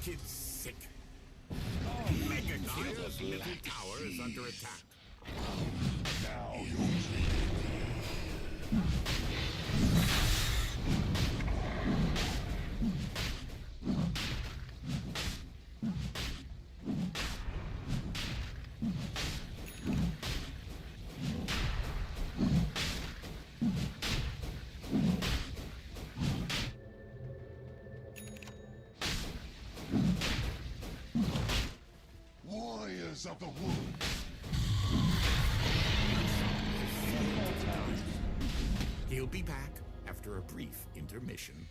Wicked sick. Mega Kill's middle tower is under attack. Now you're warriors of the wood. He'll be back after a brief intermission.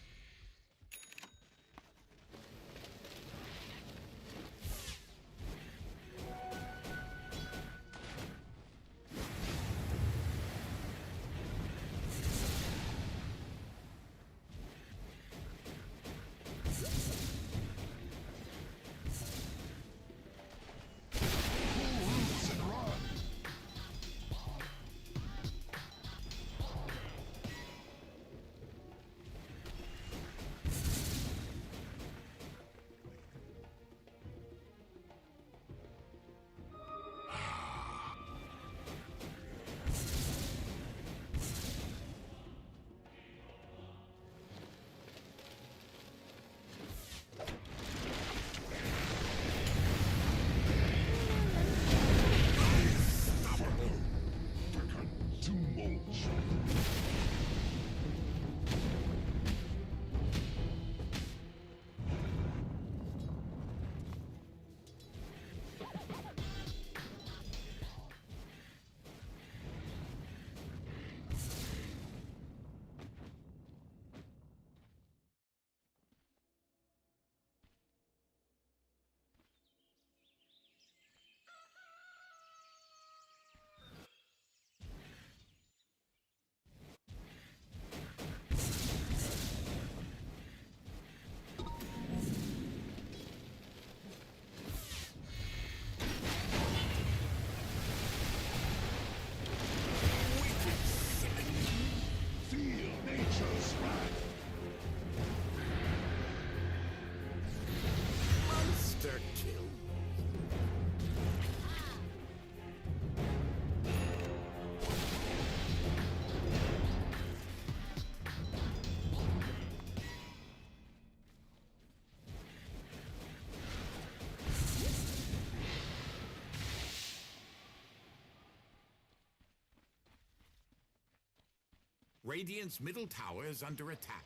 Radiant's middle tower is under attack.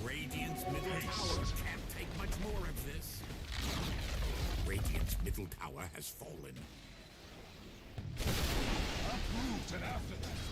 Radiant's middle tower can't take much more of this. Radiant's middle tower has fallen. Approved and after that.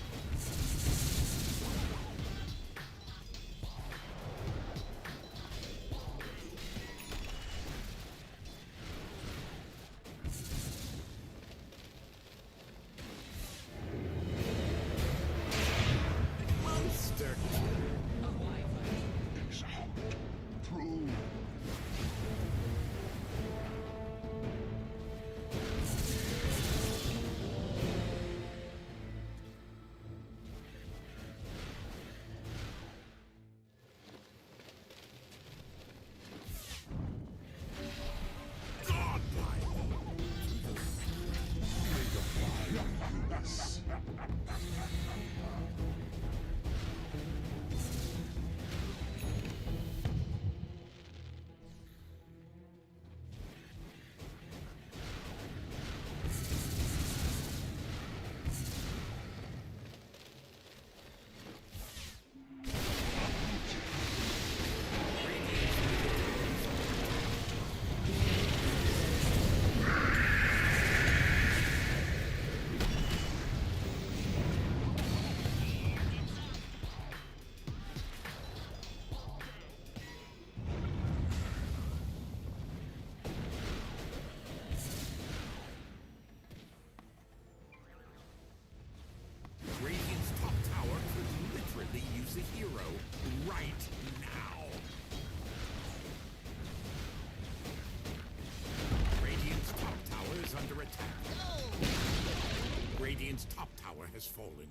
Radiant's top tower has fallen.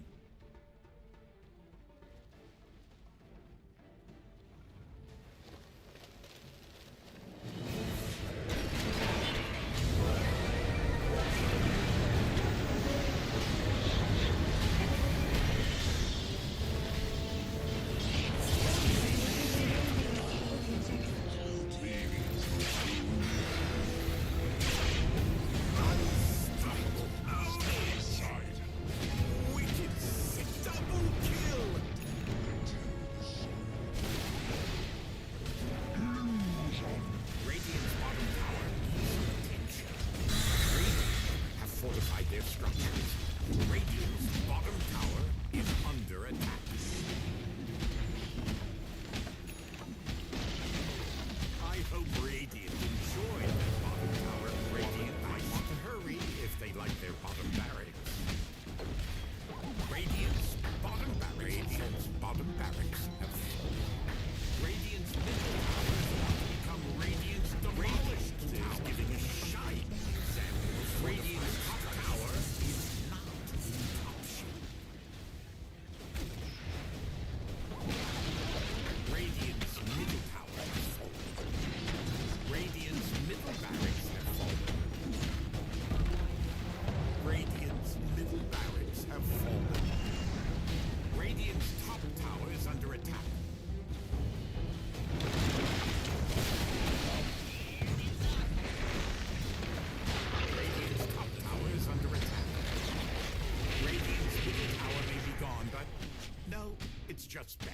just bad.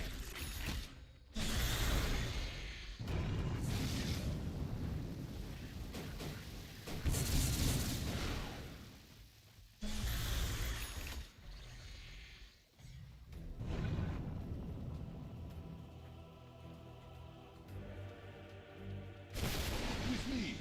With me.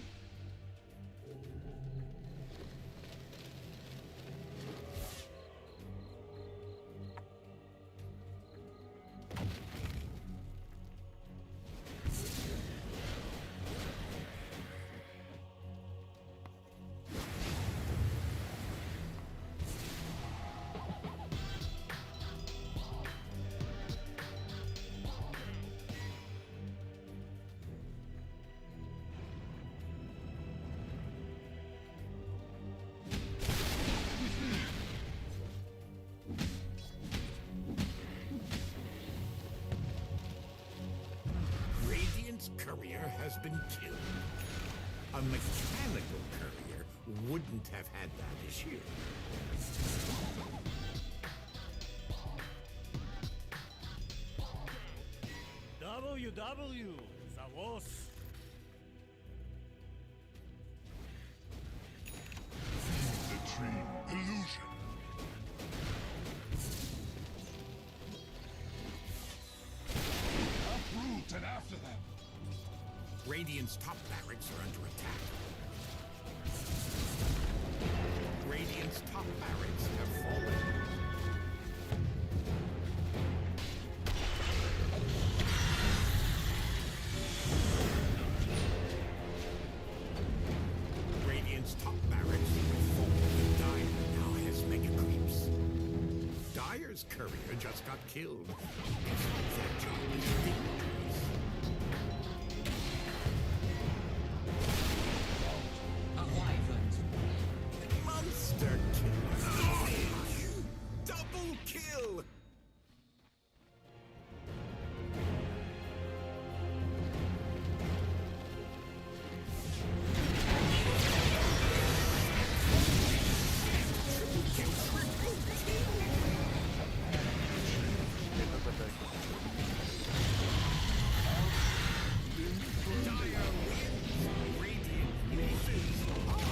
Radiant's courier has been killed. A mechanical courier wouldn't have had that issue. WW, the boss. The dream. Illusion. Uproot and after them. Radiant's top barracks are under attack. Radiant's top barracks have fallen. Radiant's top barracks have fallen, and Dire now has mega creeps. Dire's courier just got killed. It's like their job is dangerous. Monster kill! Double kill! Dire wins! Radiant loses! I laugh!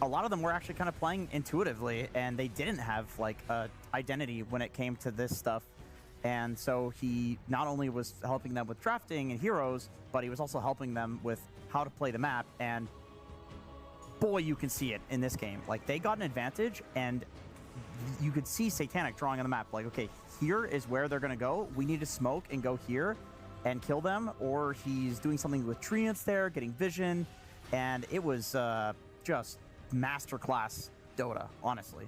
A lot of them were actually kind of playing intuitively, and they didn't have like a identity when it came to this stuff. And so he not only was helping them with drafting and heroes, but he was also helping them with how to play the map. And boy, you can see it in this game. Like, they got an advantage, and you could see Satanic drawing on the map. Like, okay, here is where they're going to go. We need to smoke and go here and kill them. Or he's doing something with Treants there, getting vision. And it was just masterclass Dota, honestly.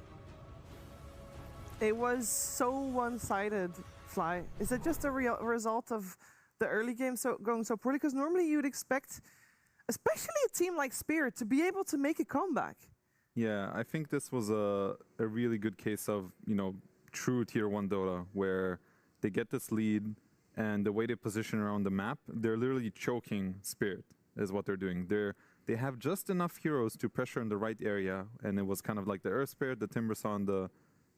It was so one-sided, Fly. Is it just a result of the early game going so poorly? Because normally you'd expect, especially a team like Spirit, to be able to make a comeback. Yeah, I think this was a really good case of, you know, true tier 1 Dota, where they get this lead, and the way they position around the map, they're literally choking Spirit, is what they're doing. They have just enough heroes to pressure in the right area, and it was kind of like the Earth Spirit, the Timbersaw,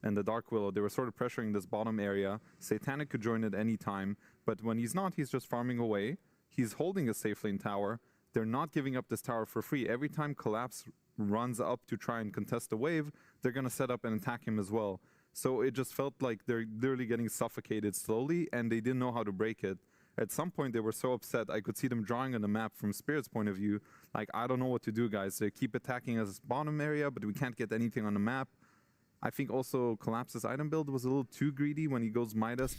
and the Dark Willow. They were sort of pressuring this bottom area. Satanic could join at any time, but when he's not, he's just farming away. He's holding a safe lane tower. They're not giving up this tower for free. Every time Collapse runs up to try and contest the wave, they're going to set up and attack him as well. So it just felt like they're literally getting suffocated slowly, and they didn't know how to break it. At some point, they were so upset. I could see them drawing on the map from Spirit's point of view. Like, I don't know what to do, guys. They keep attacking us bottom area, but we can't get anything on the map. I think also Collapse's item build was a little too greedy when he goes Midas.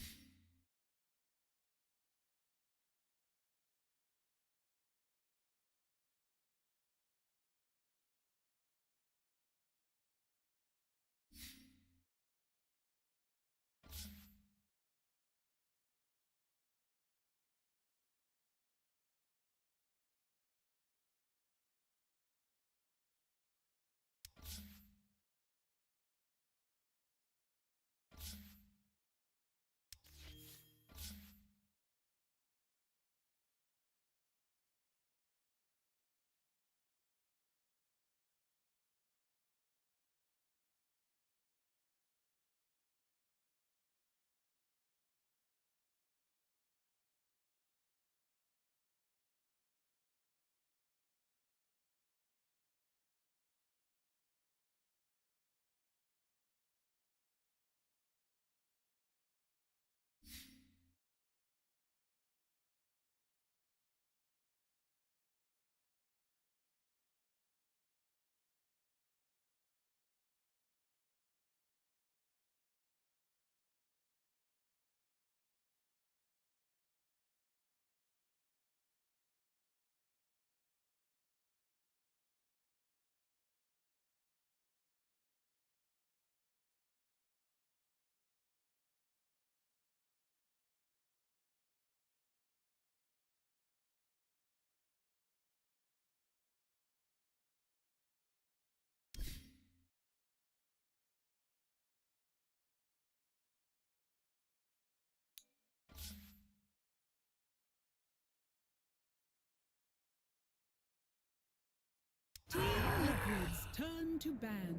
Team Liquid's turn to ban.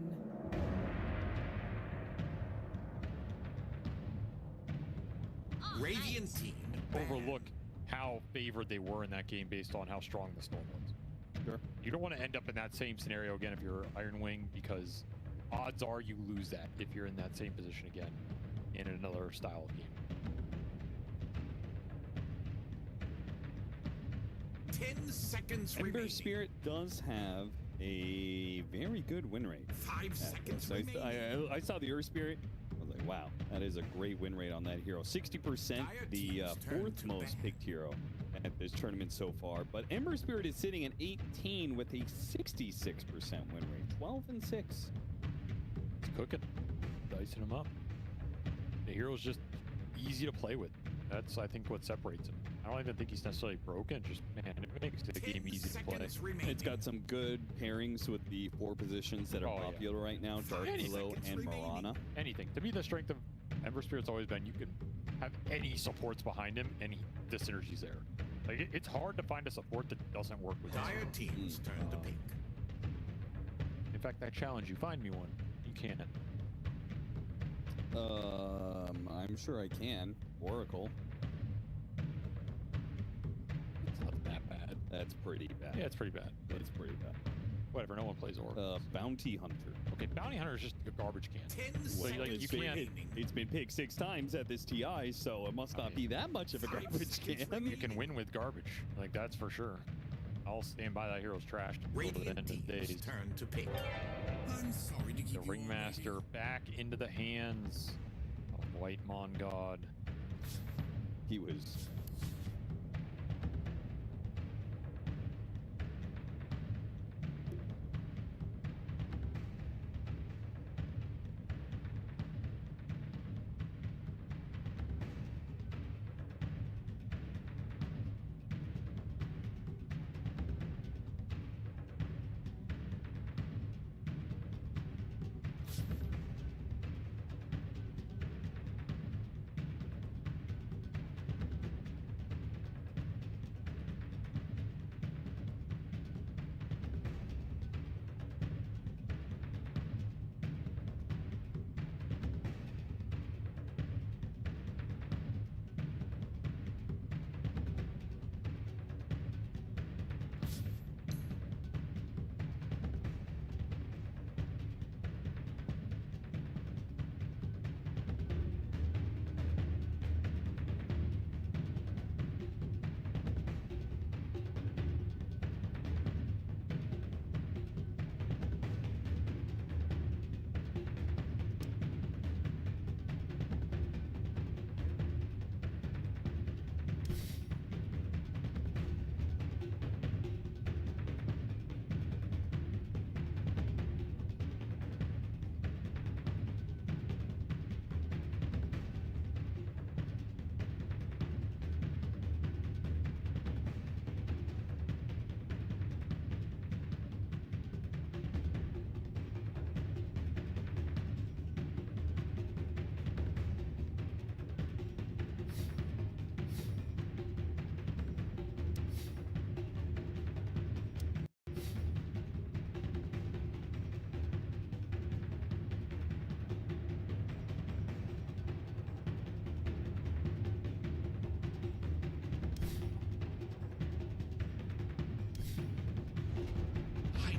Radiant team. Overlook how favored they were in that game based on how strong the Storm was. Sure. You don't want to end up in that same scenario again if you're Iron Wing, because odds are you lose that if you're in that same position again in another style of game. 10 seconds Ember remaining. Spirit does have a very good win rate. 5 seconds I, remaining. I saw the Earth Spirit. I was like, wow, that is a great win rate on that hero. 60%, the fourth most picked hero at this tournament so far. But Ember Spirit is sitting at 18 with a 66% win rate. 12 and 6. It's cooking, dicing him up. The hero's just easy to play with. That's, I think, what separates him. I don't even think he's necessarily broken. Just, man, it makes the game easy to play. It's got some good pairings with the 4 positions that are Oh, yeah. popular right now, Dark Willow and Mirana. Anything. To me, the strength of Ember Spirit's always been you can have any supports behind him, and the synergy's there. Like, it's hard to find a support that doesn't work with this. Dire team's turn to pick. In fact, I challenge you. Find me one. You can't. I'm sure I can. Oracle. It's not that bad. That's pretty bad. Yeah, it's pretty bad. It's pretty bad. Whatever, no one plays Oracle. Bounty Hunter. Okay, Bounty Hunter is just a garbage can. 10 So, like, seconds you can't- remaining. It's been picked 6 times at this TI, so it must not be that much of a 5 garbage seconds can. You can win with garbage. Like, that's for sure. I'll stand by that hero's trash until the Radiant end of the team's days. turn to pick. I'm sorry to keep The you all Ringmaster waiting. back into the hands of White Mon God. He was...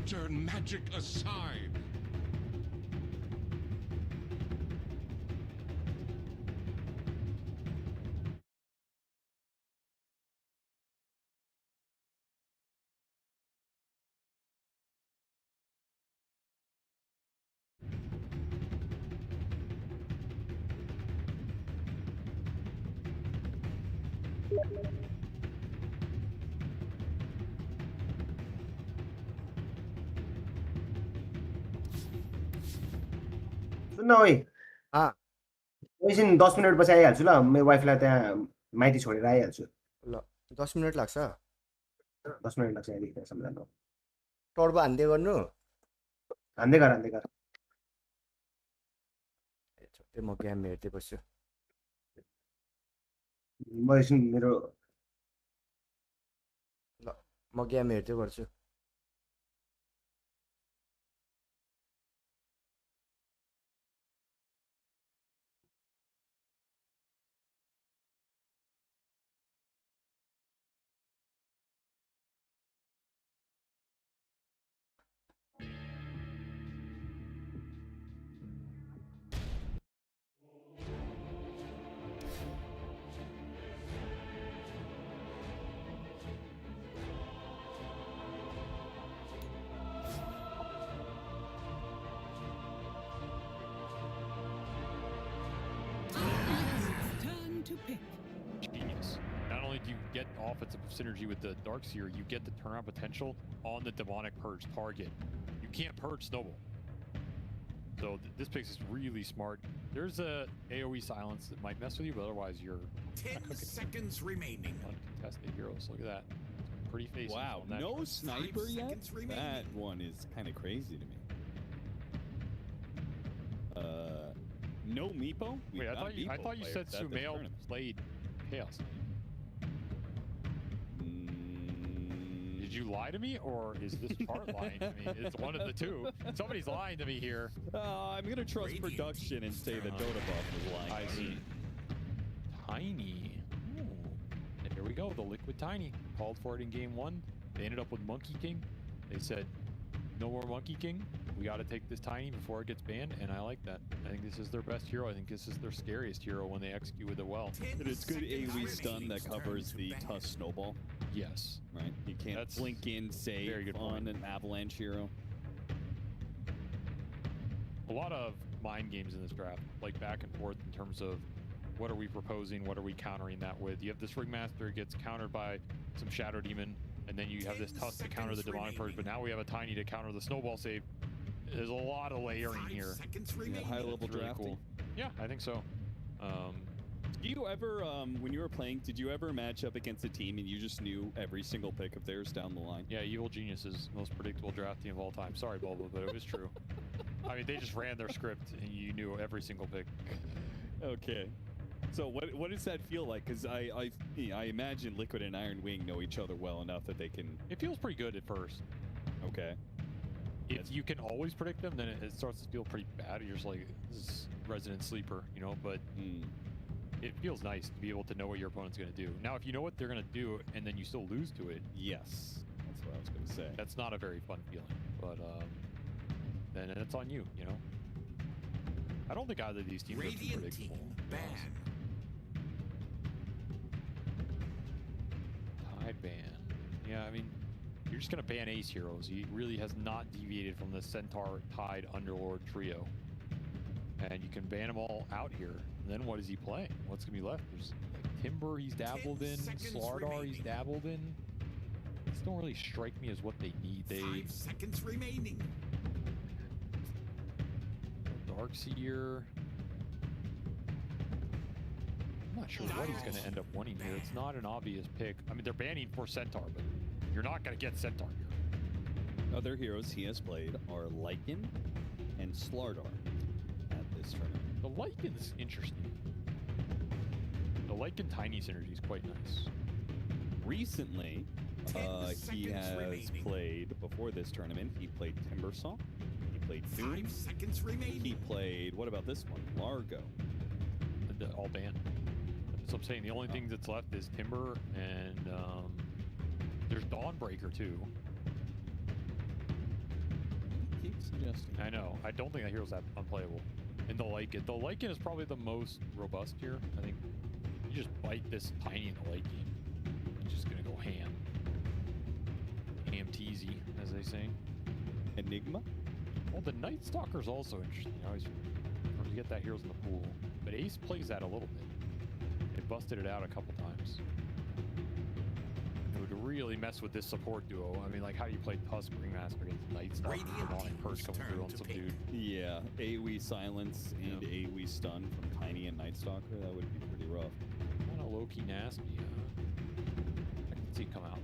Turn magic aside. सुन्न ओइ एकैछिन 10 minute पछि आइहाल्छु ल मेरो वाइफलाई त्यहाँ माइती छोडेर आइहाल्छु ल 10 minute लाग्छ 10 मिनट लाग्छ यहाँदेखि त्यहाँसम्म जानु टर्बो हान्दै गर्नु हान्दै गर छुट्टै म गेम हेर्दै बस्छु म एकछिन मेरो ल म गेम हेर्दै गर्छु Turn to pick. Genius. Not only do you get offensive synergy with the Darkseer, you get the turnaround potential on the demonic purge target. You can't purge Snowball. So this pick is really smart. There's a AoE silence that might mess with you, but otherwise you're 10 seconds remaining. uncontested heroes. Look at that. Pretty face. Wow, on that no chart. sniper 5 yet? seconds remaining. That one is kind of crazy to me. No Meepo? We've Wait, I got thought you Meepo said players at this Sumail tournament. played Chaos. Did you lie to me, or is this chart lying to me? It's one of the two. Somebody's lying to me here. I'm going to trust Radiant production and say the Dota buff is lying. I see. Tiny. Ooh. There we go. The Liquid Tiny. Called for it in game 1. They ended up with Monkey King. They said, no more Monkey King. We got to take this Tiny before it gets banned, and I like that. I think this is their best hero. I think this is their scariest hero when they execute with it well. 10 And it's good seconds AoE stun remaining. that covers Turn the to ban. Tusk Snowball, Yes. right? You can't That's blink in, save very good on point. an Avalanche hero. A lot of mind games in this draft, like back and forth in terms of what are we proposing, what are we countering that with. You have this Ringmaster gets countered by some Shadow Demon, and then you have this 10 Tusk to counter the seconds Demonic Purge, but now we have a Tiny to counter the Snowball save. There's a lot of layering 5 here. seconds Yeah, remaining. high level It's really drafting. cool. Yeah, I think so. Do you ever, when you were playing, did you ever match up against a team and you just knew every single pick of theirs down the line? Yeah, Evil Genius's most predictable draft team of all time. Sorry, Boba, but it was true. I mean, they just ran their script, and you knew every single pick. Okay. So what does that feel like? Because I imagine Liquid and Iron Wing know each other well enough that they can. It feels pretty good at first. Okay. If you can always predict them, then it starts to feel pretty bad. You're just like, this is Resident Sleeper, you know? But it feels nice to be able to know what your opponent's going to do. Now, if you know what they're going to do and then you still lose to it, Yes, that's what I was gonna say. that's not a very fun feeling. But then it's on you, you know? I don't think either of these teams are too Radiant predictable. team to be honest. ban. Tide ban. Yeah, I mean, you're just going to ban ace heroes. He really has not deviated from the Centaur, Tide, Underlord trio. And you can ban them all out here. And then what is he playing? What's going to be left? There's like Timber he's dabbled 10 in. seconds Slardar he's remaining. dabbled in. These don't really strike me as what they need. 5 seconds remaining. Darkseer. I'm not sure what he's going to end up winning here. It's not an obvious pick. I mean, they're banning for Centaur, but you're not going to get Centaur here. Other heroes he has played are Lycan and Slardar at this tournament. The Lycan's interesting. The Lycan Tiny synergy is quite nice. Recently, 10 he seconds has remaining. played before this tournament. He played Timbersaw. He played Doom. 5 seconds remaining. He played. What about this one? Largo. All banned. That's what I'm saying. The only thing that's left is Timber and there's Dawnbreaker too. suggesting. I know. I don't think that hero's that unplayable. And the Lycan is probably the most robust here. I think you just bite this tiny in the late game. It's just gonna go ham. Ham teasy, as they say. Enigma? Well, the Night Stalker's also interesting. You always when you get that heroes in the pool. But Ace plays that a little bit. They busted it out a couple times. It would really mess with this support duo. I mean, like, how do you play Tusk Ringmaster against Night Stalker? Demonic Purge coming through on some dude. Yeah, AoE Silence and AoE Stun from Tiny and Night Stalker. That would be pretty rough. Kind of low-key nasty. I can see it come out.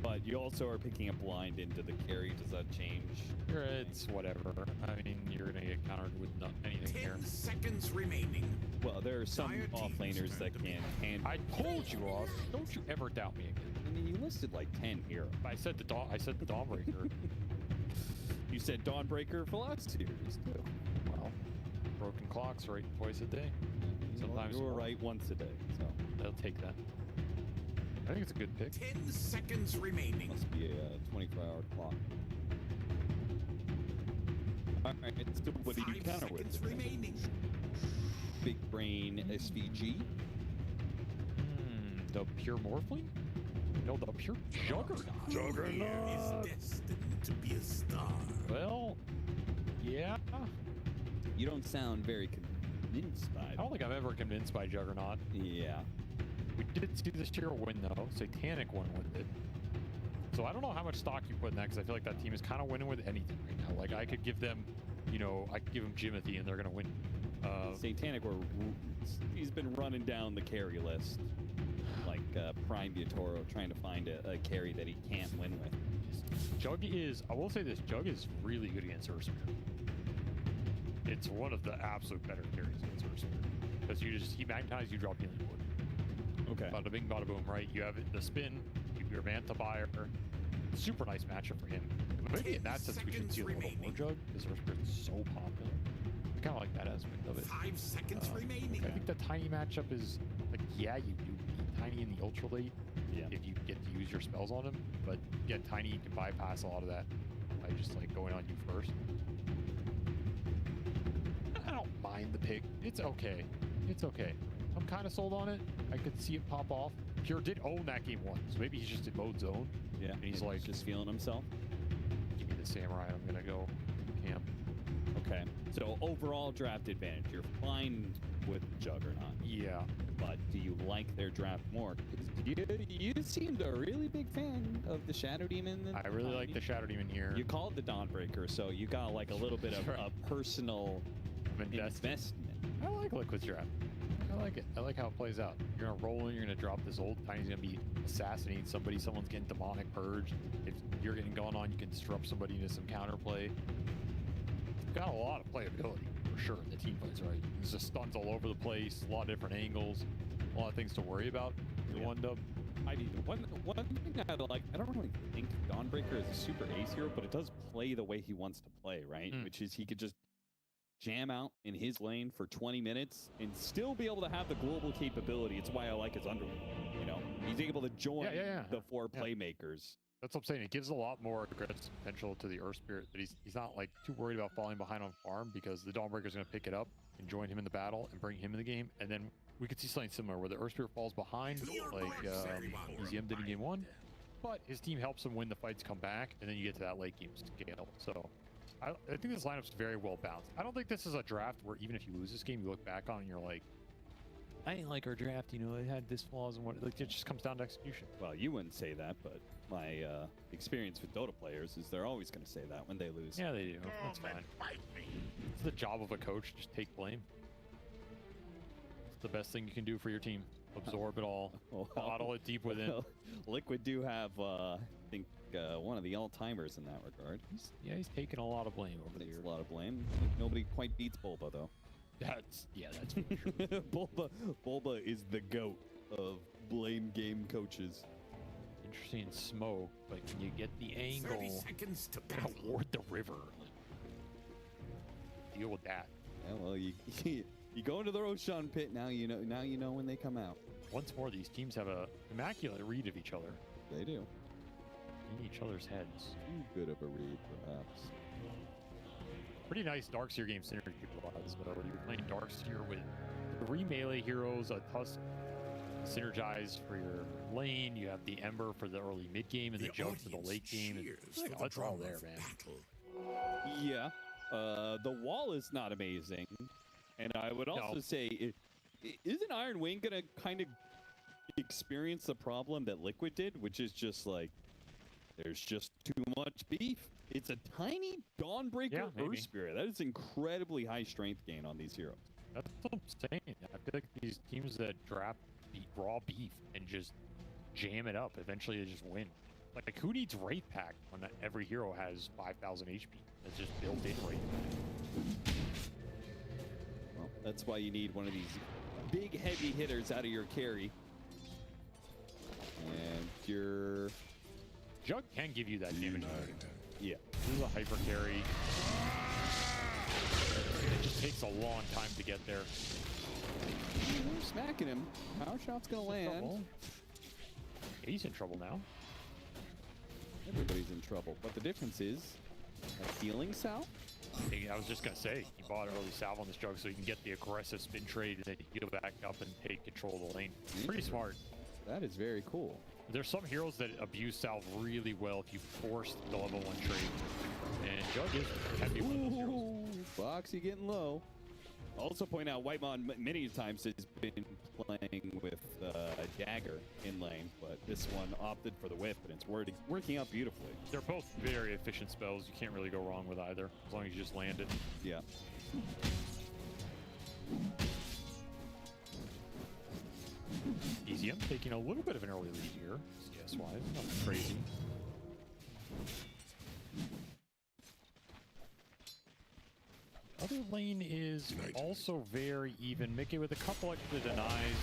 But you also are picking a blind into the carry. Does that change? It's whatever. I mean, you're going to get countered with anything 10 here. seconds remaining. Well, there are some Dire offlaners teams that turn to can bed. handle. I told you, Ross. Don't you ever doubt me again. I mean, you listed like 10 here. I said the Dawnbreaker. You said Dawnbreaker for last series too. Well, broken clocks right twice a day. Sometimes you were more. right once a day, so They'll take that. I think it's a good pick. 10 seconds remaining. must be a 24-hour clock. All right, so what do you 5 counter with? seconds remaining. Big Brain SVG. The pure Morphling? No, the pure Juggernaut. Juggernaut is destined to be a star. Well, yeah. You don't sound very convinced by I it. don't think I'm ever convinced by Juggernaut. Yeah. We did see this year win, though. Satanic won with it. So I don't know how much stock you put in that, because I feel like that team is kind of winning with anything right now. Like, I could give them, I could give them Jimothy, and they're going to win. Satanic, he's been running down the carry list. Like Prime Viatoro, trying to find a carry that he can't win with. Jug is, I will say this, Jug is really good against Earth Spirit. It's one of the absolute better carries against Earth Spirit. Because he magnetizes, you drop healing wood. Okay. Bada bing, bada boom, right? You have the spin, your Manta Buyer. Super nice matchup for him. But maybe in that sense, we should see a little more Jug, because Earth Spirit's so popular. I kind of like that aspect of it. 5 seconds remaining. I think the Tiny matchup is, like, yeah, you do beat Tiny in the Ultra Late if you get to use your spells on him, but yeah, Tiny, you can bypass a lot of that by just, like, going on you first. I don't mind the pick. It's okay. It's okay. I'm kind of sold on it. I could see it pop off. Pure did own that game once, so maybe he's just in mode zone. Yeah. And he's like, just feeling himself. give me the Samurai, I'm going to go camp. Okay. So overall draft advantage, you're fine with Juggernaut. Yeah. But do you like their draft more? Because you seemed a really big fan of the Shadow Demon. I really like the Shadow Demon here. You called the Dawnbreaker, so you got like a little bit of a personal investment. I like Liquid's draft. I like it. I like how it plays out. You're gonna roll in, you're gonna drop this old Tiny's gonna be assassinating somebody, someone's getting demonic purge. If you're getting going on, you can disrupt somebody into some counterplay. It's got a lot of playability for sure. The team plays right. There's just stuns all over the place, a lot of different angles, a lot of things to worry about. The one dub. I mean, one thing I like, I don't really think Dawnbreaker is a super ace hero, but it does play the way he wants to play, right? Which is he could just jam out in his lane for 20 minutes and still be able to have the global capability. It's why I like his underlane. You know, he's able to join the four playmakers. That's what I'm saying. It gives a lot more aggressive potential to the Earth Spirit, but he's not like too worried about falling behind on farm, because the Dawnbreaker's going to pick it up and join him in the battle and bring him in the game. And then we could see something similar where the Earth Spirit falls behind, like EZM did in game 1, but his team helps him when the fights come back, and then you get to that late game scale. So I think this lineup's very well balanced. I don't think this is a draft where even if you lose this game, you look back on it and you're like, I didn't like our draft, you know, it had this flaws and what, like, it just comes down to execution. Well, you wouldn't say that, but my experience with Dota players is they're always going to say that when they lose. Yeah, they do. That's fine. It's the job of a coach, just take blame. It's the best thing you can do for your team. Absorb it all, bottle it deep within. Well, Liquid do have, I think, one of the all-timers in that regard. He's taken a lot of blame over the years. A lot of blame. Nobody quite beats Bulba, though. That's for sure. Bulba is the GOAT of blame game coaches. Interesting smoke, but can you get the angle? 30 seconds to battle. Ward the river. Deal with that. Yeah, well, you go into the Roshan pit now. You know when they come out. Once more, these teams have a immaculate read of each other. They do. In each other's heads. Too good of a read, perhaps. Pretty nice Darkseer game synergy wise, though. You're playing Darkseer with 3 melee heroes, a Tusk synergized for your lane. You have the Ember for the early mid game and the Jug for the late game. It's all there, man. Yeah. The wall is not amazing. And I would also say, isn't Iron Wing going to kind of experience the problem that Liquid did, which is just like, there's just too much beef? It's a tiny Dawnbreaker Earth Spirit. That is incredibly high strength gain on these heroes. That's what I'm saying. I feel like these teams that draft raw beef and just jam it up, eventually they just win. Like who needs Wraith Pact when every hero has 5,000 HP? That's just built in Wraith Pact. Well, that's why you need one of these big heavy hitters out of your carry. And your Jug can give you that damage. Yeah. This is a hyper carry. It just takes a long time to get there. We're smacking him. Power shot's gonna land. He's in trouble now. Everybody's in trouble. But the difference is a healing salve. I was just gonna say, you bought early salve on this Jug so you can get the aggressive spin trade and then you go back up and take control of the lane. Pretty smart. That is very cool. There's some heroes that abuse salve really well if you force the level 1 trade. And Jug can be one of those heroes. Foxy getting low. Also point out, Whitemon many times has been playing with Dagger in lane, but this one opted for the whip, and it's working out beautifully. They're both very efficient spells. You can't really go wrong with either, as long as you just land it. Yeah. EZM taking a little bit of an early lead here, CS-wise. Nothing crazy. Other lane is also very even. Mickey with a couple extra denies.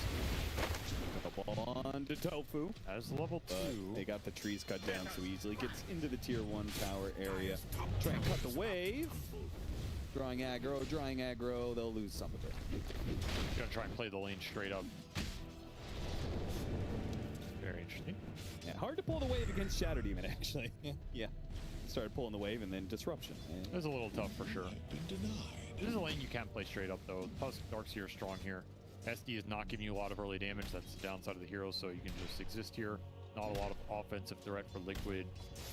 Couple on to Tofu. As level 2. They got the trees cut down so easily. Gets into the tier 1 tower area. Try and cut the wave. Drawing aggro. They'll lose some of it. Gonna try and play the lane straight up. Very interesting. Yeah, hard to pull the wave against Shadow Demon, actually. Yeah. Started pulling the wave and then disruption. It was a little tough for sure. This is a lane you can't play straight up though. Tusk Darkseer is strong here. SD is not giving you a lot of early damage. That's the downside of the hero, so you can just exist here. Not a lot of offensive threat for Liquid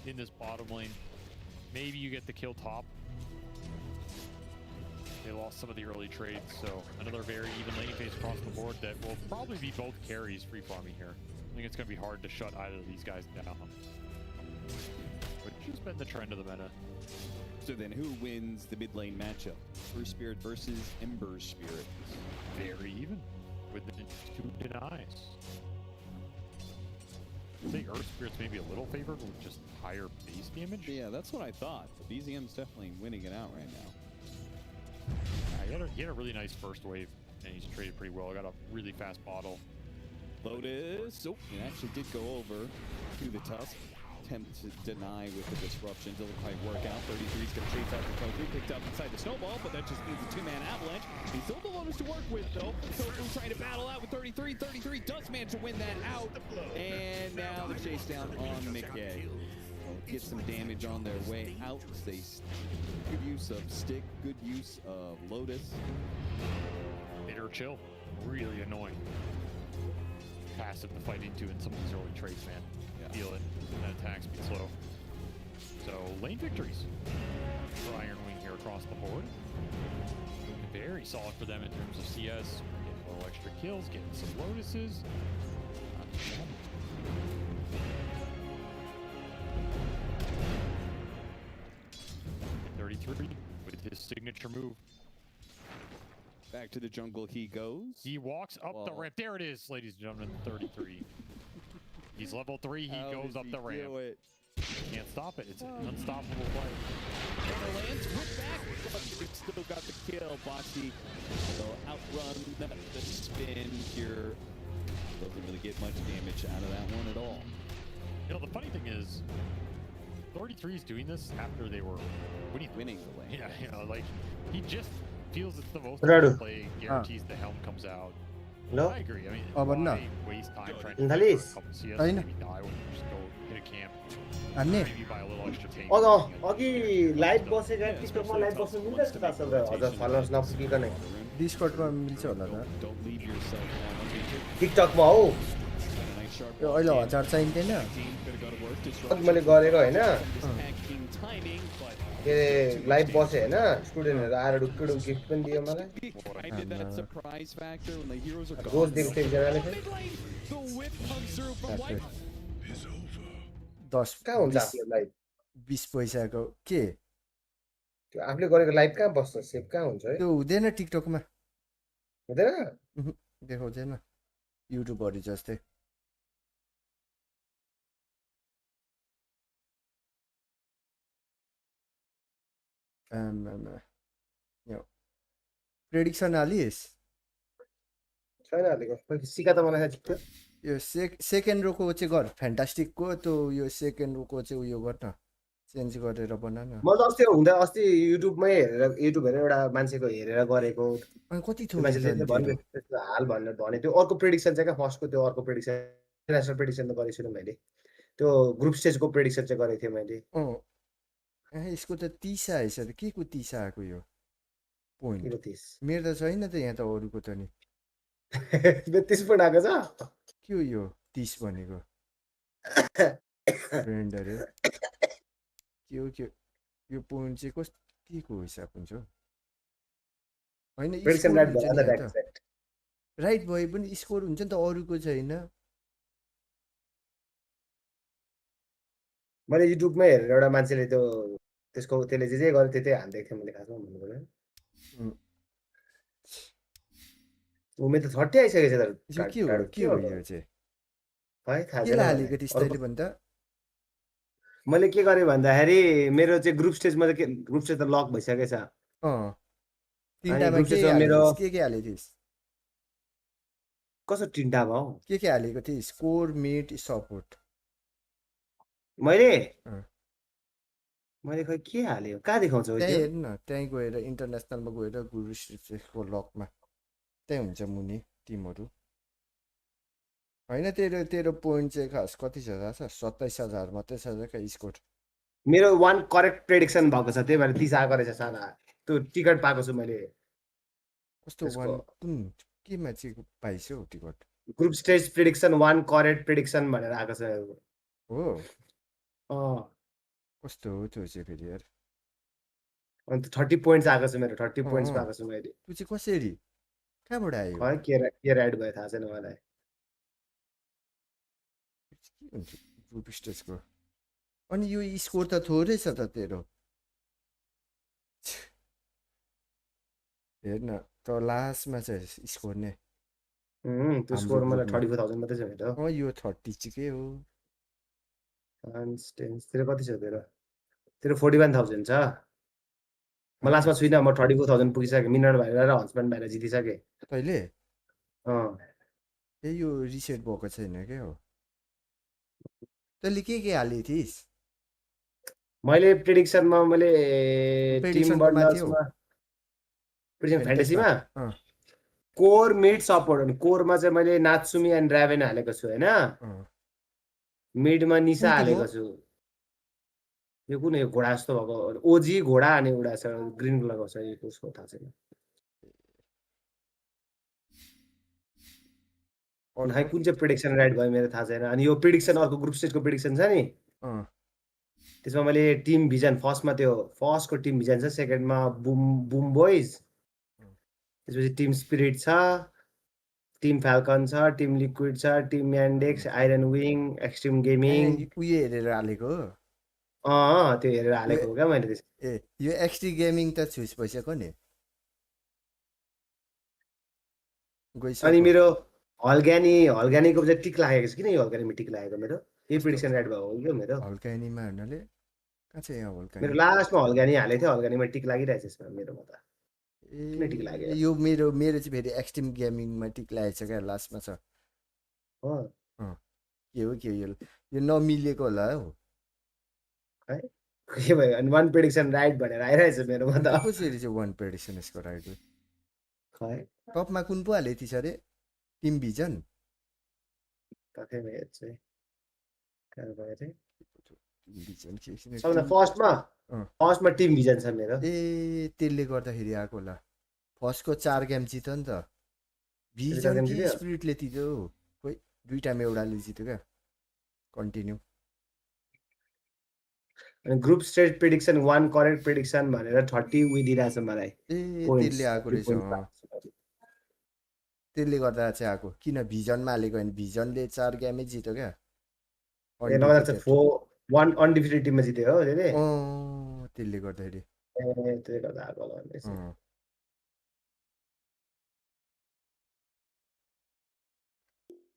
in this bottom lane. Maybe you get the kill top. They lost some of the early trades, so another very even laning phase across the board that will probably be both carries free farming here. I think it's going to be hard to shut either of these guys down. Which has been the trend of the meta. So then who wins the mid lane matchup? Earth Spirit versus Ember Spirit. Very even with the 2 denies. I think Earth Spirit's maybe a little favored with just higher base damage. Yeah, that's what I thought. The BZM's definitely winning it out right now. He had a really nice first wave, and he's traded pretty well. Got a really fast bottle. Lotus. Oh, it actually did go over to the Tusk. Attempt to deny with the disruption. Doesn't quite work out. 33's going to chase after Tofu. Picked up inside the snowball, but that just needs a 2-man avalanche. He's still the Lotus to work with, though. Tofu trying to battle out with 33. 33 does manage to win that out. And now the chase down on McKay. Get some damage on their way out. They good use of stick, good use of Lotus. Bitter chill. Really annoying. Passive to fight into in some of these early trades, man. Feel it. That attack speed slow. So lane victories for Iron Wing here across the board. Very solid for them in terms of CS. Getting a little extra kills, getting some Lotuses. Not too shabby. And 33 with his signature move. Back to the jungle he goes. He walks up the ramp. There it is, ladies and gentlemen. 33. He's level 3. He goes up the ramp. Can't stop it. It's an unstoppable play. Counter lands, whip back, but still got the kill. Boxy will outrun the spin here. Doesn't really get much damage out of that one at all. You know, the funny thing is, 33 is doing this after they were winning the lane. Yeah, you know, like, he just feels it's the most Radu. play, guarantees the helm comes out. Hello? I agree. I mean, benar. why waste time trying to Thalis. fight for a couple CS, Ayun na. maybe die when you just go hit a camp. Ano? Maybe buy a little much to take. अघि live बसेको टिकटकमा live बस्नु मिल्छ जस्तो लाग्छ त हजुर followers नपुगिकन डिस्कर्डमा मिल्छ होला त टिकटकमा हौ यो अहिले 1000 चाहिँदैन अघि मैले गरेको होइन के लाइभ बसेँ होइन स्टुडेन्टहरू आएर ढुक्की ढुक्की गिफ्ट पनि दियो मलाई रोज दिएको थियो एकजनाले चाहिँ 10 कहाँ हुन्छ आफ्नो लाइभ 20 पैसाको के त्यो आफूले गरेको लाइभ कहाँ बस्छ सेभ कहाँ हुन्छ है त्यो हुँदैन टिकटकमा हुँदैन देखाउँदैन युट्युबहरू जस्तै प्रेडिक्सन हालिस् छैन हालेको सिका त मलाई थाहा थियो यो सेकेन्ड रोको चाहिँ गर फ्यान्टास्टिकको त्यो यो सेकेन्ड रोको चाहिँ उयो गर न चेन्ज गरेर बना न म त अस्ति हुँदा अस्ति युट्युबमै हेरेर एउटा मान्छेको हेरेर गरेको अनि कति त्यो मान्छेले चाहिँ भन्यो त्यस्तो हाल भनेर भने त्यो अर्को प्रेडिक्सन चाहिँ क्या फर्स्टको त्यो अर्को प्रेडिक्सन नेसनल प्रेडिक्सन त गरेको छुइनँ मैले त्यो ग्रुप स्टेजको प्रेडिक्सन चाहिँ गरेको थिएँ मैले यसको त 30 आएछ त के को 30 आएको यो पोइन्ट 30 मेरो त छैन त यहाँ त अरूको त नि 30 पोइन्ट आएको छ के हो यो 30 भनेको फ्रेन्ड अरे के हो यो पोइन्ट चाहिँ के को हिसाब हुन्छ होइन राइट भए पनि स्कोर हुन्छ नि त अरूको छैन मैले युट्युबमै हेरेर एउटा मान्छेले त्यो त्यसको त्यसले जे गर्यो त्यतै हान्दै थियो मैले खासमा भन्नुपर्दा उमेर त 30 आइसकेको छ त के हो यो चाहिँ है थाहा के हालेको थिएँ तैँले भन्दा मैले के गरेँ भन्दाखेरि मेरो चाहिँ ग्रुप स्टेजमा चाहिँ ग्रुप स्टेज त लक भइसकेको छ तिनटामा के हालेको थिइस् कसो तिनटामा हौ के हालेको थिइस् स्कोर मिड सपोर्ट मैले खै के हाल्यो कहाँ देखाउँछ त्यहीँ हेर्नु न त्यहीँ गएर इन्टरनेसनलमा गएर गुरु स्टेजको लकमा त्यहीँ हुन्छ मुनि टिमहरू होइन तेरो पोइन्ट चाहिँ खास कति छ थाहा छ 27,000 मात्रै छ क्या स्कोर मेरो 1 करेक्ट प्रेडिक्सन भएको छ त्यही भएर 30 आएको रहेछ साला त्यो टिकट पाएको छु मैले कस्तो कुन केमा चाहिँ पाइसौ ticket group stage prediction 1 correct prediction भनेर आएको छ हो कस्तो हो त्यो चाहिँ फेरि यार अन्त 30 पोइन्ट्स आएको छ मेरो 30 पोइन्ट्स पाएको छु मैले त्यो चाहिँ कसरी कहाँबाट आयो खै के राइड भयो थाहा छैन मलाई ग्रुप स्टेजको अनि यो स्कोर त थोरै छ त तेरो हेर्न त लास्टमा चाहिँ स्कोर नै त्यो स्कोर मलाई 34,000 मात्रै छ मेरो यो 30 चाहिँ के हो तेरो कति छ तेरो 41,000 छ म लास्टमा छुइनँ म 34,000 पुगिसकेँ मिनट भएर र हन्सम्यान भएर जितिसकेँ तैँले यो रिसेट भएको छैन क्या हो तैँले के हालेको थिइस् मैले प्रेडिक्सनमा मैले टिम बर्डर्समा प्रेडिक्सन फ्यान्टेसीमा कोर मिड सपोर्ट अनि कोरमा चाहिँ मैले नात्सुमी एन्ड ड्राभेन हालेको छु हैन मिडमा निसा हालेको छु यो कुन यो घोडा जस्तो भएको ओजी घोडा अनि एउटा छ ग्रीन कलरको छ यो कसको थाहा छैन खै कुन चाहिँ प्रेडिक्सन राइट भयो मेरो थाहा छैन अनि यो प्रेडिक्सन अर्को ग्रुप स्टेजको प्रेडिक्सन छ नि त्यसमा मैले टिम भिजन फर्स्टको टिम भिजन छ सेकेन्डमा बुम बोइज त्यसपछि टिम स्पिरिट छ टिम फाल्कन छ टिम लिक्विड छ team Yandex Iron Wing Xtreme Gaming उयो हेरेर हालेको त्यो हेरेर हालेको हो क्या मैले यो एक्सट्रिम गेमिङ त चुज भइसक्यो नि अनि मेरो हल्गानीको चाहिँ टिक लागेको छ किन यो हल्गानीमा टिक लागेको मेरो यही प्रेडिक्सन राइट भएको हो क्या मेरो हल्गानीमा हुनाले कहाँ चाहिँ यहाँ हल्गानी मेरो लास्टमा हल्गानी हालेको थियो हल्गानीमा टिक लागिरहेछ यसमा मेरोमा त किन टिक लाग्यो यो मेरो चाहिँ फेरि एक्सट्रिम गेमिङमा टिक लागेको छ क्या लास्टमा छ के हो यो नमिलेको होला हौ है के भयो अनि 1 प्रेडिक्सन राइट भनेर आइरहेछ मेरोमा त कसरी चाहिँ 1 प्रेडिक्सन यसको राइट खै टपमा कुन पो हालेको थिइस् अरे टिम भिजन कतैमा हेर्छु है कहाँ भयो रे भिजन के सबभन्दा फर्स्टमा टिम भिजन छ मेरो। ए त्यसले गर्दाखेरि आएको होला। फर्स्टको 4 गेम जित्यो नि त। त्यसले 4 भिजन गेम कि जित्यो? स्पिरिटले जित्यो खोइ दुईटामा एउटाले जित्यो क्या कन्टिन्यू। अनि group stage prediction 1 correct prediction भनेर 30 दिइरहेछ मलाई। ए Points, त्यसले आएको 3 रहेछ points पाएको छु। त्यसले गर्दा चाहिँ आएको किन भिजनमा हालेको भने भिजनले 4 गेमै जित्यो क्या ए लगातार चाहिँ 1 अनडिफिटेड टिममा जित्यो हो त्यसले? त्यसले गर्दाखेरि ए त्यसले गर्दा आएको होला भनेपछि।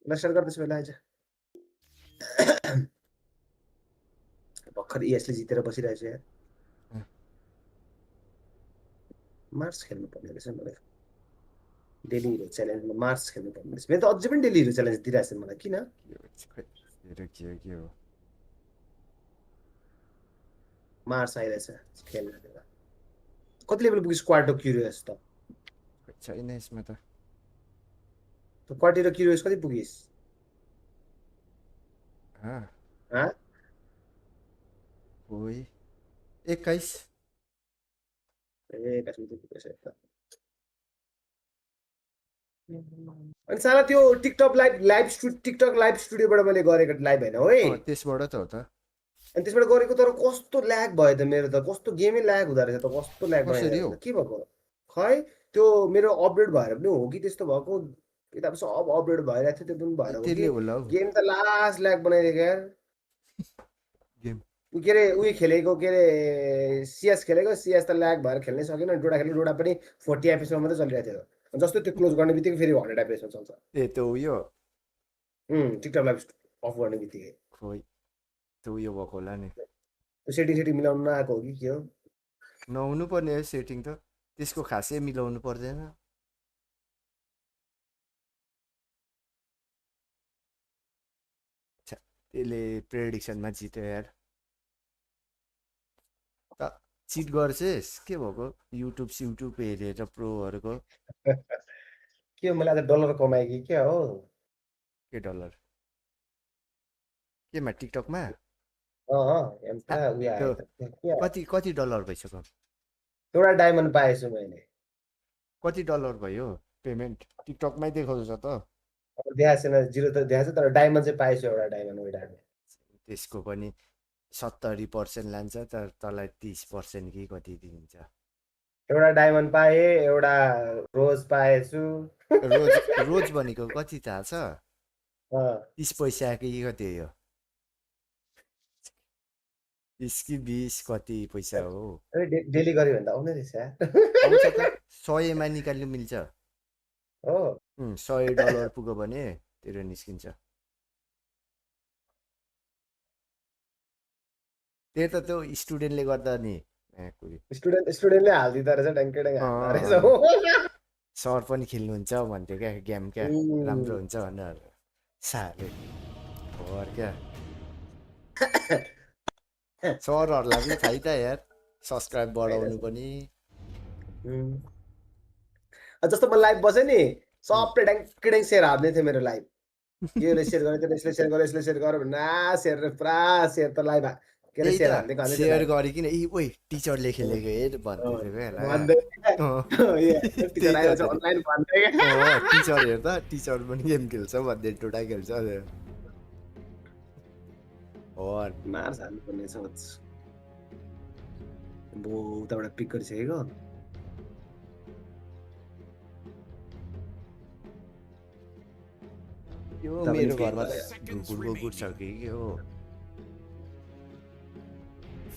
ल सेयर गर्दैछु बेला आज। भर्खर ESले जितेर बसिरहेको छु यार। मार्स खेल्नु पर्ने रहेछ मलाई। डेली हिरो च्यालेन्जमा मार्स खेल्नु पर्ने रहेछ। मेरो त अझै पनि डेली हिरो च्यालेन्ज दिइरहेछ मलाई किन? के हो मार्स आइरहेछ खेल्न देला। कति लेभल पुगिस क्वार्टो क्युरियस त? छैन यसमा त। क्वार्टो क्युरियस कति पुगिस? ओइ 21 ए कसले पुगेछ त? अनि साला त्यो टिकटक लाइभ स्टुडियोबाट मैले गरेको लाइभ हैन ओइ। त्यसबाट त हो त। अनि त्यसबाट गरेको तर कस्तो ल्याग भयो त मेरो त कस्तो गेमै ल्याग हुँदो रहेछ त कस्तो ल्याग भयो के भएको खै त्यो मेरो अपडेट भएर पनि हो कि त्यस्तो भएको किताब सब अपडेट भइरहेको थियो त्यो पनि भएर हो कि गेम त लास्ट ल्याग बनाइदिएको यार गेम के अरे उयो खेलेको के अरे सिएस खेलेको सिएस त ल्याग भएर खेल्नै सकेन डोडा खेलेको डोडा पनि 40 एफएसमा मात्रै चलिरहेको थियो जस्तो त्यो क्लोज गर्ने बित्तिकै फेरि 100 एफएसमा चल्छ ए त्यो उयो टिकटक लाइभ अफ गर्ने बित्तिकै खोइ त्यो उयो भएको होला नि त्यो सेटिङ मिलाउनु नआएको हो कि के हो नहुनु पर्ने हो सेटिङ त त्यसको खासै मिलाउनु पर्दैन त्यसले प्रेडिक्सनमा जित्यो यार चिट गर्छेस् के भएको युट्युब हेरेर प्रोहरूको के मैले आज डलर कमाएँ कि क्या हो के डलर केमा टिकटकमा कति डलर भइसक्यो एउटा डायमन्ड पाएछु मैले कति डलर भयो पेमेन्ट टिकटकमै देखाउँछ त देखाएको छैन जिरो त देखाएको छ तर डायमन्ड चाहिँ पाएछु एउटा डायमन्ड त्यसको पनि 70% लान्छ तर तँलाई 30% कि कति दिन्छ एउटा डायमन्ड पाए एउटा रोज पाएछु रोज भनेको कति थाहा छ 30 पैसा कि कति हो 30 कि 20 कति पैसा हो डेली गऱ्यो भने त आउने रहेछ आउँछ त 100 मा निकाल्नु मिल्छ हो $100 पुग्यो भने तेरो निस्किन्छ त्यही त त्यो स्टुडेन्टले गर्दा नि स्टुडेन्टले हालिदिँदो रहेछ ड्याङ्कै ड्याङ हाल्दो रहेछ सर पनि खेल्नुहुन्छ भन्थ्यो क्या गेम क्या राम्रो हुन्छ भनेर साले क्या सरहरूलाई पनि फाइदा यार सब्सक्राइब बढाउनु पनि जस्तो म लाइभ बसेँ नि सबै ड्याङ्कै ड्याङ सेयर हाल्दै थियो मेरो लाइभ यसले सेयर गरेँ यसले सेयर गरेँ यसले सेयर गरेँ भन्दा सेयर पुरा सेयर त लाइभ सेयर गरिकन ओइ टिचरले खेलेको हेर टिचर हेर्दा टिचर पनि गेम खेल्छ भन्दै टोटा खेल्छ मार्स हाल्नुपर्ने छ उताबाट पिक गरिसकेको यो मेरो घरमा त गुड छ कि हो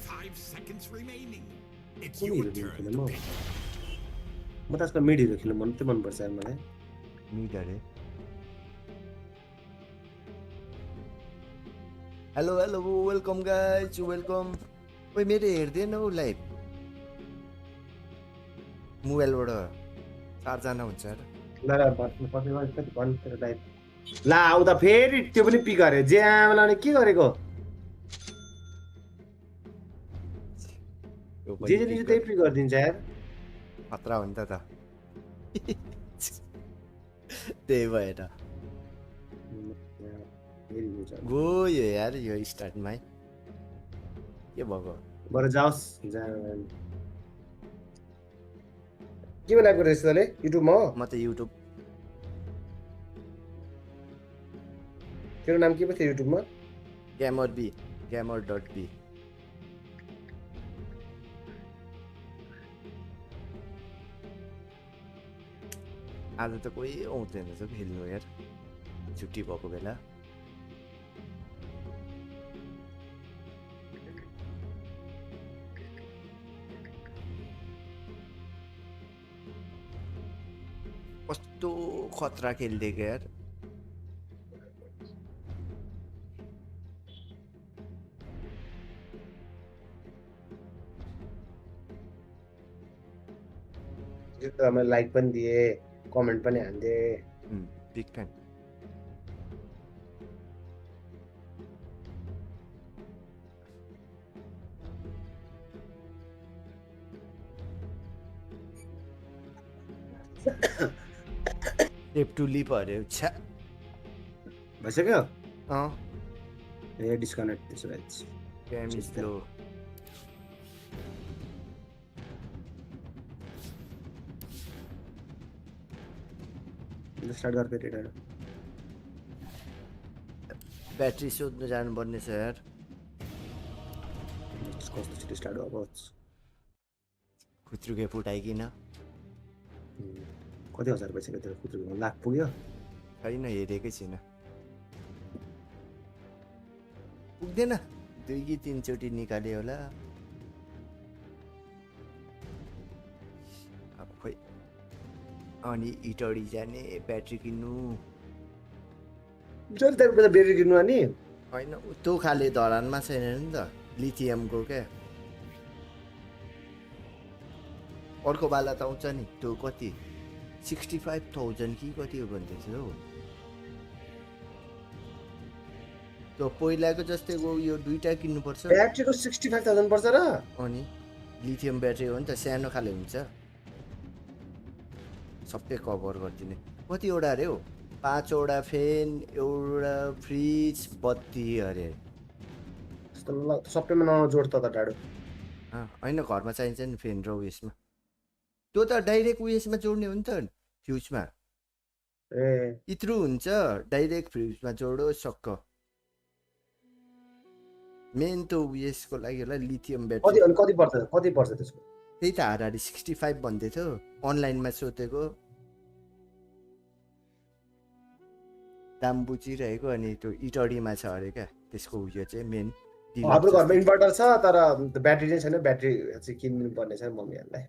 5 seconds remaining. It's your your turn to pick. म त आजकल मिड हिरो खेल्नु मन पर्छ मलाई मिड अरे हेलो वेलकम गाइज वेलकम ओइ मेरो हेर्दैन हौ लाइभ मोबाइलबाट 4 जना हुन्छ ला आउँदा फेरि त्यो पनि पिक गरे जे आमाले के गरेको जे त्यही पिक गरिदिन्छ यार खतरा हो नि त त्यही भएर गयो यार यो स्टार्टमै के भएको बरु जाओस् के बनाएको रहेछ तले युट्युबमा हो म त युट्युब तेरो नाम के पो थियो युट्युबमा Gamer.b Gamer.b आज त कोही आउँदैन रहेछ खेल्नु यार छुट्टी भएको बेला कस्तो खतरा खेलिदिएको यार मैले लाइक पनि दिए कमेन्ट पनि हान्दे बिग फ्यान टेप टु लिप अरे छ्या भइसक्यो अँ ए डिस्कनेक्ट त्यसो भए गेम इज लो स्टार्ट गर फेरि ब्याट्री सोध्नु जानुपर्ने छ यार कस्तो छिटो स्टार्ट भएको खुत्रुके फुटाइकिन कति हजार भइसक्यो त्यो खुत्रुको लाख पुग्यो छैन हेरेकै छैन पुग्दैन 2 कि 3 चोटि निकाल्यो होला अब खोइ अनि इटडी जाने ब्याट्री किन्नु जति त्यहाँबाट ब्याट्री किन्नु अनि होइन त्यो खाले धरानमा छैन नि त लिथियमको क्या अर्को वाला त आउँछ नि त्यो कति 65,000 कि कति हो भन्दैछ हौ त्यो पहिलाको जस्तैको यो दुईटा किन्नुपर्छ ब्याट्रीको 65,000 पर्छ र अनि लिथियम ब्याट्री हो नि त सानो खाले हुन्छ सबै कभर गरिदिने कतिवटा अरे हौ 5वटा फ्यान एउटा फ्रिज बत्ती अरे सबैमा नजोड त टाढो होइन घरमा चाहिन्छ नि फ्यान र उयसमा त्यो त डाइरेक्ट उयसमा जोड्ने हो नि त फ्युजमा ए इत्रु हुन्छ डाइरेक्ट फ्युजमा जोडो सक्क मेन त उयसको लागि होला लिथियम ब्याट्री कति पर्छ त्यसको त्यही त हाराहारी 65 भन्दै थियो अनलाइनमा सोधेको दाम बुझिरहेको अनि त्यो इटडीमा छ अरे क्या त्यसको उयो चाहिँ मेन हाम्रो घरमा इन्भर्टर छ तर ब्याट्री चाहिँ छैन ब्याट्री चाहिँ किन्नु पर्ने छ मम्मीहरूलाई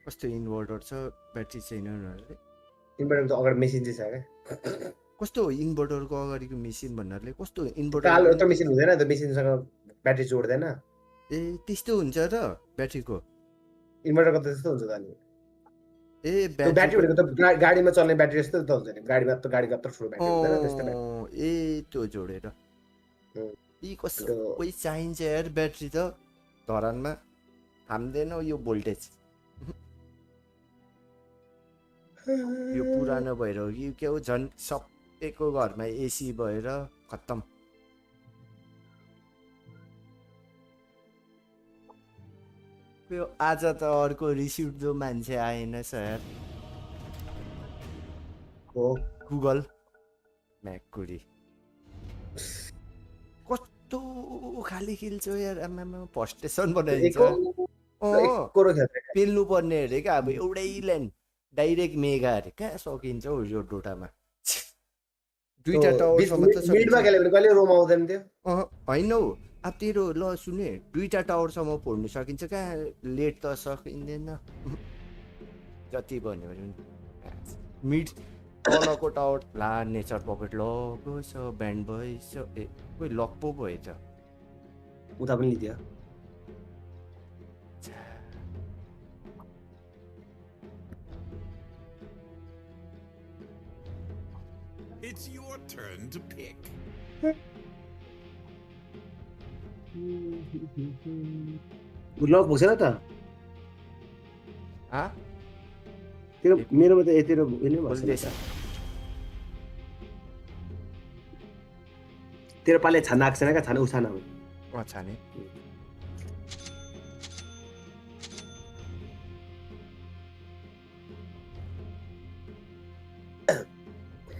कस्तो इन्भर्टर छ ब्याट्री छैन उनीहरूले इन्भर्टरको त अगाडि मेसिन चाहिँ छ क्या कस्तो इन्भर्टरको अगाडिको मेसिन भन्नाले कस्तो इन्भर्टर कालो एउटा मेसिन हुँदैन त्यो मेसिनसँग ब्याट्री जोड्दैन ए त्यस्तो हुन्छ र ब्याट्रीको इन्भर्टरको त त्यस्तो हुन्छ त अनि ए ब्याट्री भनेको त गाडीमा चल्ने ब्याट्री जस्तो त हुन्छ नि गाडीमा त गाडीको यत्रो ठुलो ब्याट्री हुँदैन त्यस्तो ए त्यो जोडेर यी कस्तो कोही चाहिन्छ यार ब्याट्री त धरानमा थाम्दैन यो भोल्टेज यो पुरानो भएर हो कि के हो झन् सबैको घरमा एसी भएर खत्तम यो आज त अर्को रिसिभ्दो मान्छे आएन सर हो गुगल म्याकुरी कस्तो खाली खेल्छौ यार आमामा फर्स्टेसन बनाइन्छ पेल्नु पर्ने अरे क्या अब एउटै ल्यान्ड डाइरेक्ट मेगा अरे कहाँ सकिन्छ हौ यो डोटामा दुईटा टावरसम्म त होइन हौ अब तेरो ल सुने दुईटा टावरसम्म फोड्नु सकिन्छ कहाँ लेट त सकिँदैन जति भन्यो भने मिड तलको टावर ला नेचर पकेट लगो छ ब्यान्ड भएछ ए कोही लक पो भयो त उता पनि लिदियो It's your turn to pick. Luck भएन त तेरो मेरोमा त तेरो उयो नै भएछ तेरो पाले छाना आएको छैन क्या छाना उछाना हो छाने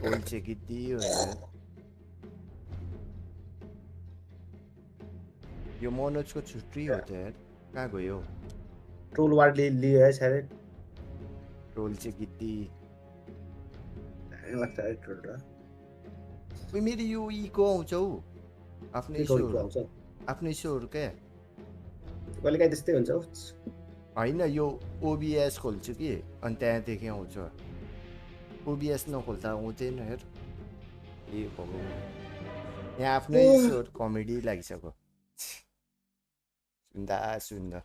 रोल चाहिँ गिद्दी होइन यो मनोजको छुट्टी हो त यार कहाँ गयो ट्रोल वार्डले लियो है सायद रोल चाहिँ गिद्दी लाग्छ है ट्रोल र मेरो यो इको आउँछ हौ आफ्नै स्योर क्या कहिलेकाहीँ त्यस्तै हुन्छ हौ होइन यो ओबिएस खोल्छु कि अनि त्यहाँदेखि आउँछ ओबिएस नखोल्दा आउँदैन हेर ए भगवान् यहाँ आफ्नै स्योर कमेडी लागिसक्यो सुन्दा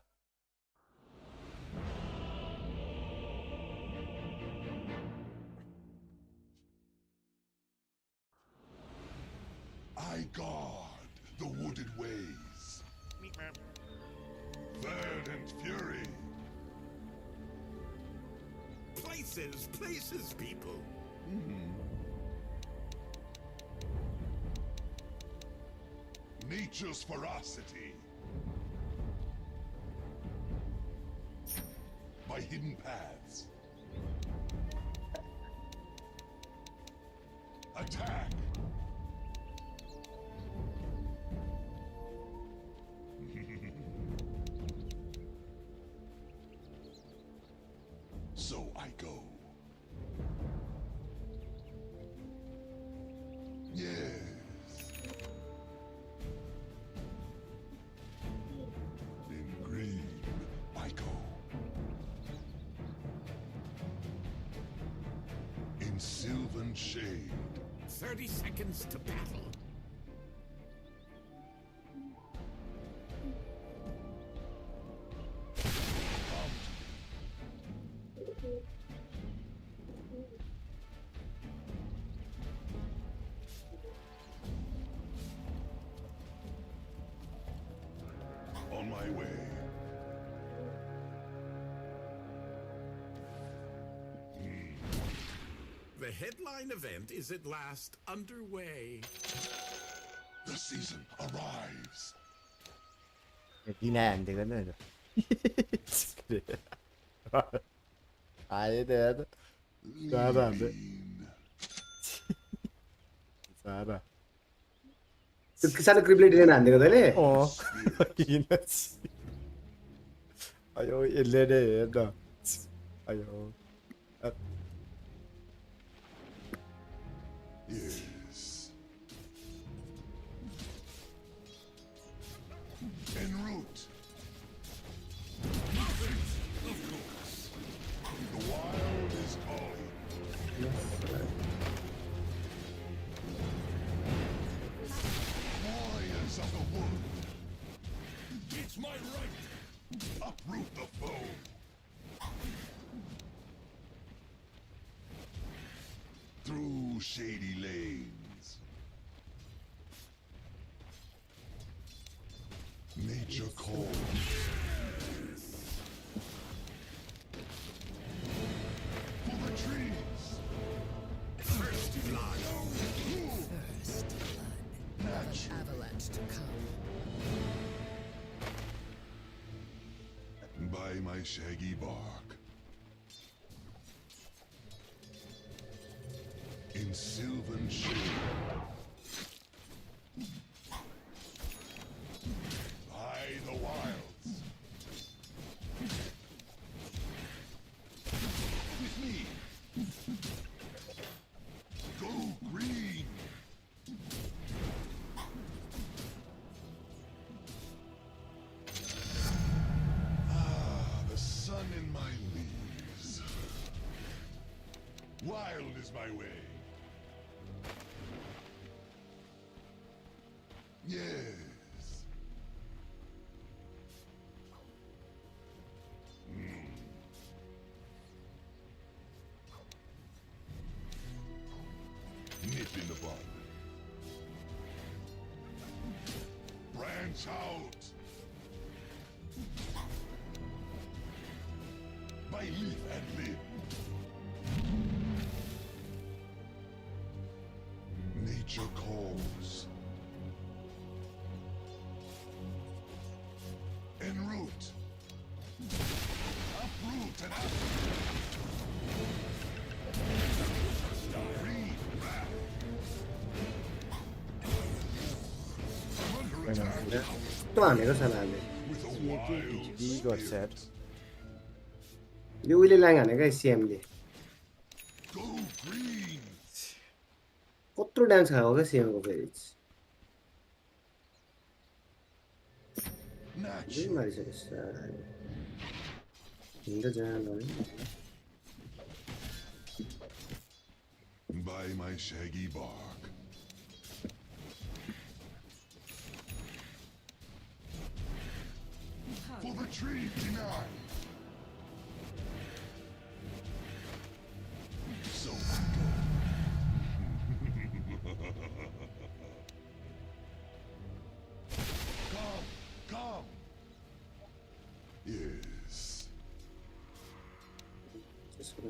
I guard the wooded ways. Verdant fury. Places, people. Nature's ferocity. By hidden paths. Attack. So I go. Yes. In green, I go. In sylvan shade. 30 seconds to battle. On my way. The headline event is at last underway. The season arrives. दिन हान्दिएको नि आयो त यार सारा हान्दै सारा त्यो सानो क्रिप्लेट लिन हान्दिएको तैँले किन अयो यसले नै हेर न अयो Yes. En route. Of course. The wild is calling. Warriors of the wood. It's my right. Uproot the foe. Through shady lanes. Nature calls. For the trees. First blood. Avalanche to come. By my shaggy bark. In sylvan shade. By the wilds. With me. Go green. The sun in my leaves. Wild is my way. Yes. Nip in the bud. Branch out. By leaf and limb. Nature calls. En route. Uproot and up. Green. छैन कस्तो हानेको सालाले D गर्छ यार यो उहिले लाङ हानेको सिएमले कत्रो damage खाएको क्या सिएमको फेरि मारिसकेको हिँड्छ जानु By my shaggy bark. For the tree denied. So come. Yes.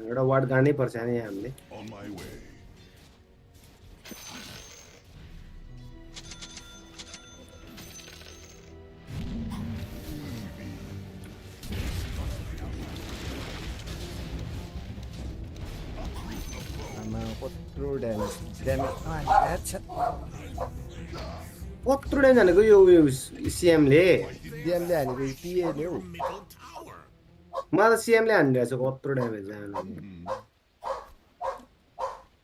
एउटा वार्ड गाड्नै पर्छ नि हामीले On my way. कत्रो ड्यामेज कत्रो ड्यामेज हानेको यो सिएमले डिएमले हानेको टिएले हो मलाई त सिएमले हानिरहेछ कत्रो ड्यामेज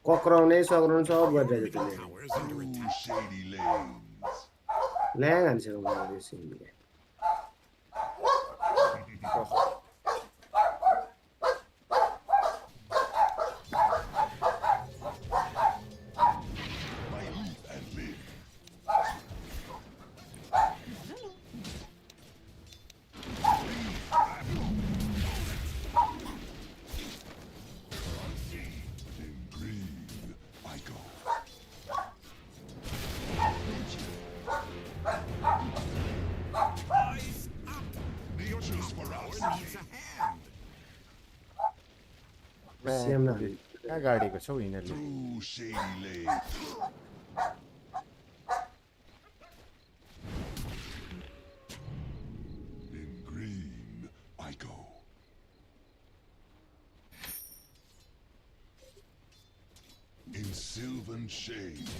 कक्राउने सक्राउने सब गरिरहेछ त्यसले Shady lanes. ल्याङ हानिसक्यो मलाई यो सिएमले कहाँ गाडेको छौ यिनीहरूले Through shady lanes. In green I go. In sylvan shade.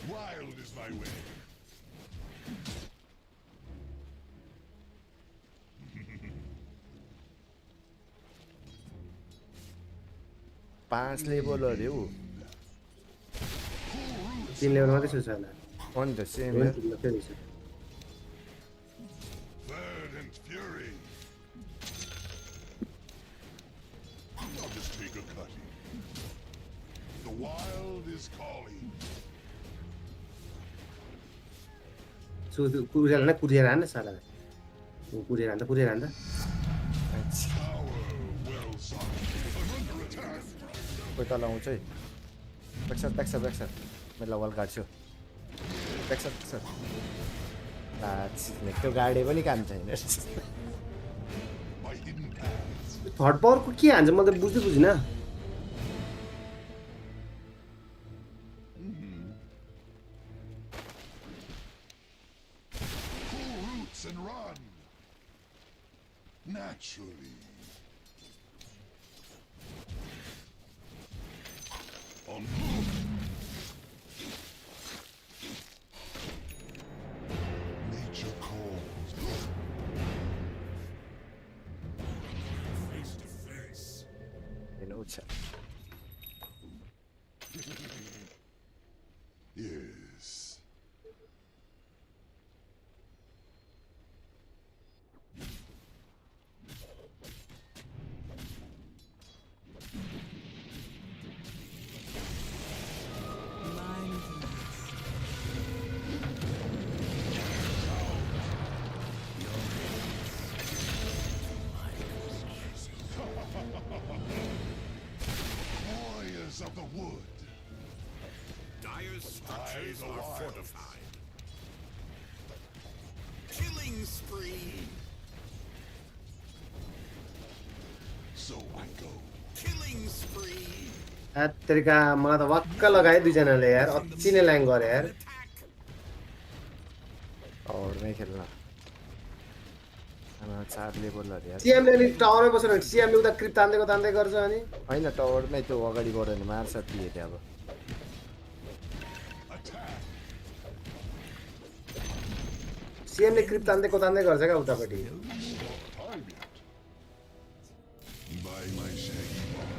Wild is my way. पाँच लेभल अरे हो 3 लेभल मात्रै छु होला अनि त same Verdant fury. I'll just take a cutting. The wild is calling. कुदेर हान्न साला कुदेर हान्दा Tower well sought. Under attack. कोही तल आउँछ है ब्याक्सर मेरो वाल काट्छु ब्याक्सर त्यो गाडी पनि काम छैन My hidden paths. थर्ड पावरको के हान्छ म त बुझिनँ Pull roots and run. Naturally. On nature calls. Face to face. Yes. Warriors of the wood. Dyer's structures the are wild. fortified. Killing spree. So I go. Killing spree. तरिका मलाई त वाक्क लगाए दुईजनाले यार अति नै ल्याङ गरे यार टावरमै खेल्न 4 लेभलहरू यार सिएमले नि टावरमै बसेर सिएमले उता क्रिप तान्दै गर्छ अनि होइन टावरमै त्यो अगाडि गऱ्यो भने मार्छ टिएले अब CM ले क्रिप तान्दै कोतान्दै गर्छ क्या उतापट्टि By my shaggy bond.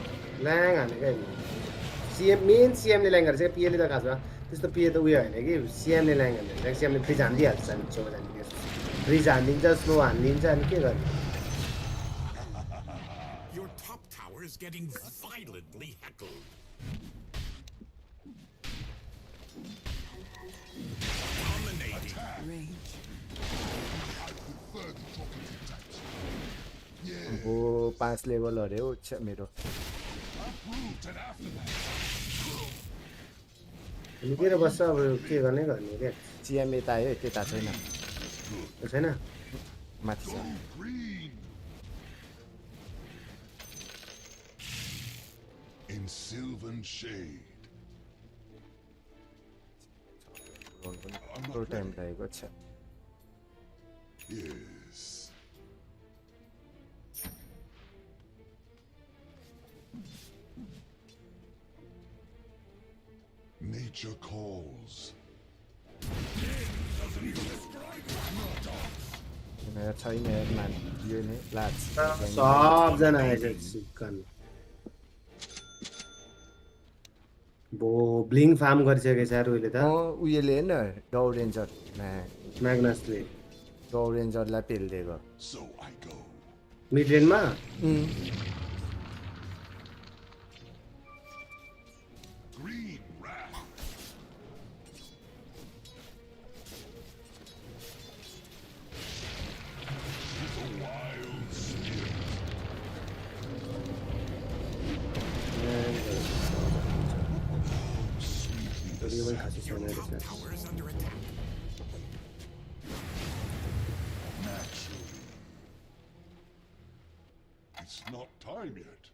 ल्याङ हाने क्या मेन CM ले ल्याङ गर्छ क्या PA ले त खासमा त्यस्तो PA त उयो होइन कि CM ले ल्याङ हान्छ CM ले फ्रिज हानिदिइहाल्छ अनि छेउमा जानिदिन्छ फ्रिज हानिदिन्छ स्लो हानिदिन्छ अनि के गर्ने Your top tower is getting violently heckled. Dominating. Rage. Prefer the chocolatey types. Yeah. ओ 5 लेभल अरे हो छ मेरो Uproot and aftermath. लुकेर बस्छ अब के गर्ने गर्ने क्या CM यता आयो त्यता छैन छैन माथि छ Green. In sylvan shade. थोरै टाइम लागेको छ Yes. Nature calls. मेरो छैन मान यो नै लाज सबजना आएछ चिकन बो ब्लिङ फार्म गरिसकेको छ रोइले त उयोले हेर्न डाउ रेन्जर म्याग्नसले डाउ रेन्जरलाई पेलिदिएको So I go. मिड रेन्जमा Green wrath. The wild spirit. यो पनि खासै छैन रहेछ Tower is under attack. Naturally. It's not time yet.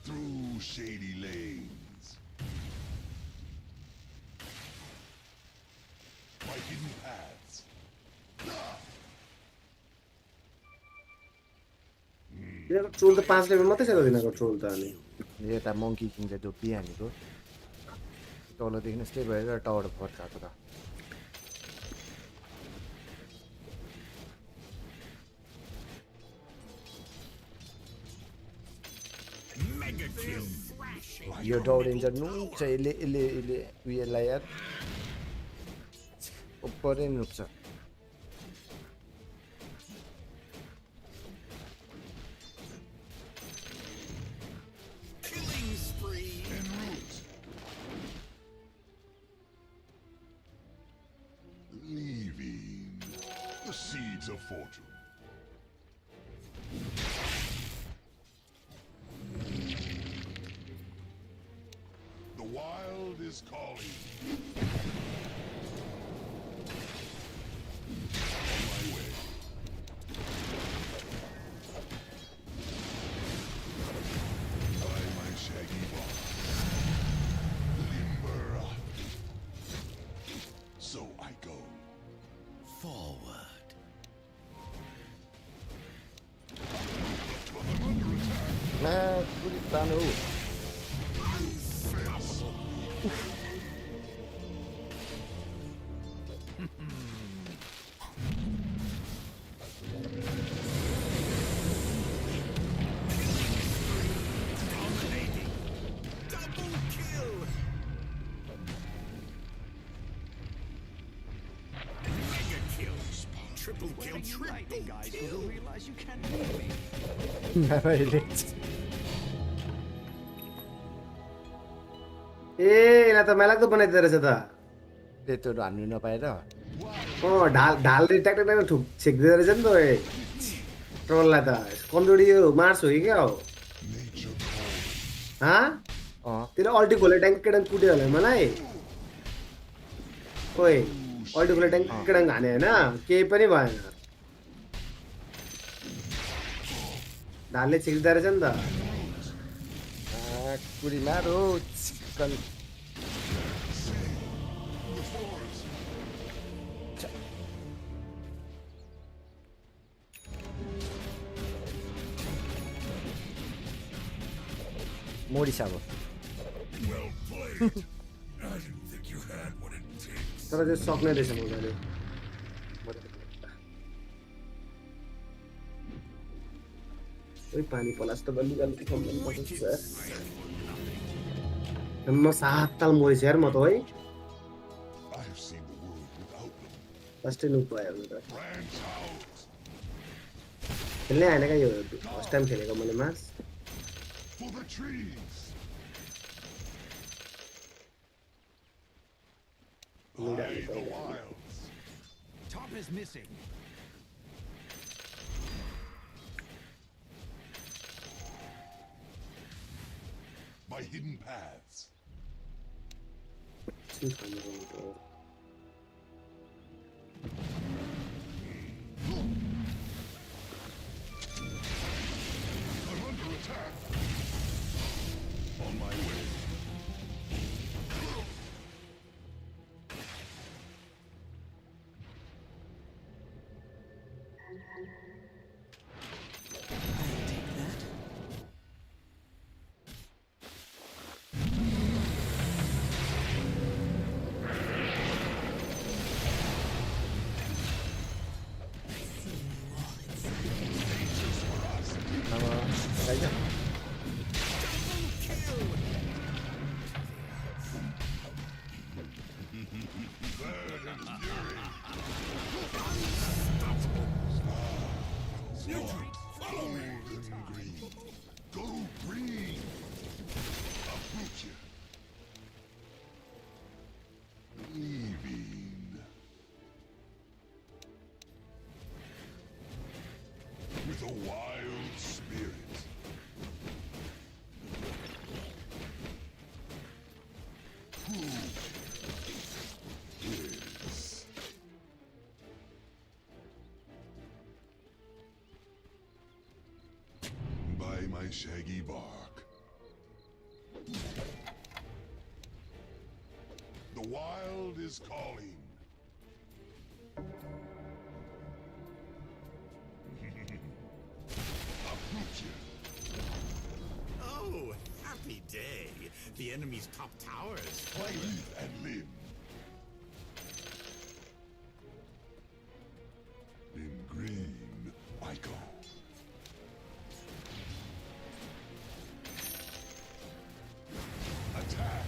Through shady lanes. By hidden paths. तिनीहरूको ट्रोल त 5 लेभल मात्रै छ त तिनीहरूको ट्रोल त अनि यता मङ्की किङले धुप्पी हानेको तलदेखि स्टे भएर टावर फर्काएको त Mega kill. Thrashing. यो डाउ रेन्जर नुन्छ यसले उयोलाई यार उपरै नुप्छ Killing spree. En route. Leaving the seeds of fortune. The wild is calling. On my way. By my shaggy boss. Limber. So I go. Forward. Puri तानो Dominating. Double kill. Mega kill. Triple kill. Triple kill. अहिले ए यसलाई त मेलाग्दो बनाइदिँदो रहेछ त त्यत्रो हान्नु नपाएर ढालले ट्याक ट्याक ठुक छेक्दिँदो रहेछ नि त ए ट्रोललाई त कमजोरी यो मार्स हो कि क्या हो Nature calls. तेरो अल्टी खोले ट्याङ्क ट्याङ्क कुट्यो होला मलाई ओए अल्टी खोले ट्याङ्क ट्याङ्क हाने होइन केही पनि भएन ढालले छिक्दो रहेछ नि त कुरी मारो चिकन मोडिस अब Well played. I didn't think you had what it takes. तर त्यो सक्ने रहेछ उनीहरूले ओइ पानी पलास त गल्ली गल्ली खम्नु पर्छ म 7 ताल मरिस यार म त है I have seen the world without them. First नुक भयो भने त Branch out. खेल्नै आएन क्या यो फर्स्ट टाइम खेलेको मैले मास For the trees. By the wilds. Top is missing. By hidden paths. I'm under attack. On my way. Follow me. Green. Go green. Approach you. Leaving. With a wild spirit. Who is? By my shaggy bark. The wild is calling. Approach you. Oh, happy day. The enemy's top tower is fallen. Live and live. In green, I go. Attack.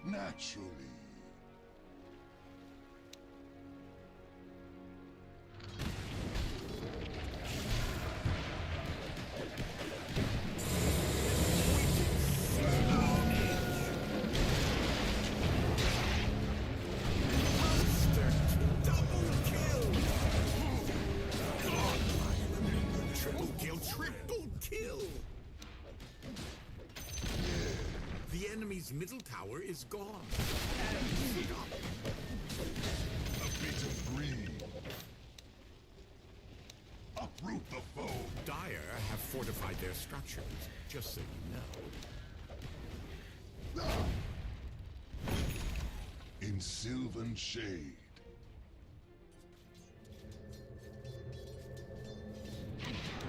Naturally. Triple kill! The enemy's middle tower is gone. A bit of green. Uproot the foe. Dire have fortified their structures, just so you know. In sylvan shade.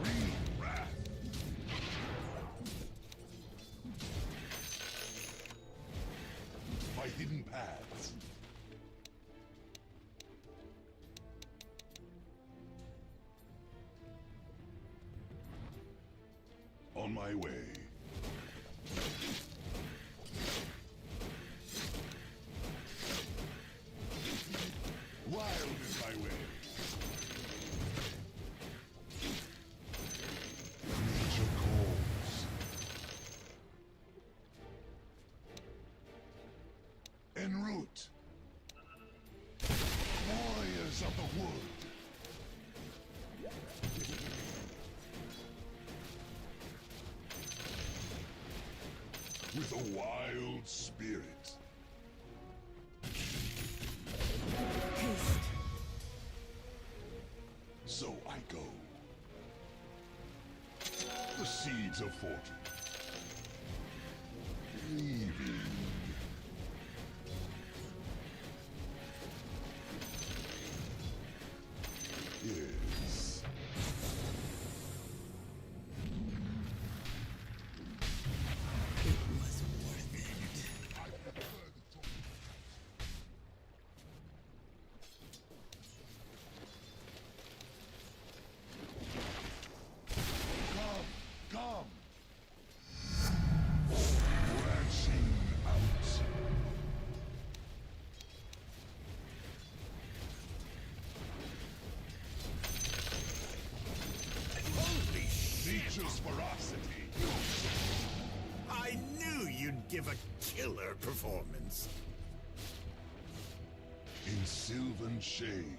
Green wrath. By hidden paths. On my way. Wild is my way. Nature calls. En route. Warriors of the wood. With a wild spirit. So I go. The seeds of fortune. Leaving. Yes. Nature's ferocity. I knew you'd give a killer performance. In sylvan shade.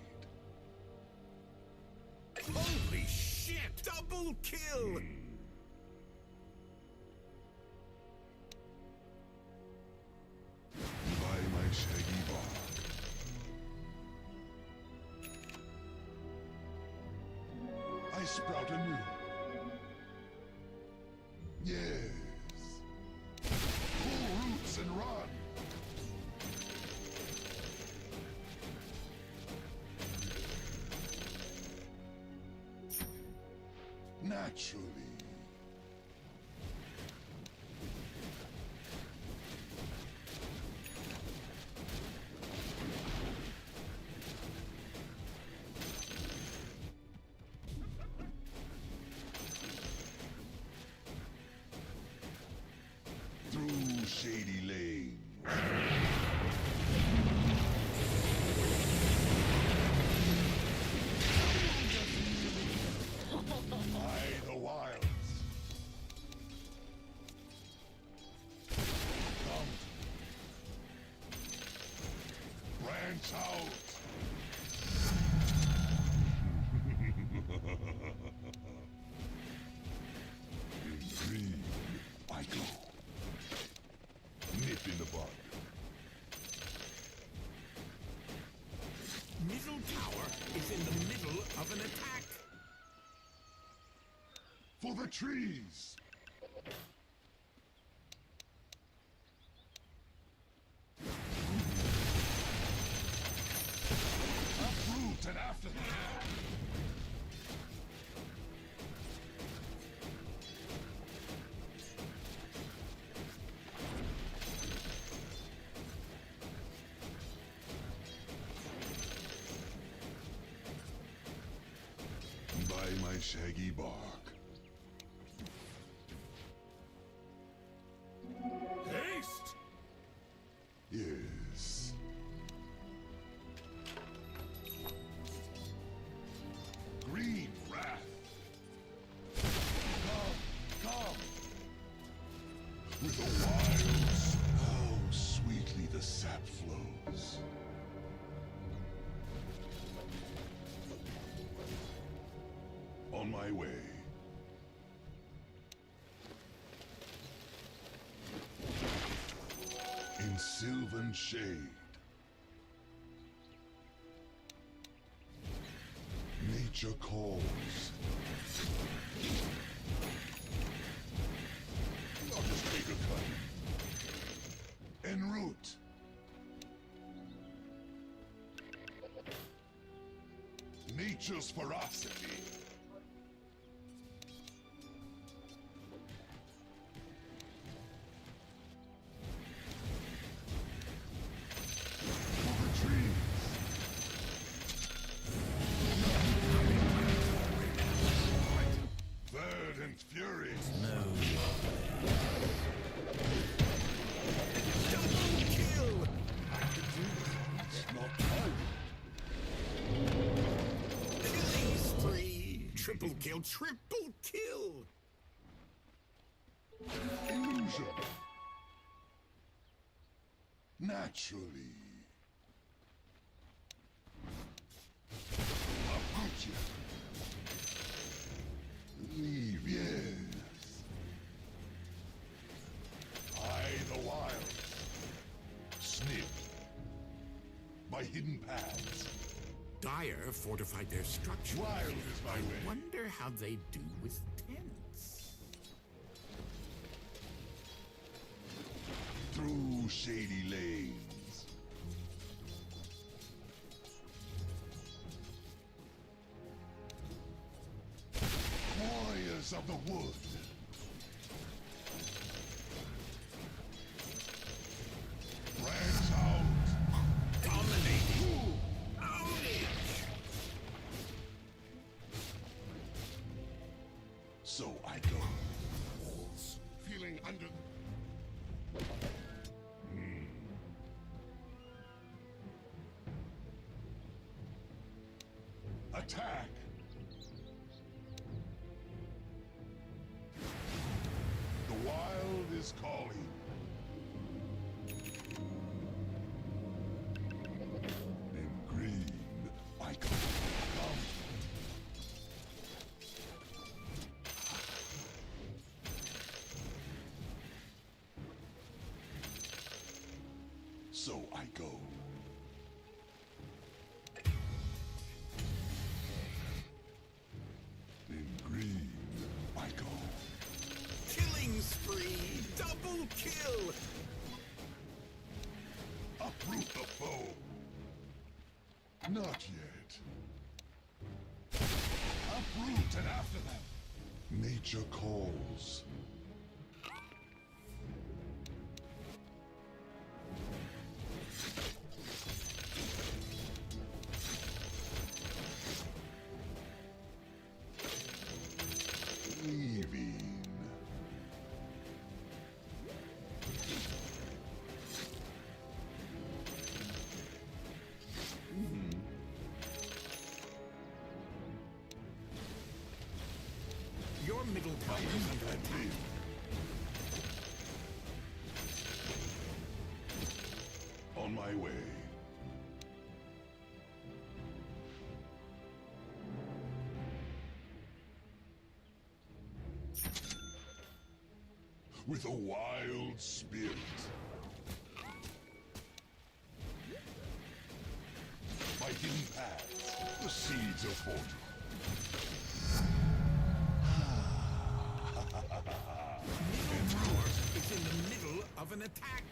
Holy shit! Double kill! By my shaggy bark. I sprout anew. Yes. Pull roots and run. Naturally. Through shady lanes. By the wilds. Come. Branch out. In green, I go. Nip in the bud. Middle tower is in the middle of an attack. For the trees. Uproot and after that. By my shaggy bark. Haste! Yes. Green wrath. Come. With the wilds, how sweetly the sap flows. On my way. In sylvan shade. Nature calls. I'll just take a cut. En route. Nature's ferocity. Verdant fury. Double kill! It's not time. Killing spree! Triple kill! Triple kill! Illusion. Naturally. Uproot you. Leave, yes. I the wild. Snip. By hidden paths. Dire fortified their structure. Wild is my way. I wonder how they do with tents. Through shady lanes. Warriors of the wood. Branch out. Dominating. Ownage. So I go. Walls feeling under. Attack. So I go. In green, I go. Killing spree! Double kill! Uproot the foe. Not yet. Uproot and after them. Nature calls. Leaving. Your middle tower is under attack. On my way. With a wild spirit. Fighting paths, the seeds of fortune. It's in the middle of an attack.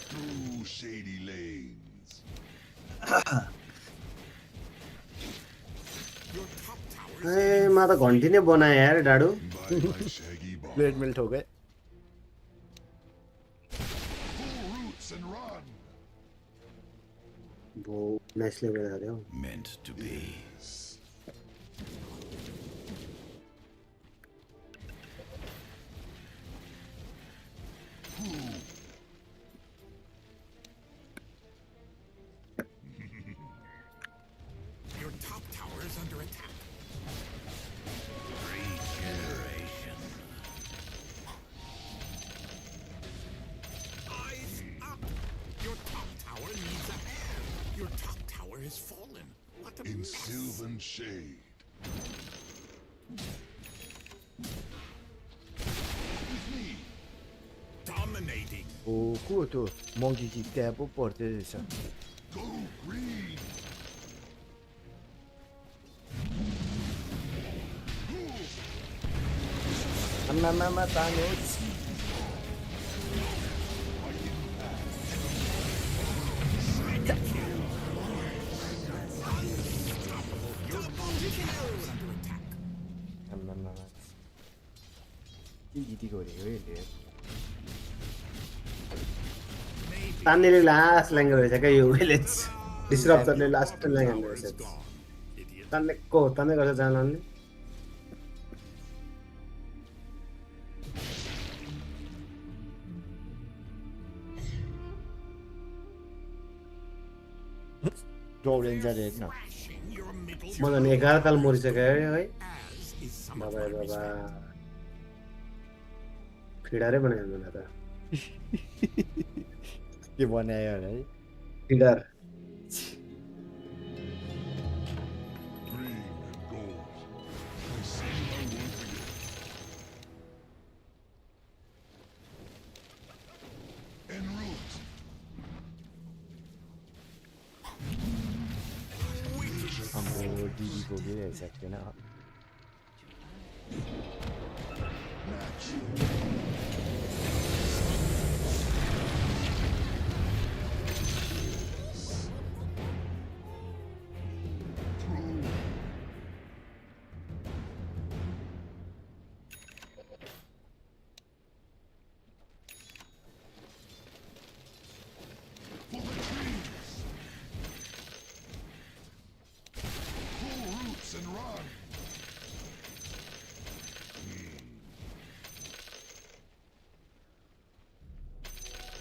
Through shady lanes. Your top tower ए मैं तो घंटी ने बनाया यार डाडू By my shaggy bark. Blade मिल्ट हो गए Pull roots and run. वो नाइसली बना रहे हो meant to be. Your top tower is under attack. Regeneration. Eyes up! Your top tower needs a hand. Your top tower has fallen. What a In mess. sylvan shade. With me. Dominating. ओ को त्यो monkey की tap पो पर्दै रहेछ Go green. आमामामा तान्योस् आमामामा के गीति गरेको यसले तान्नेले last ल्याङ्ग रहेछ क्या यो विलेज डिस्ट्रप्टरले लास्ट ल्याङ्ग रहेछ तान्ने गर्छ जानलानले रेन्जर हेर्न म त 11 ताल मरिसक्यो है As is some of Baba my बाबा फिडारै बनायो मलाई त के बनायो होला है feeder Green and gold. I see my worth again. En route. हाम्रो दिदीको के रहेछ थिएन For the trees. Pull roots and run.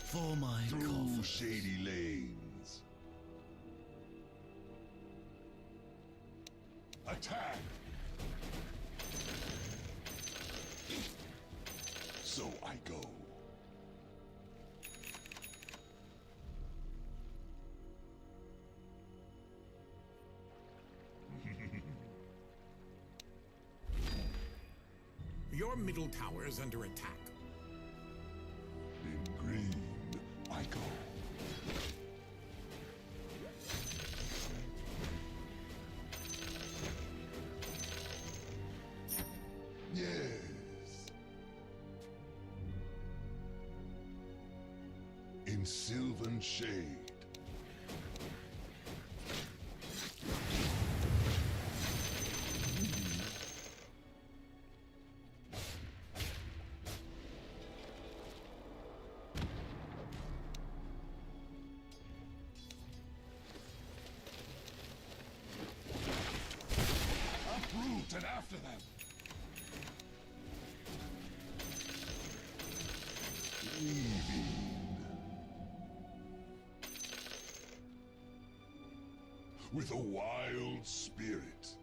For my Through shady lanes. Attack. So I go. Your middle tower is under attack. In green, in sylvan shade. Uproot and after them. With a wild spirit.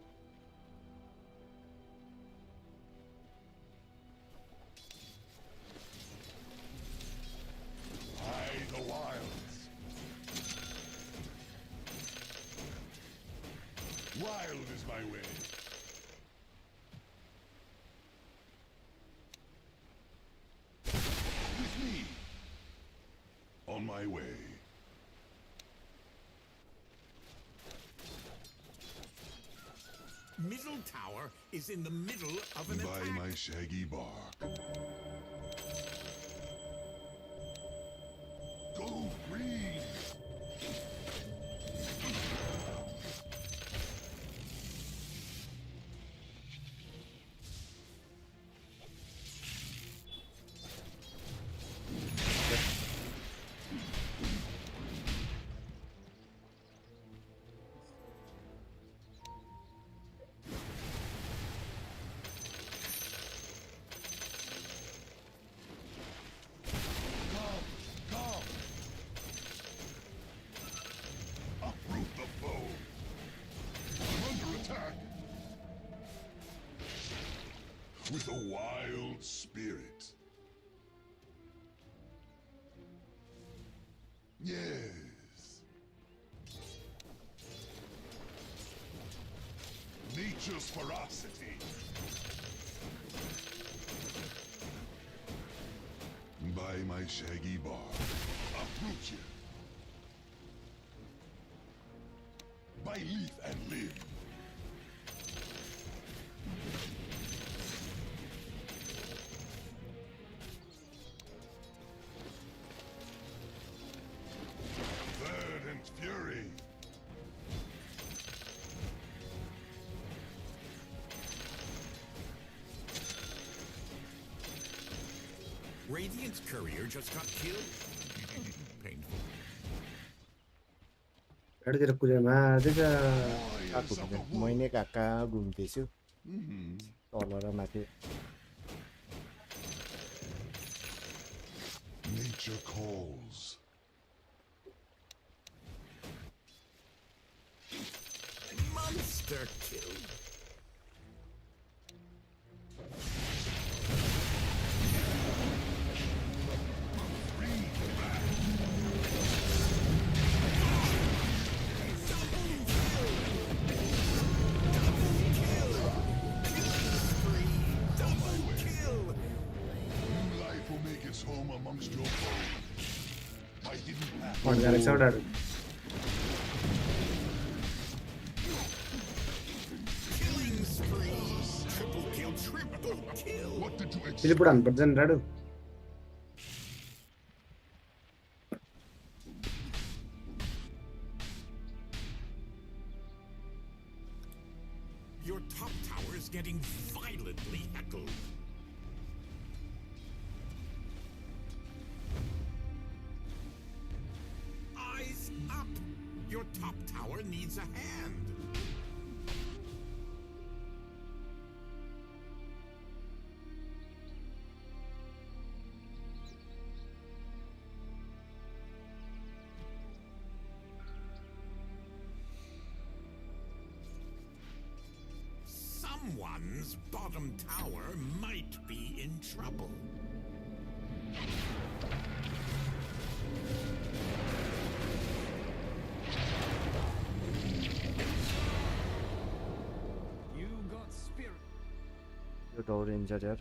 Hide the wilds. Wild is my way. With me. On my way. Middle tower is in the middle of an attack. By my shaggy bark. Go green! Uproot the foe! I'm under attack! With a wild spirit. Yes. Nature's ferocity. By my shaggy bark. Uproot you. By leaf and limb. Verdant fury. Radiant's courier just got killed. Painful. एडतिर कुदेर मार्दैछ मैले कहाँ घुम्दैछु तल र माथि Nature calls. Monster kill. Life will make its home amongst your bones. My hidden path. मन गरेको छ उनीहरू Killing spree. Triple kill, triple kill. What did you expect? Teleport हान्नुपर्छ नि राडु Your top tower is getting violently heckled. Eyes up! Your top tower needs a hand. Someone's bottom tower might be in trouble. You got spirit. यो दौडिन्छ यार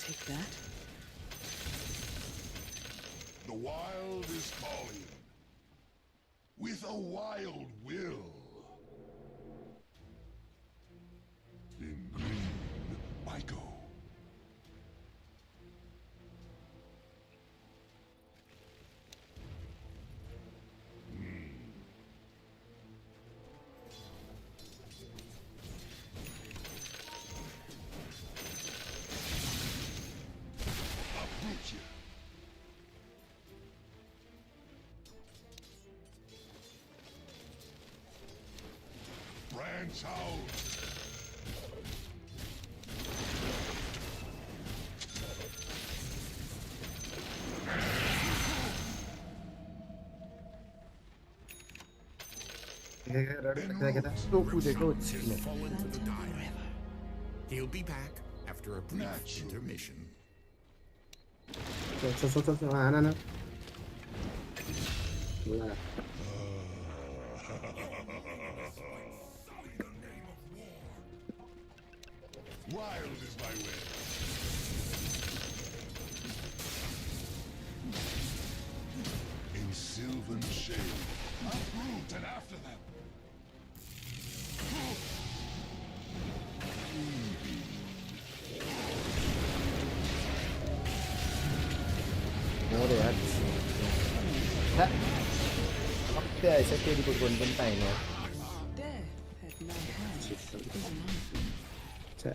take that. The wild is calling. With a wild will. In green, I go. Uproot you. Branch out. 또 구대고 Has 지네. fallen to the dire. He'll be back after a brief intermission. 하나는 몰라. Wild is my way. In sylvan shade, uproot and after them. 뭐래야 자 확대할 새 때리고 건든 따이네. Death at my hand is life. 자.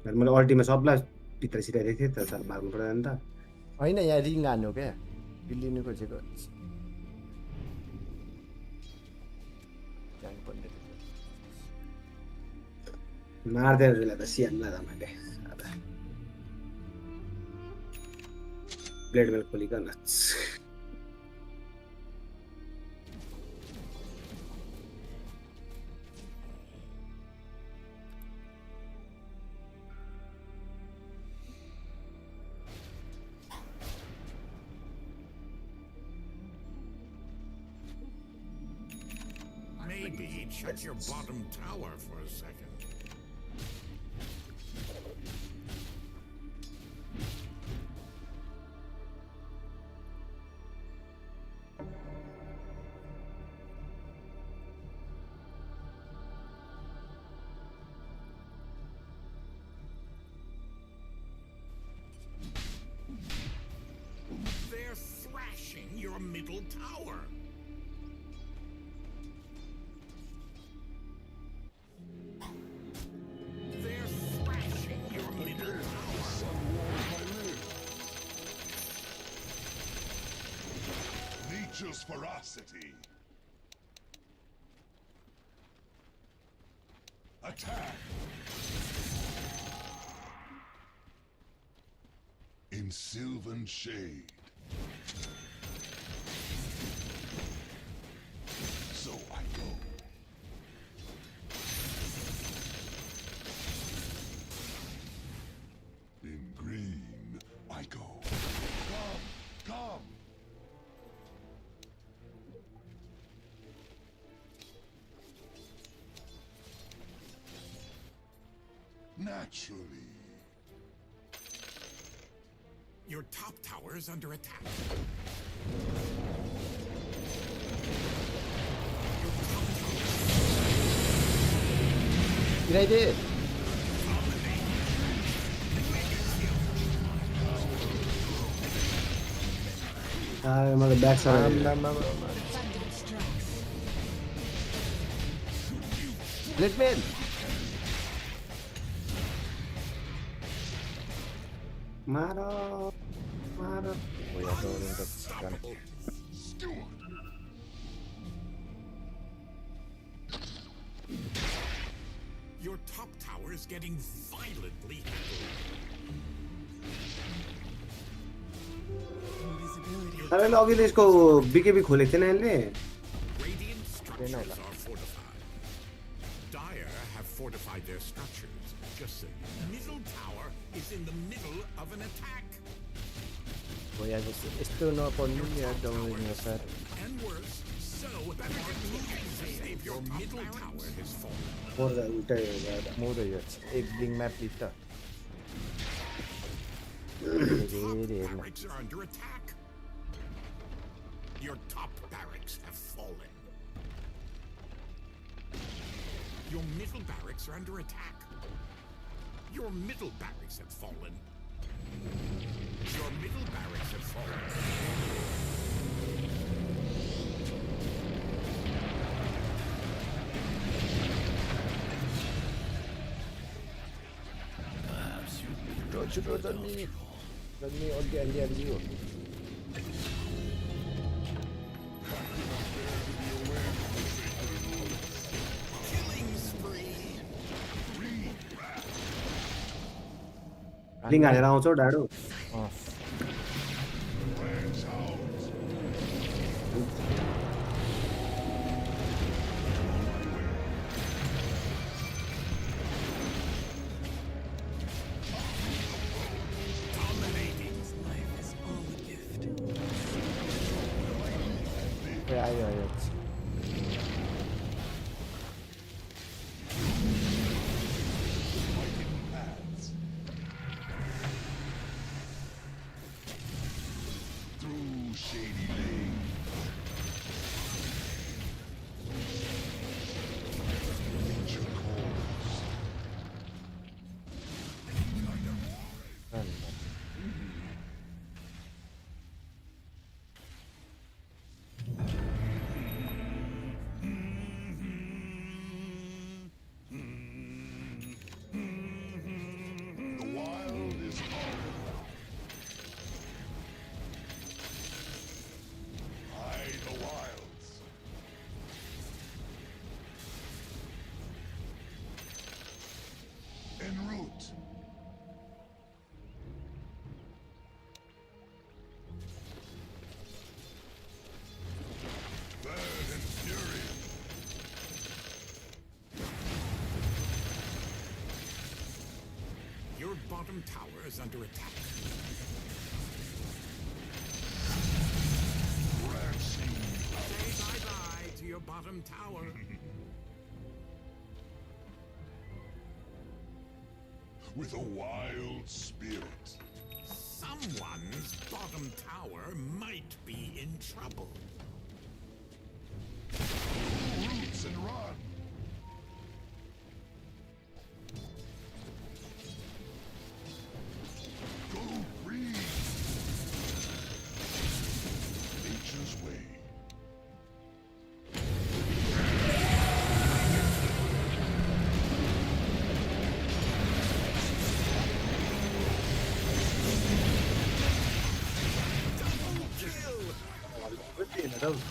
मैले Ultima सबलाई भित्र छिराइदिएको थिएँ त sir मार्नु पर्दैन त होइन यहाँ रिङ हान्नु क्या बिल्लिनु खोजेको जानुपर्ने मार्दैन त्यसलाई त सियान्ला त मैले ब्लेड बेल खोलिकन Maybe check your bottom tower for a second. They're thrashing your middle tower. They're thrashing your middle tower. Nature's ferocity. Attack. In sylvan shade. So I go. In green, I go. Come, come. Naturally. Your top tower is under attack. 이라이드 मलाई back side ब्लेडम्यान मार मार Your top tower is getting violently Invisibility. तपाईँले अघिले यसको बिकेबी खोलेको थिएन यसले Radiant structures are fortified. Dire have fortified their structures. Just so middle tower is in the middle of an attack. भइया जस्तो यस्तो नपर्नु नि यार download sir And worse, so better get moving to save your middle tower has fallen. पर्दा उल्टै गर्दा मोर यो एक ब्लिङ म्याप लिट Barracks are under attack. Your top barracks have fallen. Your middle barracks are under attack. Your middle barracks have fallen. Your middle barracks have fallen. लिङ हालेर आउँछौ डाडु आयो Through shady lanes. Nature calls. The wild is all. Hide the wilds. En route. Bird and fury. Your bottom tower is under attack. Branching. Say bye-bye to your bottom tower. With a wild spirit. Someone's bottom tower might be in trouble. Roots and run. Go breathe. Nature's way.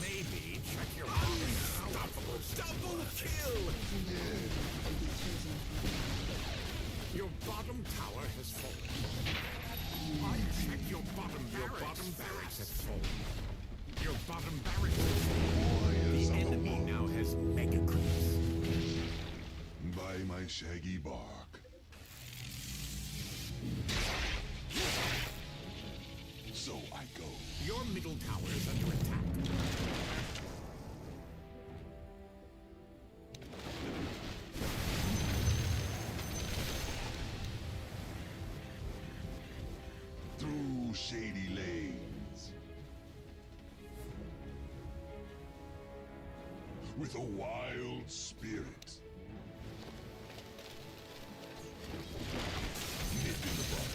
Maybe check your double kill. Your bottom tower has fallen. I check your bottom barracks have fallen. Your bottom barracks has fallen. The enemy now has mega creeps. By my shaggy bark. So I go. Your middle tower is under attack. Through shady lanes. With a wild spirit. Nip in the bud.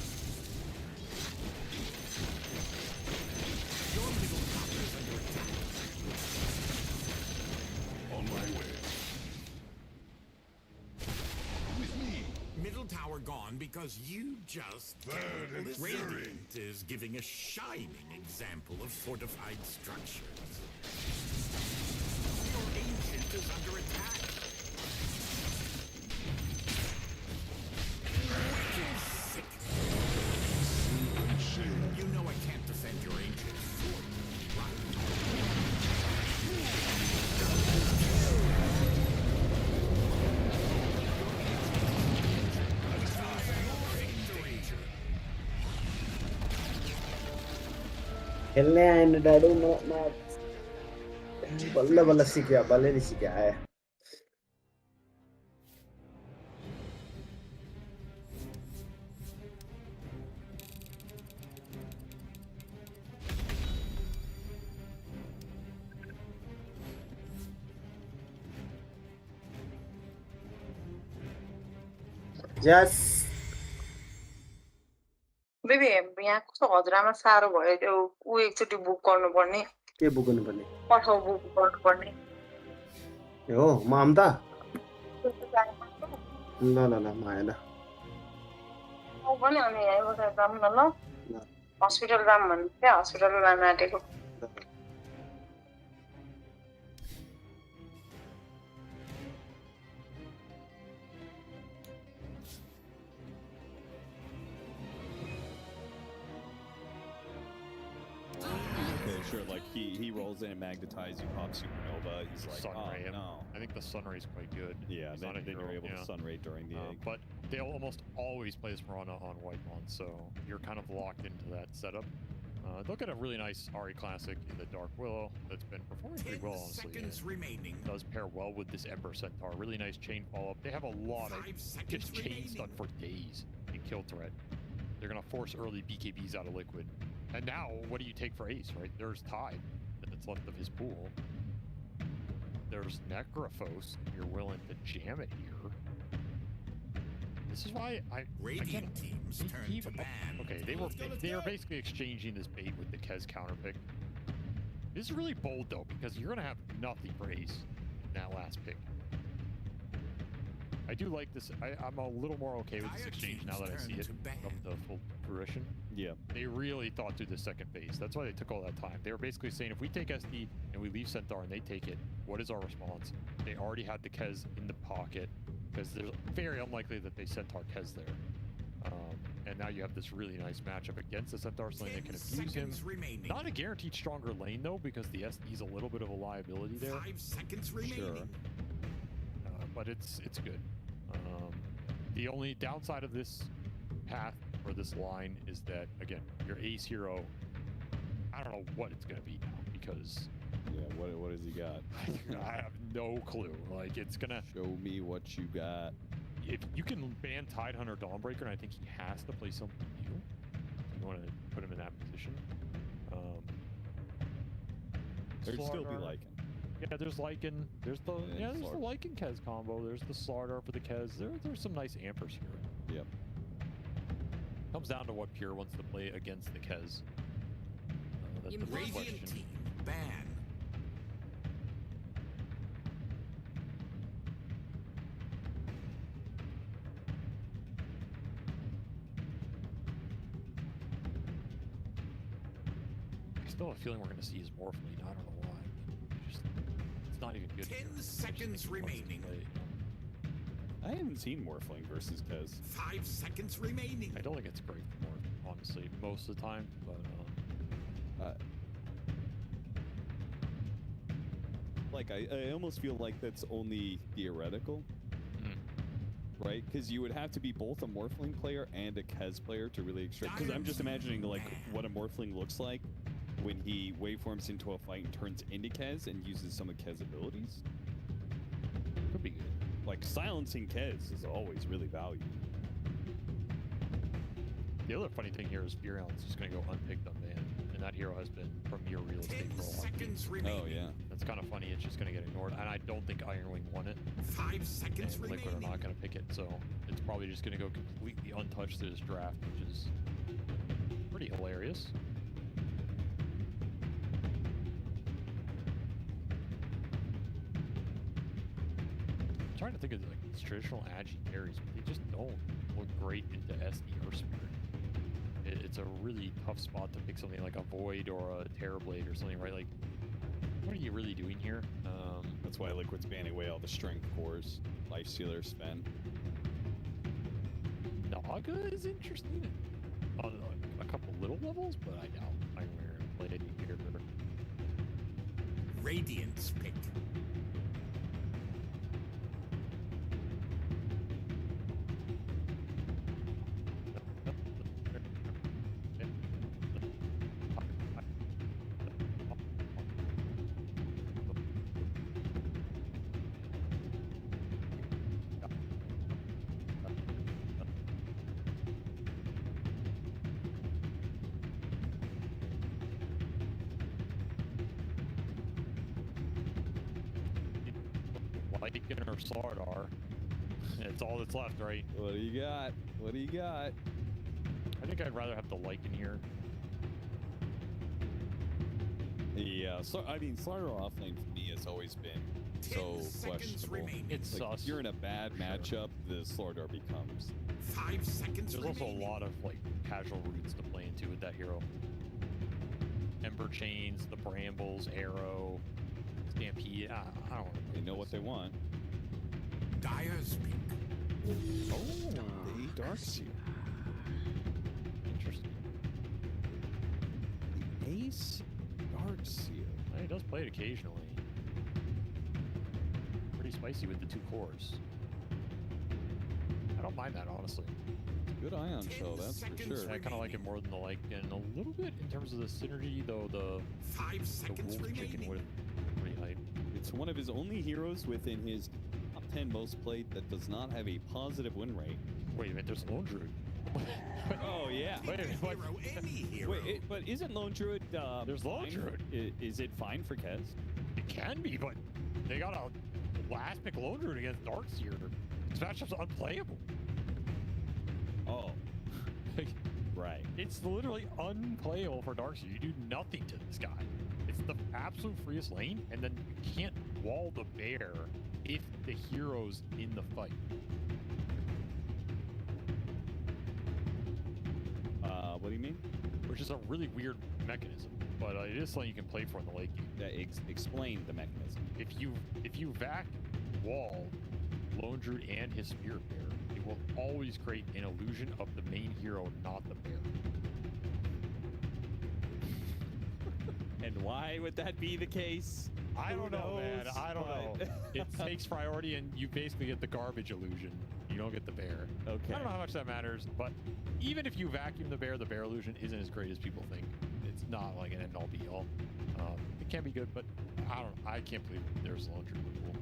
Your middle tower is under attack. On my way. With me. Middle tower gone because you just... Bird and fury. Radiant is giving a shining example of fortified structures. Your ancient is under attack. Wicked sick. And shade. You know I can't defend your ancient fort, खेल्ने आएन डाडु म बल्ल बल्ल सिक्यो बल्लै नि सिक्यो आयो Yes. बेबी यहाँ कस्तो हजुरआमा साह्रो भयो त्यो ऊ एकचोटि बुक गर्नुपर्ने के बुक गर्नुपर्ने पठाउ बुक गर्नुपर्ने ए हो म आऊँ त ल ल ल म आएँ ल आऊ पनि अनि यहीँबाट जाऊँ न ल हस्पिटल जाऊँ भन्दै थिएँ हस्पिटल लान आँटेको Okay, sure. Like he rolls in and magnetizes, you pop supernova. He's like, Sunray. oh no. I think the Sunray is quite good. Yeah, He's then, not a then you're hero, able to Sunray during the egg. But they'll almost always play this Mirana on White Mon, so you're kind of locked into that setup. They'll get a really nice Ari Classic in the Dark Willow that's been performing pretty well, honestly. Seconds remaining. Does pair well with this Ember Centaur. Really nice chain follow-up. They have a lot of just chain stun for days in kill threat. They're going to force early BKBs out of Liquid. And now, what do you take for Ace, right? There's Tide that's left of his pool. There's Necrophos if you're willing to jam it here. This is why Radiant teams turn to ban. Okay, they were basically exchanging this bait with the Kez counter pick. This is really bold though, because you're gonna have nothing for Ace in that last pick. I do like this. I'm a little more okay with this exchange now that I see it come to full fruition. Yeah. They really thought through the second phase. That's why they took all that time. They were basically saying, if we take SD and we leave Centaur and they take it, what is our response? They already had the Kez in the pocket, because there's very unlikely that they Centaur Kez there. And now you have this really nice matchup against the Centaur lane that can abuse him. Remaining. Not a guaranteed stronger lane though, because the SD is a little bit of a liability there. 5 seconds remaining. Sure. But it's good. The only downside of this path or this line is that, again, your Ace hero, I don't know what it's going to be now, because Yeah, what has he got? I have no clue. Like, it's going to... Show me what you got. If you can ban Tidehunter Dawnbreaker, and I think he has to play something new, if you want to put him in that position. There'd still be Slardar. Lycan. Yeah, there's Lycan. There's the there's the Lycan Kez combo. There's the Slardar for the Kez. There's some nice ampers here. Yep. Comes down to what Pure wants to play against the Kez. That's the big Radiant question. team ban. I still have a feeling we're going to see his Morphling. I don't know why. It's not even good. 10 seconds remaining. I haven't seen Morphling versus Kez. 5 seconds remaining. I don't think it's great for Morph, honestly, most of the time. But like I almost feel like that's only theoretical, right? Because you would have to be both a Morphling player and a Kez player to really extract. Because I'm just imagining like what a Morphling looks like when he waveforms into a fight and turns into Kez and uses some of Kez abilities. Could be good. Like silencing Kez is always really valued. The other funny thing here is Furion's just going to go unpicked on ban, and that hero has been premier real estate 10 for a while. seconds remaining. Oh yeah. That's kind of funny. It's just going to get ignored, and I don't think Ironwing won it. 5 seconds And Liquid remaining. are not going to pick it, so it's probably just going to go completely untouched through this draft, which is pretty hilarious. I'm trying to think of like traditional Agi carries, but they just don't look great into SD or Spirit. It's a really tough spot to pick something like a Void or a Terrorblade or something, right? Like, what are you really doing here? That's why Liquid's banning away all the strength cores, life stealer spend. Naga is interesting on a couple little levels, but I doubt I'm going to play it here. Radiant's pick. Lycan or Slardar, It's all that's left, right? What do you got? What do you got? I think I'd rather have the Lycan here. Yeah, so I mean, Slaughter offlane for me has always been so questionable. It's like, if you're in a bad matchup, the Slaughter becomes 5 seconds. There's also a lot of like casual routes to play into with that hero. Ember Chains, the Brambles, Arrow, Stampede. I don't want to. They know what they want. Dyer's Peak. Oh, the Darkseer. Interesting. The Ace Darkseer. He does play it occasionally. Pretty spicy with the 2 cores. I don't mind that, honestly. Good ion shell, that's for sure. I kind of like it more than the Lycan a little bit in terms of the synergy, though the 5 seconds wolf chicken would pretty hype. It's one of his only heroes within his top 10 most played that does not have a positive win rate. Wait a minute, there's Lone Druid. Oh yeah. Wait a minute, what? Wait, but isn't Lone Druid? There's Lone Druid. Is it fine for Kez? It can be, but they got a last pick Lone Druid against Darkseer. This matchup's unplayable. Oh. Right. It's literally unplayable for Darkseer. You do nothing to this guy. It's the absolute freest lane, and then you can't wall the bear if the hero's in the fight. What do you mean? Which is a really weird mechanism, but it is something you can play for in the late game. Yeah, explain the mechanism. If you vac wall Lone Druid and his Spirit Bear, it will always create an illusion of the main hero, not the bear. And why would that be the case? I don't know, man. I don't know. It takes priority, and you basically get the garbage illusion. You don't get the bear. Okay. I don't know how much that matters, but even if you vacuum the bear illusion isn't as great as people think. It's not like an end-all be-all. It can be good, but I can't believe there's Lone Druid removal.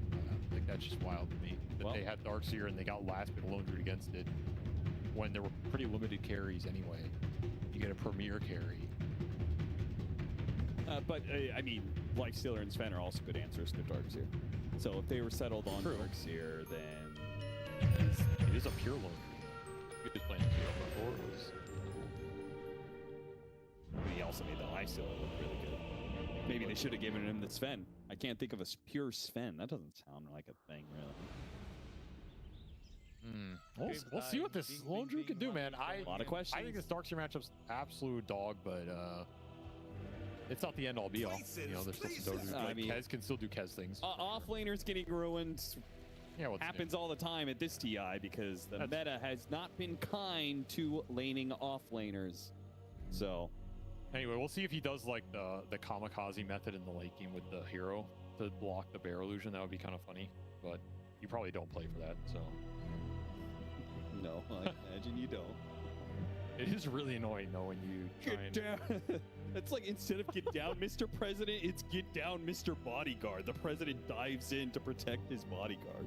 Like, that's just wild to me. That they had Darkseer and they got last pick Lone Druid against it when there were pretty limited carries anyway. You get a premier carry. But I mean, Lifestealer and Sven are also good answers to Darkseer. So if they were settled on Darkseer, then it is a pure Lone Druid. He was playing hero before it was. He also made the Lifestealer look really good. Maybe they should have given him the Sven. I can't think of a pure Sven. That doesn't sound like a thing, really. We'll see what this Lone Druid can do, man. A lot of questions. I think this Darkseer matchup's absolute dog, but it's not the end all be all. You know, there's still some Dota. Kez can still do Kez things. Offlaners getting ruined. Yeah, happens all the time at this TI because the meta has not been kind to laning offlaners. So, anyway, we'll see if he does like the kamikaze method in the late game with the hero to block the bear illusion. That would be kind of funny, but you probably don't play for that. So, no, I imagine you don't. It is really annoying though when you try get down. It's like instead of get down, Mr. President, it's get down, Mr. Bodyguard. The president dives in to protect his bodyguard.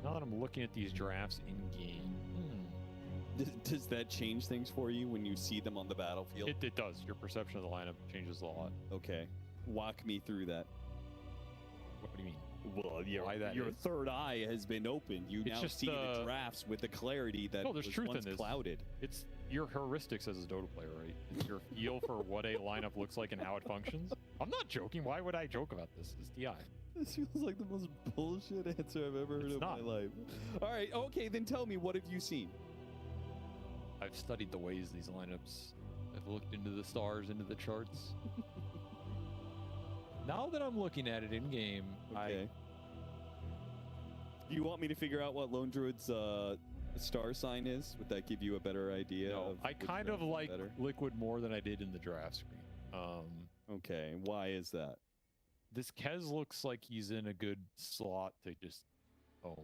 Now that I'm looking at these drafts in game, does that change things for you when you see them on the battlefield? It does. Your perception of the lineup changes a lot. Okay, walk me through that. What do you mean? Well, your third eye has been opened. You now see the drafts with the clarity that was once clouded. It's your heuristics as a Dota player, right? It's your feel for what a lineup looks like and how it functions. I'm not joking. Why would I joke about this? It's DI. This feels like the most bullshit answer I've ever heard in my life. All right, okay, then tell me, what have you seen? I've studied the ways these lineups. I've looked into the stars, into the charts. Now that I'm looking at it in game, okay. Do you want me to figure out what Lone Druid's star sign is? Would that give you a better idea? No, I kind of like Liquid more than I did in the draft screen. Okay, why is that? This Kez looks like he's in a good slot to just own.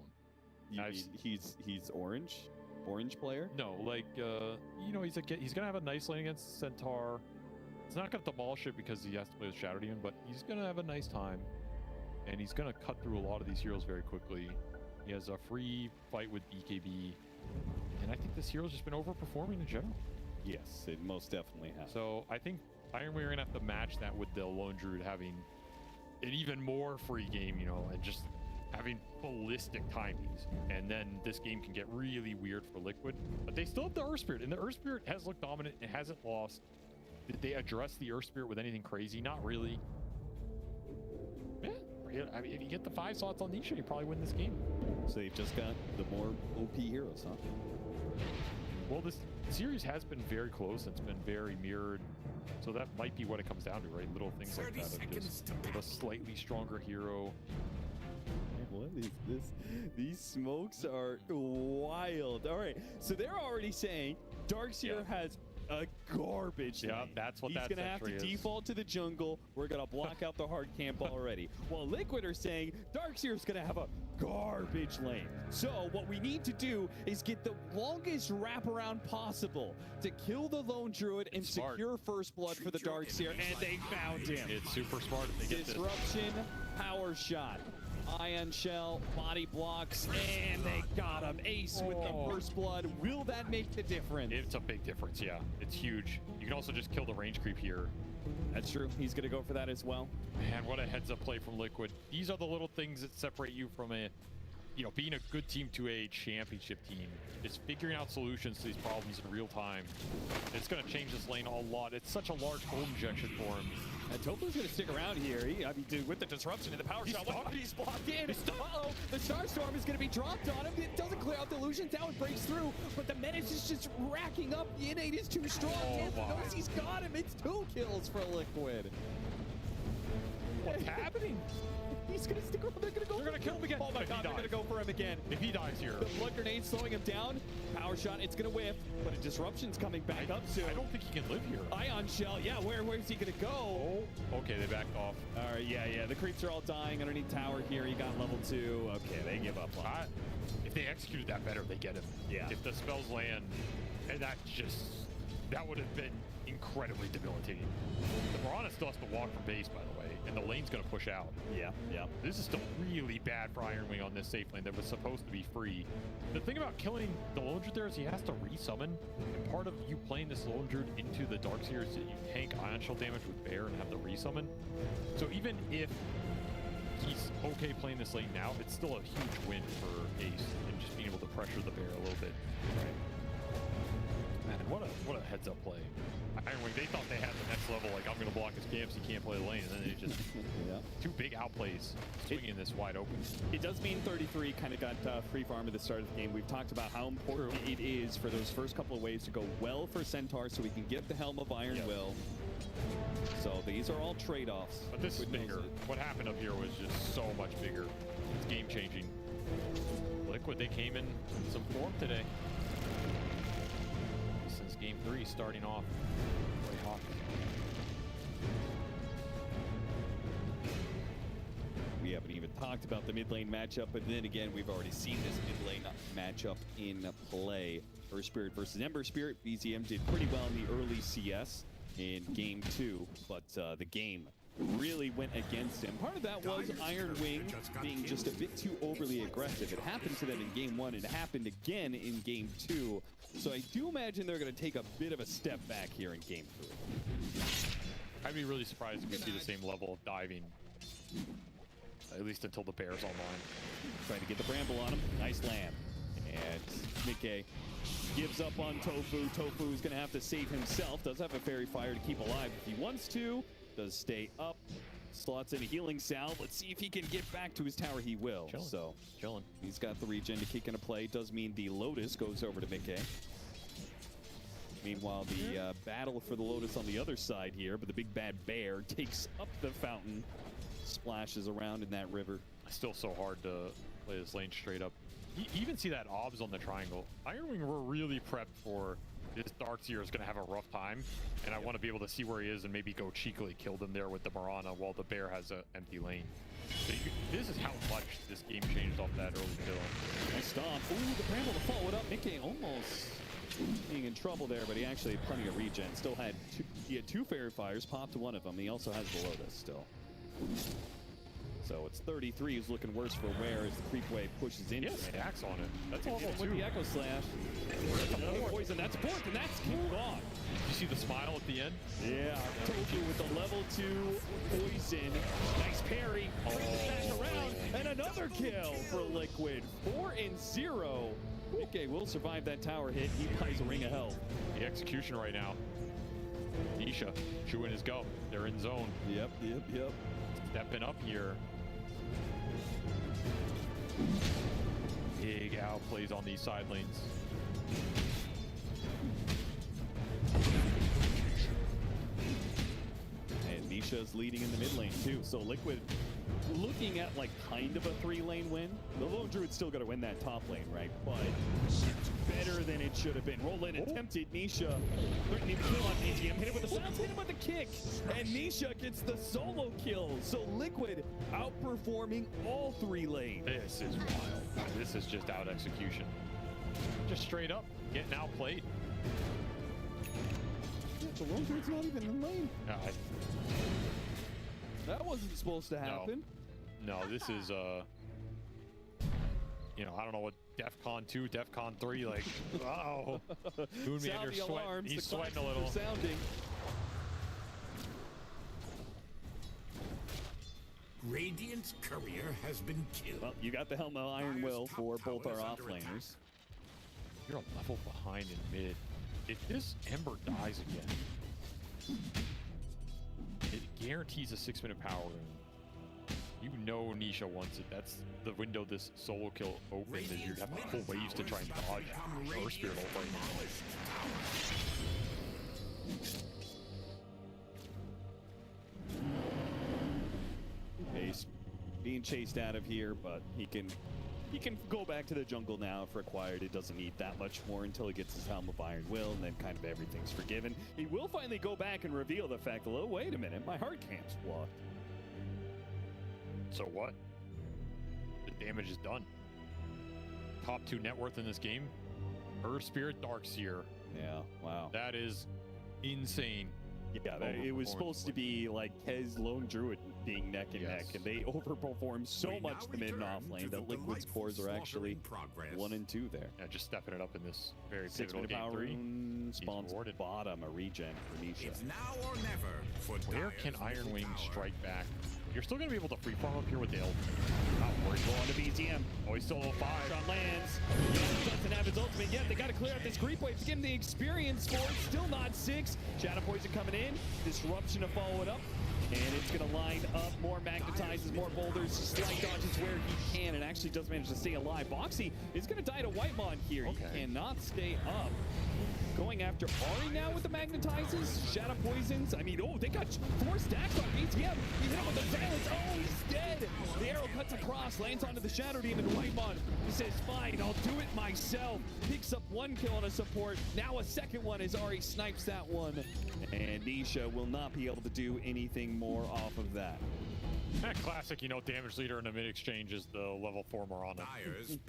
He's orange player? No, like you know, he's gonna have a nice lane against Centaur. He's not gonna demolish it because he has to play with Shadow Demon, but he's gonna have a nice time, and he's gonna cut through a lot of these heroes very quickly. He has a free fight with BKB, and I think this hero's just been overperforming in general. Yes, it most definitely has. So I think we're gonna have to match that with the Lone Druid having an even more free game, you know, and just having ballistic timings, and then this game can get really weird for Liquid. But they still have the Earth Spirit, and the Earth Spirit has looked dominant. It hasn't lost. Did they address the Earth Spirit with anything crazy? Not really. Yeah, I mean, if you get the 5 slots on Nisha, you probably win this game. So they've just got the more OP heroes, huh? Well, this series has been very close. It's been very mirrored. So that might be what it comes down to, right? Little things like that of just a slightly stronger hero. What is this? These smokes are wild. All right, so they're already saying Darkseer has a garbage lane. That's what he's that gonna have to default to the jungle. We're gonna block out the hard camp already. While Liquid are saying Darkseer's gonna have a garbage lane. So what we need to do is get the longest wraparound possible to kill the lone druid and secure first blood for the Darkseer, and they found him. It's super smart if they get this. Disruption, power shot. Ion Shell, body blocks, and they got him. Ace with the first blood. Will that make the difference? It's a big difference, yeah. It's huge. You can also just kill the range creep here. That's true. He's going to go for that as well. Man, what a heads-up play from Liquid. These are the little things that separate you from being a good team to a championship team. It's figuring out solutions to these problems in real time. It's going to change this lane a lot. It's such a large gold injection for him. And Tofu's going to stick around here. Dude, with the disruption and the power shot, he's blocked in. Uh-oh, the Starstorm is going to be dropped on him. It doesn't clear out the illusions. Now it breaks through, but the menace is just racking up. The innate is too strong. Knows he's got him. It's 2 kills for Liquid. What's happening? He's going to stick around. They're going to kill him again. Oh my God, they're going to go for him again. If he dies here. The blood grenade slowing him down. Power shot, it's going to whiff, but a disruption's coming back up soon. I don't think he can live here. Ion Shell, yeah, where's he going to go? Oh, okay, they backed off. All right, yeah, the creeps are all dying underneath tower here. He got level 2. Okay, they give up on it. If they executed that better, they get him. Yeah. If the spells land, and that would have been incredibly debilitating. The Piranha still has to walk from base, by the way, and the lane's going to push out. Yeah. This is still really bad for Iron Wing on this safe lane that was supposed to be free. The thing about killing the Lone Druid there is he has to resummon, and part of you playing this Lone Druid into the Darkseer is that you tank Ion Shell damage with Bear and have the resummon. So even if he's okay playing this lane now, it's still a huge win for Ace and just being able to pressure the Bear a little bit. Right. Man, what a heads-up play. Iron Wing, they thought they had the next level, like, I'm going to block his camps, he can't play the lane, and then they just... 2 big outplays, swinging this wide open. It does mean 33 kind of got free farm at the start of the game. We've talked about how important it is for those first couple of waves to go well for Centaur so we can get the Helm of Iron Will. So these are all trade-offs. But this is bigger. What happened up here was just so much bigger. It's game-changing. Liquid, they came in some form today. Since game 3 starting off really hot. We haven't even talked about the mid lane matchup, but then again, we've already seen this mid lane matchup in play. Earth Spirit versus Ember Spirit. BZM did pretty well in the early CS in game 2, but the game really went against him. Part of that was Iron Wing being just a bit too overly aggressive. It happened to them in game 1. It happened again in game 2. So I do imagine they're going to take a bit of a step back here in game 3. I'd be really surprised if we see the same level of diving. At least until the Bear's online. Trying to get the Bramble on him. Nice land. And Mickey gives up on Tofu. Tofu is going to have to save himself. Does have a Fairy Fire to keep alive if he wants to. Does stay up. Slots in a healing salve. Let's see if he can get back to his tower. He will. Chilling. He's got the regen to kick into play. Does mean the Lotus goes over to Mickey. Meanwhile, the battle for the Lotus on the other side here, but the big bad bear takes up the fountain, splashes around in that river. Still so hard to play this lane straight up. You even see that obs on the triangle. Iron Wing were really prepped for this Darkseer is going to have a rough time, and I want to be able to see where he is and maybe go cheekily kill them there with the Mirana while the Bear has an empty lane. So this is how much this game changed off that early kill. Nice stomp. Ooh, the Bramble to follow it up. Mickey almost being in trouble there, but he actually had plenty of regen. Still had he had 2 Fairy Fires, popped one of them. He also has the Lotus still. So it's 33 is looking worse for wear as the creep wave pushes into it. Stacks on it. That's all With the Echo Slash. Another poison. That's fourth, and that's gone. You see the smile at the end? Yeah, I told you with the level 2 poison. Nice parry. Smash around, and another kill for Liquid. 4-0. Okay, will survive that tower hit. He buys a ring of health. The execution right now. Nisha chewing his gum. They're in zone. Yep. Stepping up here. Big outplays on these side lanes. And Nisha's leading in the mid lane too. So Liquid looking at like kind of a 3-lane win. The Lone Druid's still got to win that top lane, right? But it's better than it should have been. Roll in, attempted. Nisha threatening to kill on AGM. Hit it with the silence, hit him with the kick. And Nisha gets the solo kill. So Liquid outperforming all 3 lanes. This is wild. This is just out execution. Just straight up getting outplayed. Yeah, the Lone Druid's not even in the lane. That wasn't supposed to happen. No, this is you know, I don't know what DEFCON 2, DEFCON 3, like, wow. Moonman, you're sweating. He's sweating a little. Sounding. Radiant's courier has been killed. Well, you got the Helm of Iron Will for both our offlaners. You're a level behind in mid. If this Ember dies again, it guarantees a 6-minute power rune. You know Nisha wants it. That's the window this solo kill opened, is you have full waves to try and dodge Earth Spirit over. He's being chased out of here, but he can go back to the jungle now if required. It doesn't need that much more until he gets his Helm of Iron Will, and then kind of everything's forgiven. He will finally go back and reveal the fact, oh, wait a minute, my hard camp's blocked. So what? The damage is done. Top 2 net worth in this game. Earth Spirit, Darkseer. Yeah, wow. That is insane. Yeah, it was supposed to be like Kez Lone Druid being neck and neck, and they overperformed so much the mid and off lane that Liquid's cores are actually 1 and 2 there. Yeah, just stepping it up in this very pivotal 6-minute game power 3. rune spawns bottom, a regen for Nisha. It's now or never for Where can Iron Wing strike back? You're still going to be able to free farm up here with the ult. Not worried. Go on to BZM. Oh, he's still 5. Shot lands. He doesn't have his ultimate yet. They got to clear out this creep wave to give him the experience for it. Still not 6. Shadow Poison coming in. Disruption to follow it up. And it's going to line up. More magnetizes, more boulders. Slight dodges where he can and actually does manage to stay alive. Boxy is going to die to Whitemon here. Okay. He cannot stay up. Going after Ari now with the magnetizes. Shadow Poisons. I mean, oh, they got 4 stacks on BTM. He hit him with the silence. Oh, he's dead. The arrow cuts across, lands onto the Shadow Demon. Whitemon, he says, fine, I'll do it myself. Picks up 1 kill on a support. Now a second one as Ari snipes that one. And Nisha will not be able to do anything more off of that. That classic, you know, damage leader in the mid exchange is the level 4 Morana.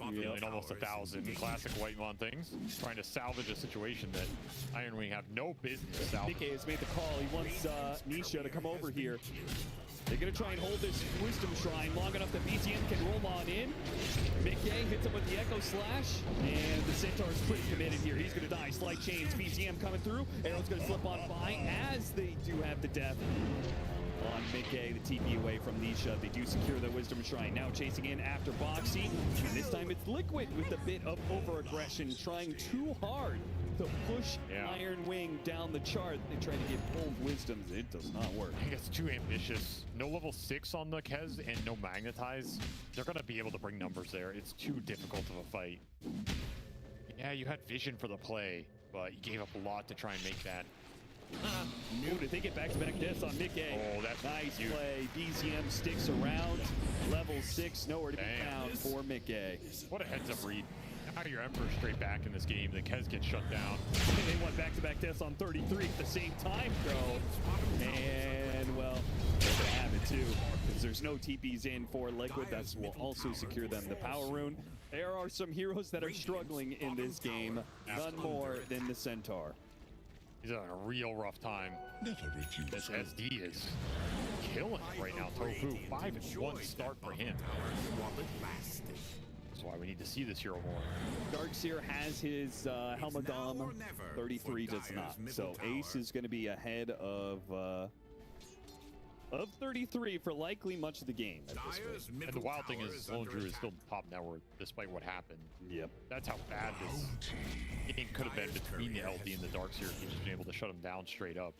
Healing almost 1,000. Classic Whitemon things. Trying to salvage a situation that Iron Wing have no business salvaging. Nikkei has made the call. He wants Nisha to come over here. They're going to try and hold this Wisdom Shrine long enough that BTM can roll on in. Nikkei hits him with the Echo Slash. And the Centaur's pretty committed here. He's going to die. Slight chains. BTM coming through. Arrow's going to slip on by as they do have the death on Nikkei, the TP away from Nisha. They do secure the Wisdom Shrine. Now chasing in after Boxy. And this time it's Liquid with a bit of over-aggression, trying too hard to push Iron Wing down the chart. They try to get both Wisdoms. It does not work. I think it's too ambitious. No level 6 on the Kez and no Magnetize. They're going to be able to bring numbers there. It's too difficult of a fight. Yeah, you had vision for the play, but you gave up a lot to try and make that. Ooh, did they get back-to-back deaths on Nikkei? Oh, that's nice cute. play. BZM sticks around. Level 6, nowhere to be found for Nikkei. What a heads-up read. Now your Emperor straight back in this game. The Kez gets shut down. And they went back-to-back deaths on 33 at the same time, though. And, well, they're going to have it, too. Because there's no TPs in for Liquid. That will also secure them the power rune. There are some heroes that are struggling in this game. None more than the Centaur. He's having a real rough time. Never refuse. This SD is killing it right now. Tofu, 5-1 start for him. While it lasted. That's why we need to see this hero more. Darkseer has his helmet dom. 33 does not. So Ace is going to be ahead of 33 for likely much of the game at this rate. And the wild thing is, Lone Druid is still top net worth despite what happened. Yep. That's how bad this game could have been between the LD and the Darkseer. He's just been able to shut him down straight up.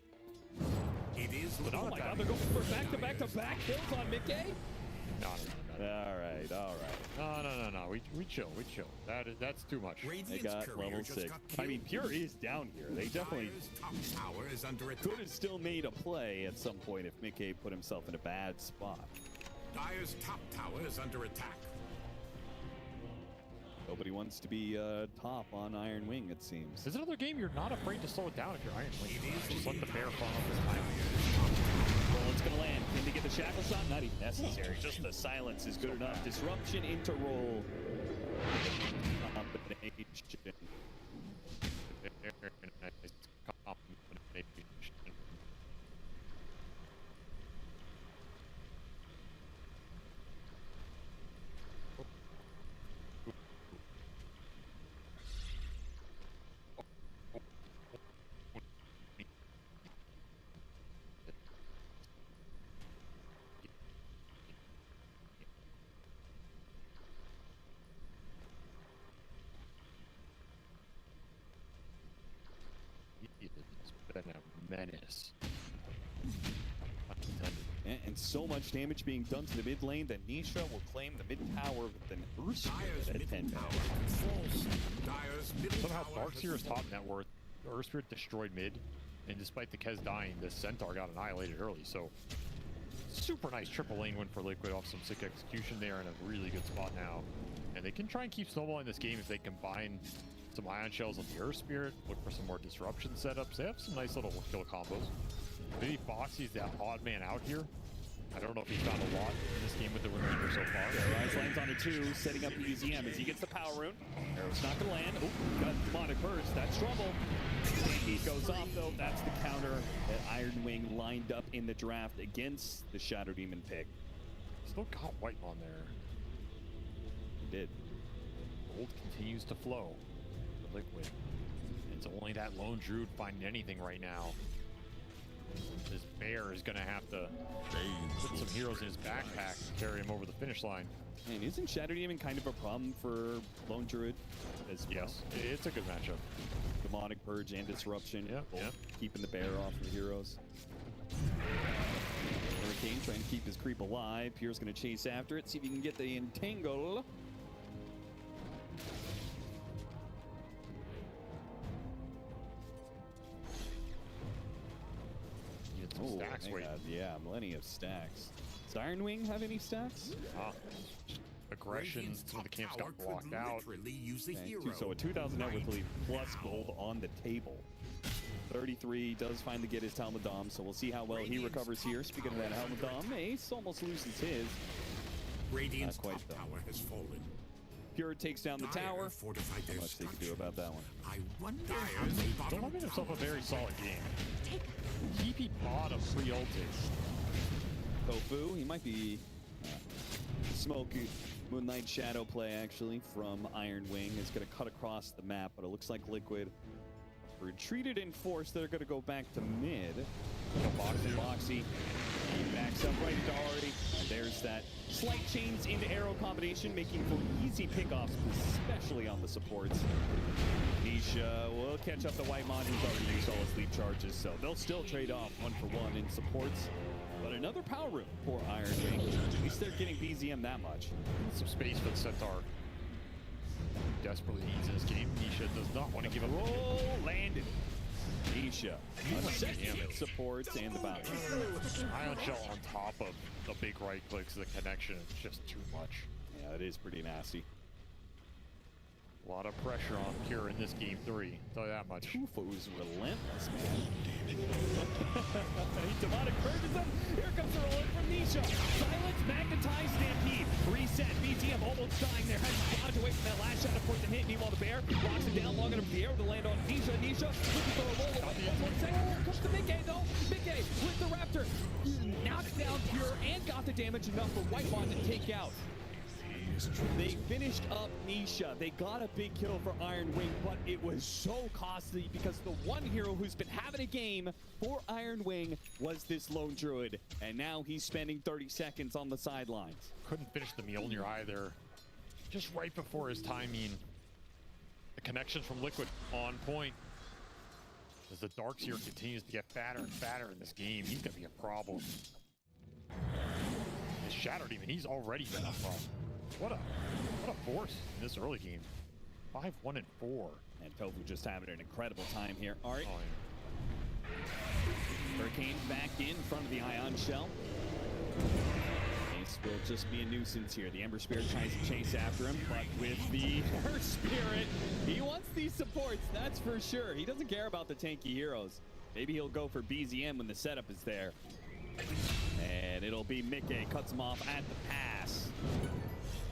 It is. But oh my god, they're going for back-to-back kills on Mickey? No. All right. No. We chill. That's too much. They got level 6. I mean, Pure is down here. They definitely could have still made a play at some point if Mickey put himself in a bad spot. Dire's top tower is under attack. Nobody wants to be top on Iron Wing, it seems. There's another game you're not afraid to slow it down if you're Iron Wing. Just let the bear fall off his time. Roll, it's gonna land. Can they get the shackle shot? Not even necessary. Just the silence is good enough. Disruption into roll. Combination. Very nice combination. It's been a menace. And so much damage being done to the mid lane that Nisha will claim the mid tower with an Ursa at 10 minutes. Somehow Darkseer is top net worth. Ursa destroyed mid, and despite the Kez dying, the Centaur got annihilated early. So super nice triple lane win for Liquid off some sick execution there in a really good spot now. And they can try and keep snowballing this game if they combine some Ion Shells with the Earth Spirit, look for some more disruption setups. They have some nice little kill combos. Maybe Foxy's that odd man out here. I don't know if he's found a lot in this game with the Winranger so far. Yeah, Rise lands on a 2, setting up the EZM as he gets the power rune. Arrow's not going to land. Oh, got Demonic Burst. That's trouble. He goes off, though. That's the counter that Iron Wing lined up in the draft against the Shadow Demon pick. Still got White on there. He did. Gold continues to flow. The Liquid. It's only that Lone Druid finding anything right now. This bear is going to have to put some heroes in his backpack to carry him over the finish line. And isn't Shadow Demon kind of a problem for Lone Druid? Yes, it's a good matchup. Demonic Purge and Disruption. Yeah. Keeping the bear off the heroes. Hurricane trying to keep his creep alive. Pierre's going to chase after it, see if he can get the entangle. Oh, stacks wait. Yeah, plenty of stacks. Does Iron Wing have any stacks? Aggression, some of the camps got blocked out. Okay, so a 2,000 net worth lead plus gold on the table. 33 does finally get his Talmud Dom, so we'll see how well he recovers here. Speaking of that Helmut Dom, Ace almost loses his. Radiant's top tower has fallen. Pure takes down the tower. Not much they can do about that one. I wonder Don't have himself a very solid game. Keepy bottom pre-ultis. Tofu, he might be smoky. Moonlight Shadow play actually from Iron Wing is going to cut across the map, but it looks like Liquid retreated in force. They're going to go back to mid. Boxy. He backs up right into Ari. And there's that slight chains into arrow combination, making for easy pickoffs, especially on the supports. Nisha will catch up the white mod who's already used all his lead charges, so they'll still trade off 1-for-1 in supports. But another power room for Iron Wing. At least they're getting BZM that much. Some space for the Centaur. Desperately needs in this game. Nisha does not want to give a roll. Landed. Nisha, second supports and the bounty. Ion Shell on top of the big right clicks, the connection is just too much. Yeah, it is pretty nasty. A lot of pressure on Cure in this game 3. I'll tell you that much. Tufo's relentless, man. Demonic purges him. Here comes the roll in from Nisha. Silence, magnetized, stampede. Reset. BTM almost dying there. Has to dodge away from that last shot. Of course, the hit. Meanwhile, the bear locks it down long enough for the arrow to land on Nisha. Nisha looking for a roll away. 1 second. Here comes the Mickey, though. Mickey with the Raptor. Knocks down Pure and got the damage enough for Whitemon to take out. They finished up Nisha. They got a big kill for Iron Wing, but it was so costly because the one hero who's been having a game for Iron Wing was this lone druid, and now he's spending 30 seconds on the sidelines. Couldn't finish the Mjolnir either. Just right before his timing. The connections from Liquid on point. As the Darkseer continues to get fatter and fatter in this game, he's gonna be a problem. His Shadow Demon, he's already been a problem. What a force in this early game. 5-1 and 4. And Tofu just having an incredible time here. Ari. Oh, yeah. Hurricane back in front of the Ion Shell. Ace will just be a nuisance here. The Ember Spirit tries to chase after him, but with the Earth Spirit, he wants these supports, that's for sure. He doesn't care about the tanky heroes. Maybe he'll go for BZM when the setup is there. And it'll be Mickey, cuts him off at the pass.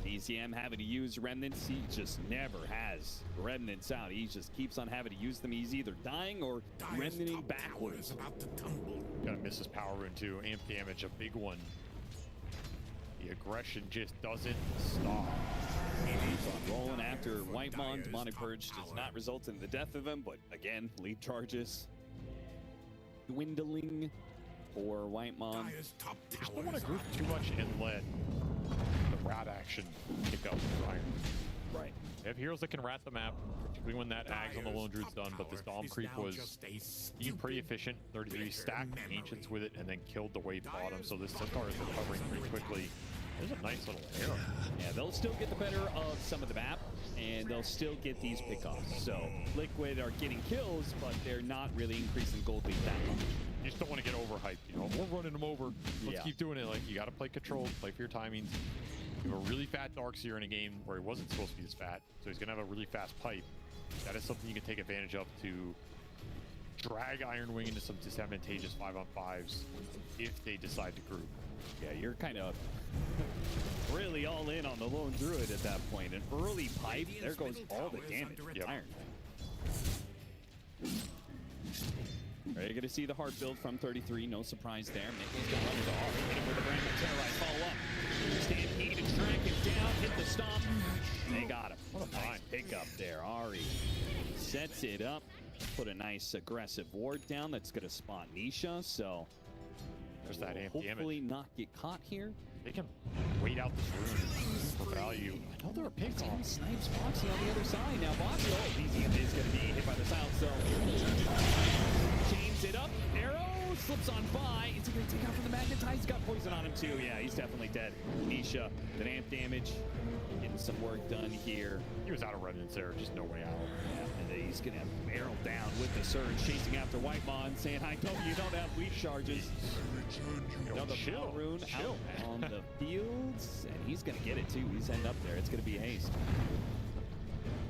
BZM having to use remnants. He just never has remnants out. He just keeps on having to use them. He's either dying or remnanting backwards. About to tumble. Gonna miss his power rune too. Amp damage, a big one. The aggression just doesn't stop. He's on rolling after Whitemon. Demonic Purge does not result in the death of him, but again, lead charges dwindling for Whitemon. You just don't want to group too much and let the rat action pick up for Iron. Right. They have heroes that can rat the map, particularly when that Ags on the Lone Druid's done, but this Dom creep was being pretty efficient. 33 stacked Ancients with it and then killed the wave bottom, so this Centaur is recovering pretty quickly. There's a nice little arrow. Yeah, they'll still get the better of some of the map, and they'll still get these pickoffs. So Liquid are getting kills, but they're not really increasing gold lead that much. You just don't want to get overhyped, you know? We're running them over. Let's keep doing it. Like, you got to play controlled, play for your timings. You have a really fat Darkseer in a game where he wasn't supposed to be this fat, so he's going to have a really fast pipe. That is something you can take advantage of to drag Iron Wing into some disadvantageous 5-on-5s if they decide to group. Yeah, you're kind of really all in on the Lone Druid at that point. An early pipe, there goes all the damage. Yep. Iron Wing. Are you going to see the hard build from 33? No surprise there. Mickey's going to run into Ari. Hit him with a brand new Terrorite. Follow up. Stampede and track him down. Hit the stomp. They got him. What a nice pickup there. Ari sets it up. Put a nice aggressive ward down. That's going to spot Nisha. So there's that amp hopefully damage. not get caught here. They can wait out this rune for value. I know there are picks on. Snipes Boxy on the other side. Now Boxy, oh, BZM is going to be hit by the silence zone. Chains it up. Arrow slips on by. Is he going to take out from the magnetize? He's got poison on him too. Yeah, he's definitely dead. Nisha, the amp damage. Getting some work done here. He was out of remnants there. Just no way out. Yeah, and he's going to barrel down with the surge, chasing after Whitemon, saying, I know you don't have lead charges. Another chill rune out on the fields, and he's going to get it too. He's heading up there. It's going to be haste.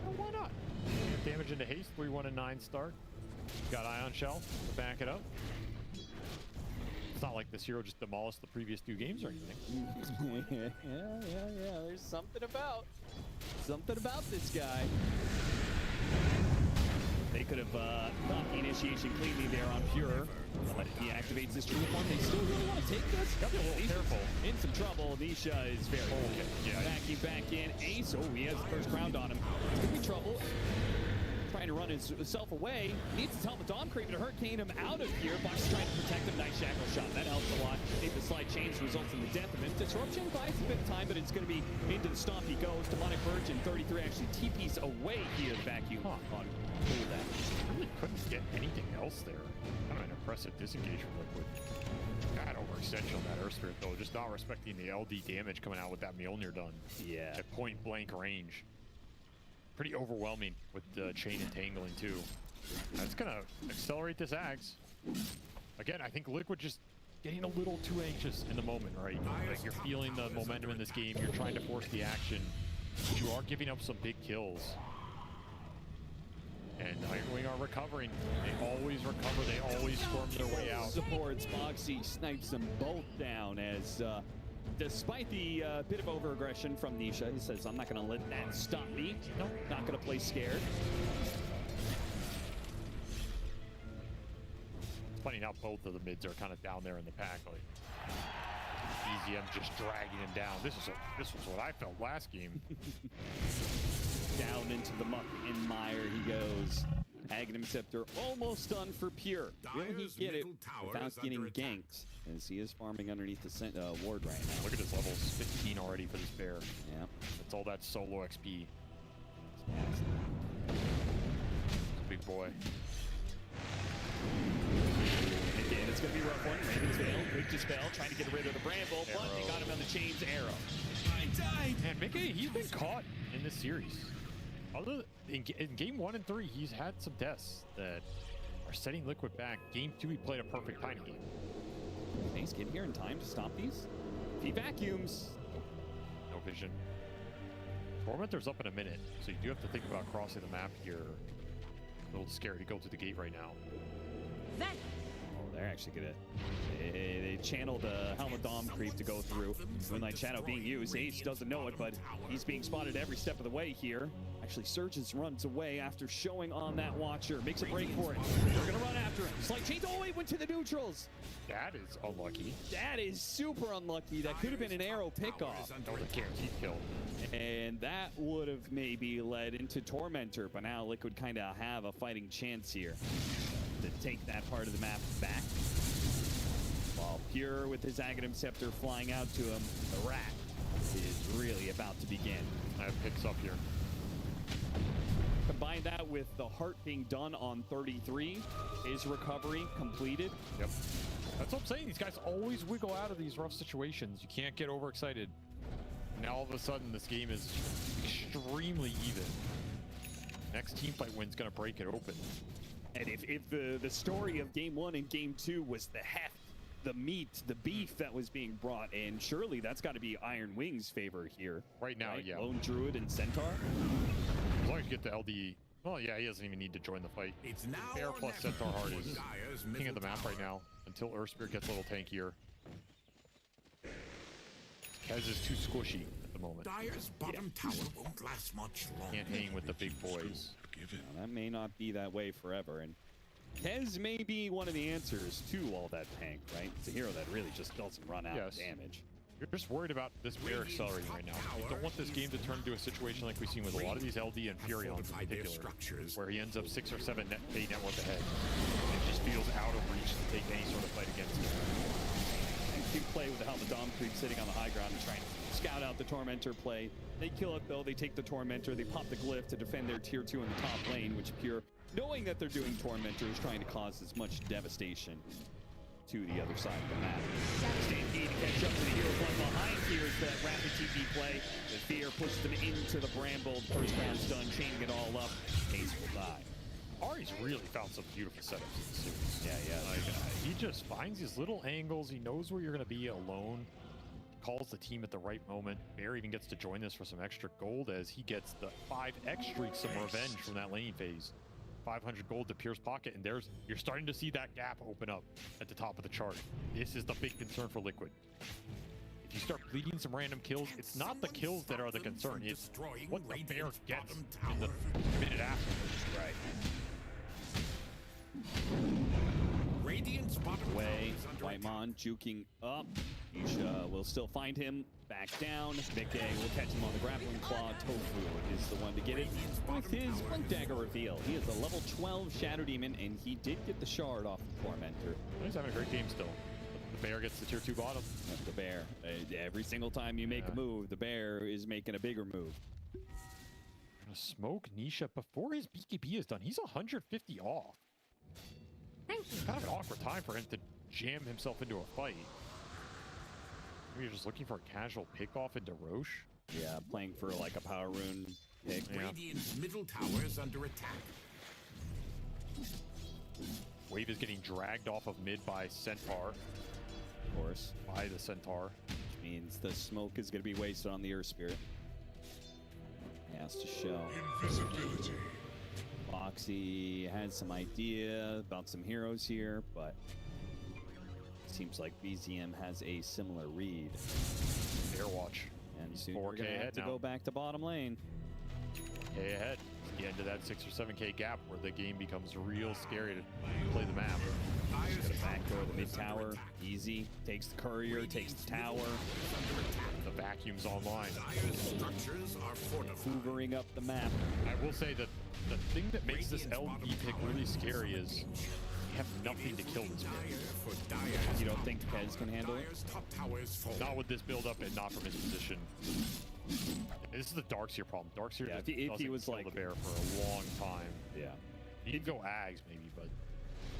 Well, why not? Damage into haste. 3-1 and 9 start. Got Ion Shell to back it up. It's not like this hero just demolished the previous 2 games or anything. Yeah. There's something about this guy. They could have caught the initiation cleanly there on Pure, but he activates his true form. They still really want to take this. Gotta be a little careful. In some trouble. Nisha is very okay. Yeah. Backing back in. Ace. Oh, he has the first round on him. It's gonna be trouble. Trying to run himself away. Needs to tell the Dom Creep to hurricane him out of here. Box is trying to protect him. Nice shackle shot. That helps a lot. If the slide chains results in the death of him. Disruption buys a bit of time, but it's going to be into the stomp he goes. Demonic Purge and 33 actually TP's away here. Vacuum on that. Really couldn't get anything else there. Kind of an impressive disengage from Liquid. Bad overextension on that Earth Spirit though. Just not respecting the LD damage coming out with that Mjolnir done. Yeah. At point blank range. Pretty overwhelming with the chain entangling too. That's gonna accelerate this Ags. Again, I think Liquid just getting a little too anxious in the moment, right? Like you're feeling the momentum in this game, you're trying to force the action. You are giving up some big kills. recovering. They always recover. They always storm their way out. Supports Boxy snipes them both down as, despite the bit of over-aggression from Nisha, he says, I'm not going to let that stop me. No, not going to play scared. It's funny how both of the mids are kind of down there in the pack. Like, EZM just dragging him down. This was what I felt last game. Down into the muck and mire he goes. Aghanim Scepter almost done for Pure. Will he get it without getting ganked? As he is farming underneath the ward right now. Look at his levels, 15 already for this bear. Yeah. That's all that solo XP. Big boy. Again, it's going to be a rough one. Raven's Veil, quick dispel, trying to get rid of the Bramble, but they got him on the chains arrow. I died! Man, Mickey, he's been caught in this series. Although in game 1 and 3, he's had some deaths that are setting Liquid back. Game 2, he played a perfect Tiny game. He's getting here in time to stop these. If he vacuums. No vision. Tormentor's up in a minute, so you do have to think about crossing the map here. A little scary to go through the gate right now. Oh, they're actually gonna. They channeled a Helmet Dom creep to go through. Moonlight Shadow being used. Ace doesn't know it, but he's being spotted every step of the way here. Actually, Surges runs away after showing on that Watcher. Makes a break for it. They're gonna run after him. Slight change. Oh, wait, went to the neutrals. That is unlucky. That is super unlucky. That could have been an arrow pickoff. That was a guaranteed kill. And that would have maybe led into Tormentor, but now Liquid kind of have a fighting chance here to take that part of the map back. While Pure with his Aghanim Scepter flying out to him, the rat is really about to begin. I have picks up here. Combine that with the heart being done on 33, his recovery completed. Yep. That's what I'm saying. These guys always wiggle out of these rough situations. You can't get overexcited. Now all of a sudden this game is extremely even. Next team fight win's gonna break it open. And if the story of game 1 and game 2 was the heft, the meat, the beef that was being brought in, surely that's got to be Iron Wing's favor here. Right now, yeah. Lone Druid and Centaur. As long as you get the LD, well, yeah, he doesn't even need to join the fight. It's now Bear or plus never. Centaur Heart is Dyer's king of the middle map right tower. now until Earthspear gets a little tankier. Kez is too squishy at the moment. Dyer's bottom tower won't last much longer. Can't hang with the big boys. Now, that may not be that way forever, and Kez may be one of the answers to all that tank, right? It's a hero that really just doesn't run out of damage. You're just worried about this bear accelerating right now. You don't want this game to turn into a situation like we've seen with a lot of these LD and Furions in particular, where he ends up 6 or 7 pay net worth ahead. And just feels out of reach to take any sort of fight against him. You play with the Helmet Dom creep sitting on the high ground and trying to scout out the Tormentor play. They kill it though, they take the Tormentor, they pop the Glyph to defend their tier 2 in the top lane, which Pure, knowing that they're doing Tormentor, is trying to cause as much devastation to the other side of the map. Stampede to catch up to the hero one behind here for that rapid TP play. The fear pushes them into the Bramble. First round's done, chaining it all up. Ace will die. Ari's really found some beautiful setups in the series. Yeah. Like, he just finds these little angles. He knows where you're going to be alone. Calls the team at the right moment. Bear even gets to join this for some extra gold as he gets the 5x streak, some revenge from that laning phase. 500 gold to Pierre's pocket, and you're starting to see that gap open up at the top of the chart. This is the big concern for Liquid. If you start bleeding some random kills, it's not the kills that are the concern. It's what the bear gets in the minute after. Right. Radiant's bottom Way, tower is under Whitemon juking up. Isha will still find him. Back down. Mickey will catch him on the grappling claw. Tofu is the one to get it with his Blink Dagger reveal. He is a level 12 Shadow Demon, and he did get the shard off the Tormentor. He's having a great game still. The bear gets the tier 2 bottom. The bear. Every single time you make a move, the bear is making a bigger move. Gonna smoke Nisha before his BKB is done. He's 150 off. Thank you. Kind of an awkward time for him to jam himself into a fight. Maybe you're just looking for a casual pick off into Roche. Yeah, playing for like a power rune pick. Yeah. Radiant's middle tower is under attack. Wave is getting dragged off of mid by Centaur. Of course. By the Centaur. Which means the smoke is going to be wasted on the Earth Spirit. He has to show. Invisibility. Fox Foxy has some idea about some heroes here, but seems like BZM has a similar read. Air watch. And soon 4K we're gonna have ahead to now. go back to bottom lane. K ahead. Get into that 6 or 7K gap where the game becomes real scary to play the map. Just gonna backdoor the mid tower. Easy. Takes the courier, takes the tower. The vacuum's online. Structures are fortified. Hoovering up the map. I will say that the thing that makes this LB pick really scary is you have nothing to kill this man. You don't think Kez can handle it? Not with this build up and not from his position. This is the Darkseer problem. Darkseer Yeah, just if he doesn't was kill like the bear for a long time. Yeah. He could go Ags maybe, but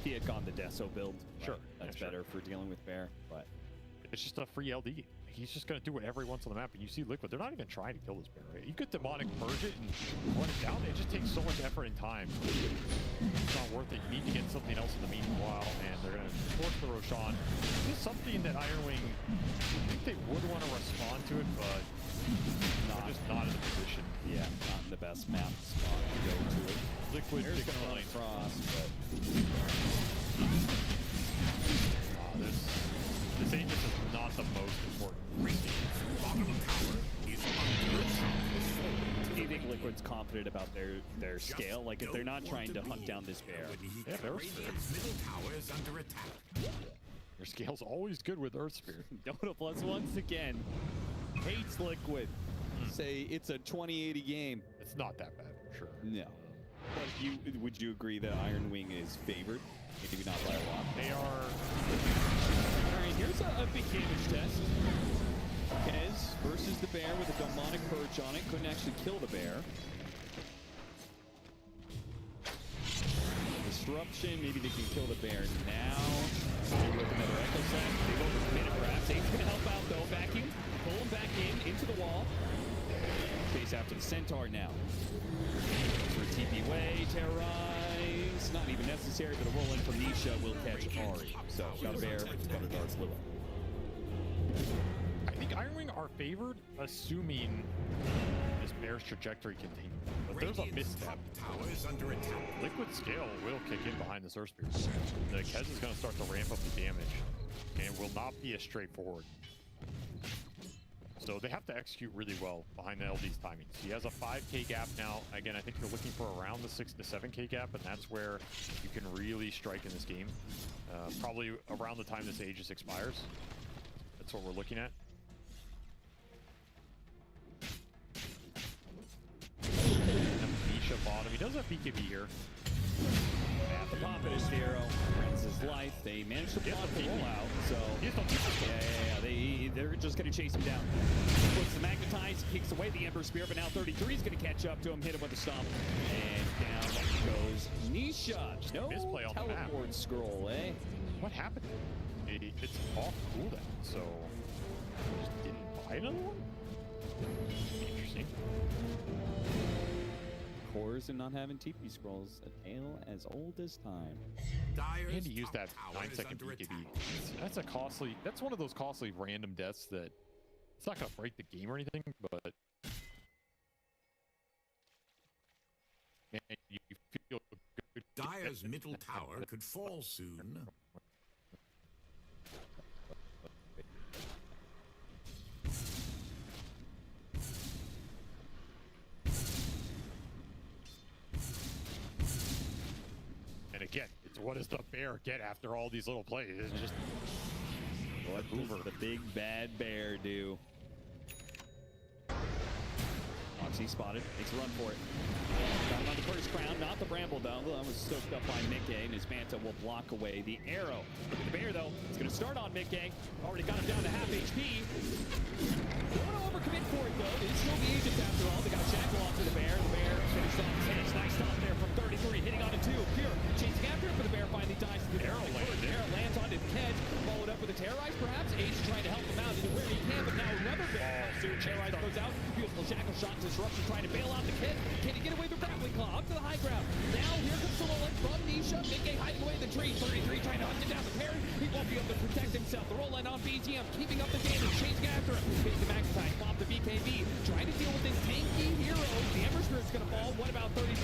He had gone the Deso build. Sure. That's Yeah, better for dealing with bear, but it's just a free LD. He's just going to do whatever he wants on the map. And you see Liquid, they're not even trying to kill this bear. Right? You could Demonic Purge it and run it down. It just takes so much effort and time. It's not worth it. You need to get something else in the meanwhile. And they're going to force the Roshan. This is something that Ironwing, I think they would want to respond to it, but they're just not in the position. yeah, not in the best map spot to go to it. Liquid There's picks gonna the run lane. across, but This Aegis is not the most important. do you think Liquid's confident about their scale? Like if they're not trying to hunt down this bear. Yeah, they're Middle tower is under attack. Your scale's always good with Earth Spear. Dota Plus once again hates Liquid. Say it's a 2080 game. It's not that bad for sure. No. But would you agree that Iron Wing is favored? Maybe not by a lot. They are. All right, here's a big damage test. Kez versus the bear with a demonic purge on it. Couldn't actually kill the bear. Disruption, maybe they can kill the bear now. Maybe with another echo set. They go for minute perhaps. Eight's gonna help out though. Vacuum, pull him back into the wall. Chase after the centaur now. For TP way, terrorize. Not even necessary, but a roll in from Nisha will catch Ari. So got a bear, got a Dark Sliver. I think Ironwing are favored, assuming this bear's trajectory continues. But there's a misstep. Tower is under attack. Liquid scale will kick in behind this Earth Spear. The Kez is going to start to ramp up the damage, and it will not be as straightforward. So they have to execute really well behind the LD's timing. So he has a 5K gap now. Again, I think you're looking for around the 6 to 7K gap, and that's where you can really strike in this game. Probably around the time this Aegis expires. That's what we're looking at. Nisha bottom. He does have BKB here. At the pop it is Zero. Friends his life. They managed to block the rollout. So they're just gonna chase him down. Puts the magnetize, kicks away the Ember Spear, but now 33 is gonna catch up to him, hit him with a stomp, and down goes Nisha. No misplay on the map. teleport scroll, eh? What happened? It's off cooldown, so just didn't buy another one? Interesting. Cores and not having TP scrolls, a tale as old as time. And to use that 9-second BKB. That's a costly. That's one of those costly random deaths that it's not gonna break the game or anything, but man, you feel good. Dire's middle tower could fall soon. And again, it's what does the bear get after all these little plays? It's just What does the big bad bear do? Foxy spotted, makes a run for it. Got him on the first crown, not the bramble though. That was stoked up by Mickey, and his Manta will block away the arrow. Look at the bear though. It's going to start on Mickey. Already got him down to half HP. Don't want to overcommit for it though. It's still the Aegis after all. They got Shackle onto the bear. The bear finished off his hits. Nice stop there from 33, hitting onto 2. Pure chasing after it, but the bear finally dies to the arrow. The arrow lands onto the Kedge, followed up with a terrorize perhaps. Aegis trying to help him out where he can, but now another bear. Terrorize goes out. Beautiful Shackle shot, disruption trying to bail out the Kid. Can he get away with grappling claw up to the high ground? Now here comes the roll-in from Nisha. Mickey hiding away the tree. 33 trying to hunt it down the parry. He won't be able to protect himself. The roll-in on BGM, keeping up the damage, chasing after him. Hitting the magnetize, pop the BKB. Trying to deal with this tanky hero. The Ember Spirit's gonna fall. What about 33?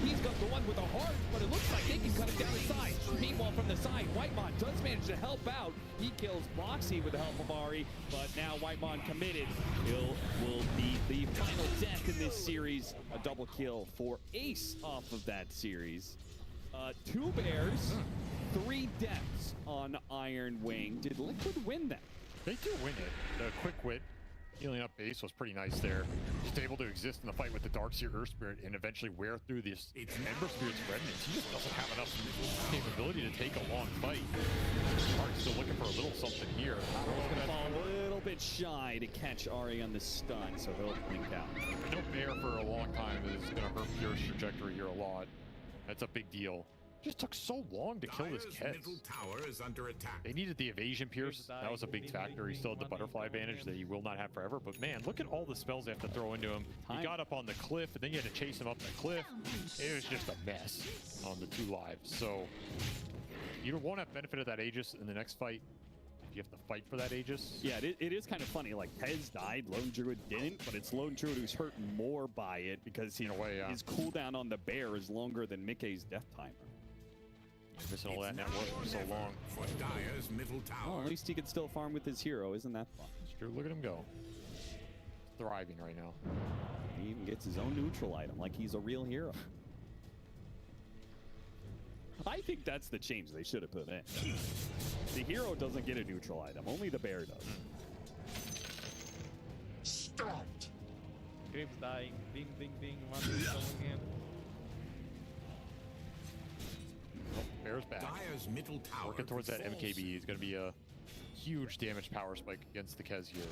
He's got the one with the heart, but it looks like they can cut it down inside. Meanwhile, from the side, Whitemon does manage to help out. He kills Boxy with the help of Ari, but now Whitemon committed. Will be the final death in this series. A double kill for Ace off of that series. 2 bears, 3 deaths on Iron Wing. Did Liquid win that? They do win it. The quick wit healing up base was pretty nice there. Just able to exist in the fight with the Darkseer Earth Spirit and eventually wear through this Ember Spirit's remnants. He just doesn't have enough capability to take a long fight. Ari's still looking for a little something here. Gonna fall a little bit shy to catch Ari on the stun, so he'll blink out. No bear for a long time is going to hurt Pure's trajectory here a lot. That's a big deal. Just took so long to kill this Kez. Middle tower is under attack. They needed the evasion pierce. That was a big factor. He still had the butterfly advantage that he will not have forever. But man, look at all the spells they have to throw into him. He got up on the cliff, and then you had to chase him up the cliff. It was just a mess on the 2 lives. So you won't have benefit of that Aegis in the next fight. You have to fight for that Aegis. Yeah, it is kind of funny. Like, Kez died, Lone Druid didn't, but it's Lone Druid who's hurt more by it because his cooldown on the bear is longer than Mickey's death timer. Missing all that network for so long. For Dire's middle tower. Well, at least he can still farm with his hero. Isn't that fun? It's true. Look at him go. Thriving right now. He even gets his own neutral item like he's a real hero. I think that's the change they should have put in. The hero doesn't get a neutral item. Only the bear does. Stopped. Graves dying. Bing, bing, bing. One coming in. Bear's back. Dire's middle tower. Working towards that MKB. He's going to be a huge damage power spike against the Kez here.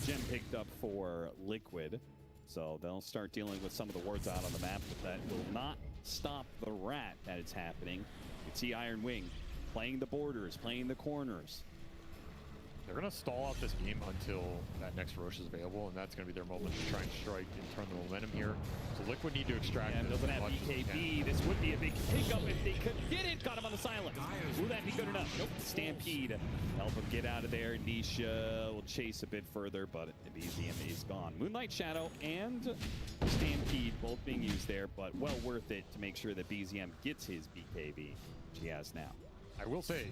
Gem picked up for Liquid, so they'll start dealing with some of the wards out on the map, but that will not stop the rat that is happening. You can see Iron Wing playing the borders, playing the corners. They're going to stall out this game until that next Roche is available, and that's going to be their moment to try and strike and turn the momentum here. So Liquid need to extract And this doesn't as have much as they BKB. can. This would be a big pickup if they could get it. Got him on the silence. Will that be good enough? Nope. Stampede. Help him get out of there. Nisha will chase a bit further, but the BZM is gone. Moonlight Shadow and Stampede both being used there, but well worth it to make sure that BZM gets his BKB, which he has now. I will say,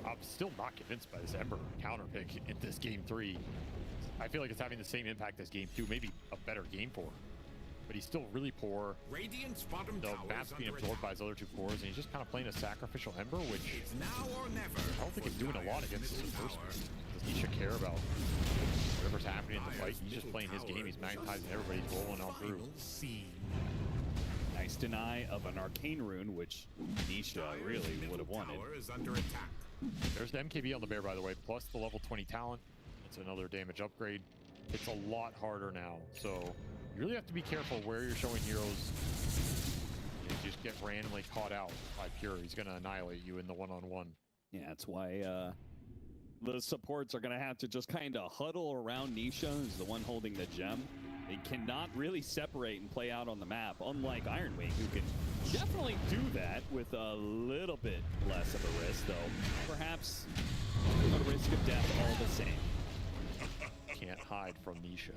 I'm still not convinced by this Ember counter pick in this game 3. I feel like it's having the same impact as game 2, maybe a better game 4. But he's still really poor. Radiant's bottom The tower map's is being under attacked by attack. his other 2 cores, and he's just kind of playing a sacrificial Ember, which It's now or never. I don't think he's doing a lot against his first. tower. Does Nisha care about whatever's happening in the fight? He's just playing his game. He's magnetizing everybody, he's rolling on through. Final scene. Nice deny of an arcane rune, which Nisha really would have wanted. Tower is under attack. There's the MKB on the bear, by the way, plus the level 20 talent. It's another damage upgrade. It's a lot harder now, so you really have to be careful where you're showing heroes. You just get randomly caught out by Pure. He's going to annihilate you in the one-on-one. Yeah, that's why the supports are going to have to just kind of huddle around Nisha, who's the one holding the gem. They cannot really separate and play out on the map, unlike Iron Wing, who can definitely do that with a little bit less of a risk, though. Perhaps a risk of death all the same. Can't hide from Nisha.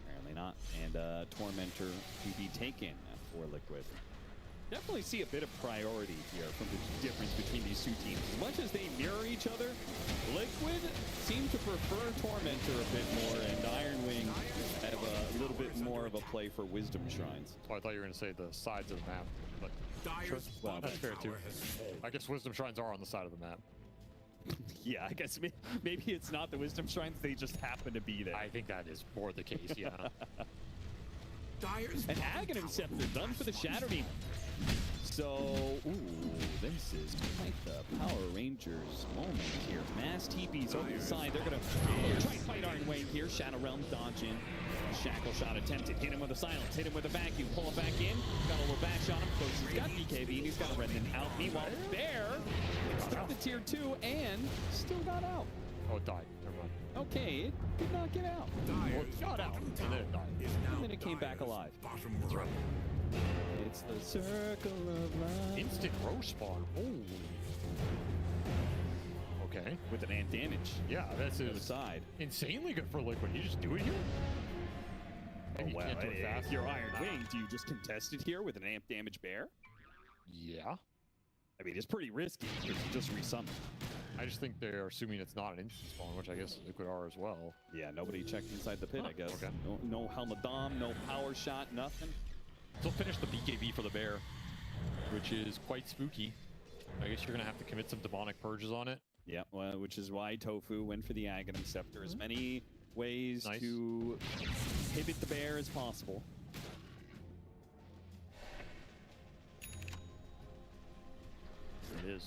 Apparently not. And Tormentor to be taken for Liquid. Definitely see a bit of priority here from the difference between these two teams. As much as they mirror each other, Liquid seem to prefer Tormentor a bit more, and Iron Wing have a little bit more of a play for Wisdom Shrines. Oh, I thought you were going to say the sides of the map, but Dire's well, that's fair too. tower has fallen. I guess Wisdom Shrines are on the side of the map. Yeah, I guess maybe it's not the Wisdom Shrines, they just happen to be there. I think that is more the case, yeah. Dire's An bottom Aghanim tower Scepter done for the Shadow Demon. So, ooh, this is quite the Power Rangers moment here. Mass TP's over the side. They're going to try and fight Iron Wing here. Shadow Realm dodging. Shackle shot attempted. Hit him with a silence. Hit him with a vacuum. Pull it back in. Got a little bash on him. Close. He's got BKB and he's got a Remnant out. Meanwhile, Bear took the tier 2 and still got out. Oh, it died. Never mind. Okay, it did not get out. Dire's got out, bottom and then it tower died. is now And then it came back Dire's alive. Bottom That's row. right. It's the circle of life. Instant roast spawn. Holy. Okay. With an advantage. Yeah, that's To the his side. insanely good for Liquid. You just do it here? Oh, You well, can't do it fast if you're enough. Iron Wing, do you just contest it here with an amp damage bear? Yeah. I mean, it's pretty risky because you just resummon. I just think they're assuming it's not an instant spawn, which I guess Liquid are as well. Yeah, nobody checked inside the pit, I guess. Okay. No Helmadam, no power shot, nothing. So finish the BKB for the bear, which is quite spooky. I guess you're going to have to commit some demonic purges on it. Yeah, well, which is why Tofu went for the Aghanim Scepter. As many ways to inhibit the bear as possible. It is.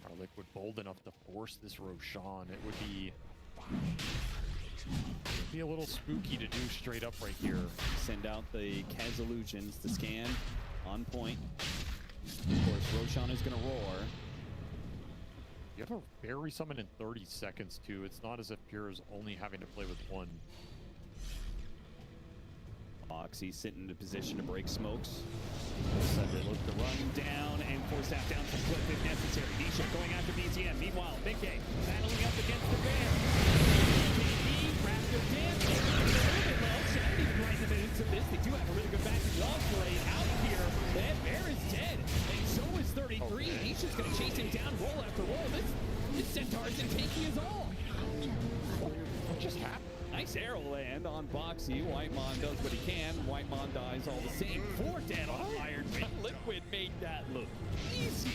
Are Liquid bold enough to force this Roshan? It would be a little spooky to do straight up right here. Send out the Kaz Illusions to scan on point. Of course, Roshan is going to roar. You have a berry summon in 30 seconds too. It's not as if Pure is only having to play with one. Oxy's sitting in a position to break smokes. So they look to run down and force that down to flip if necessary. Nisha going after BTM. Meanwhile, Mickey battling up against the bear. BKB, Raptor Dance. A little bit low. Shandy right in the midst of this. They do have a really good back to dog blade out here. That bear is dead. And so is 33. Nisha's going to chase him down roll after roll. This Centaur isn't taking his all. What just happened? Nice arrow land on Boxy. Whitemon does what he can. Whitemon dies all the same. 4 dead on Iron Wing. Liquid made that look easy.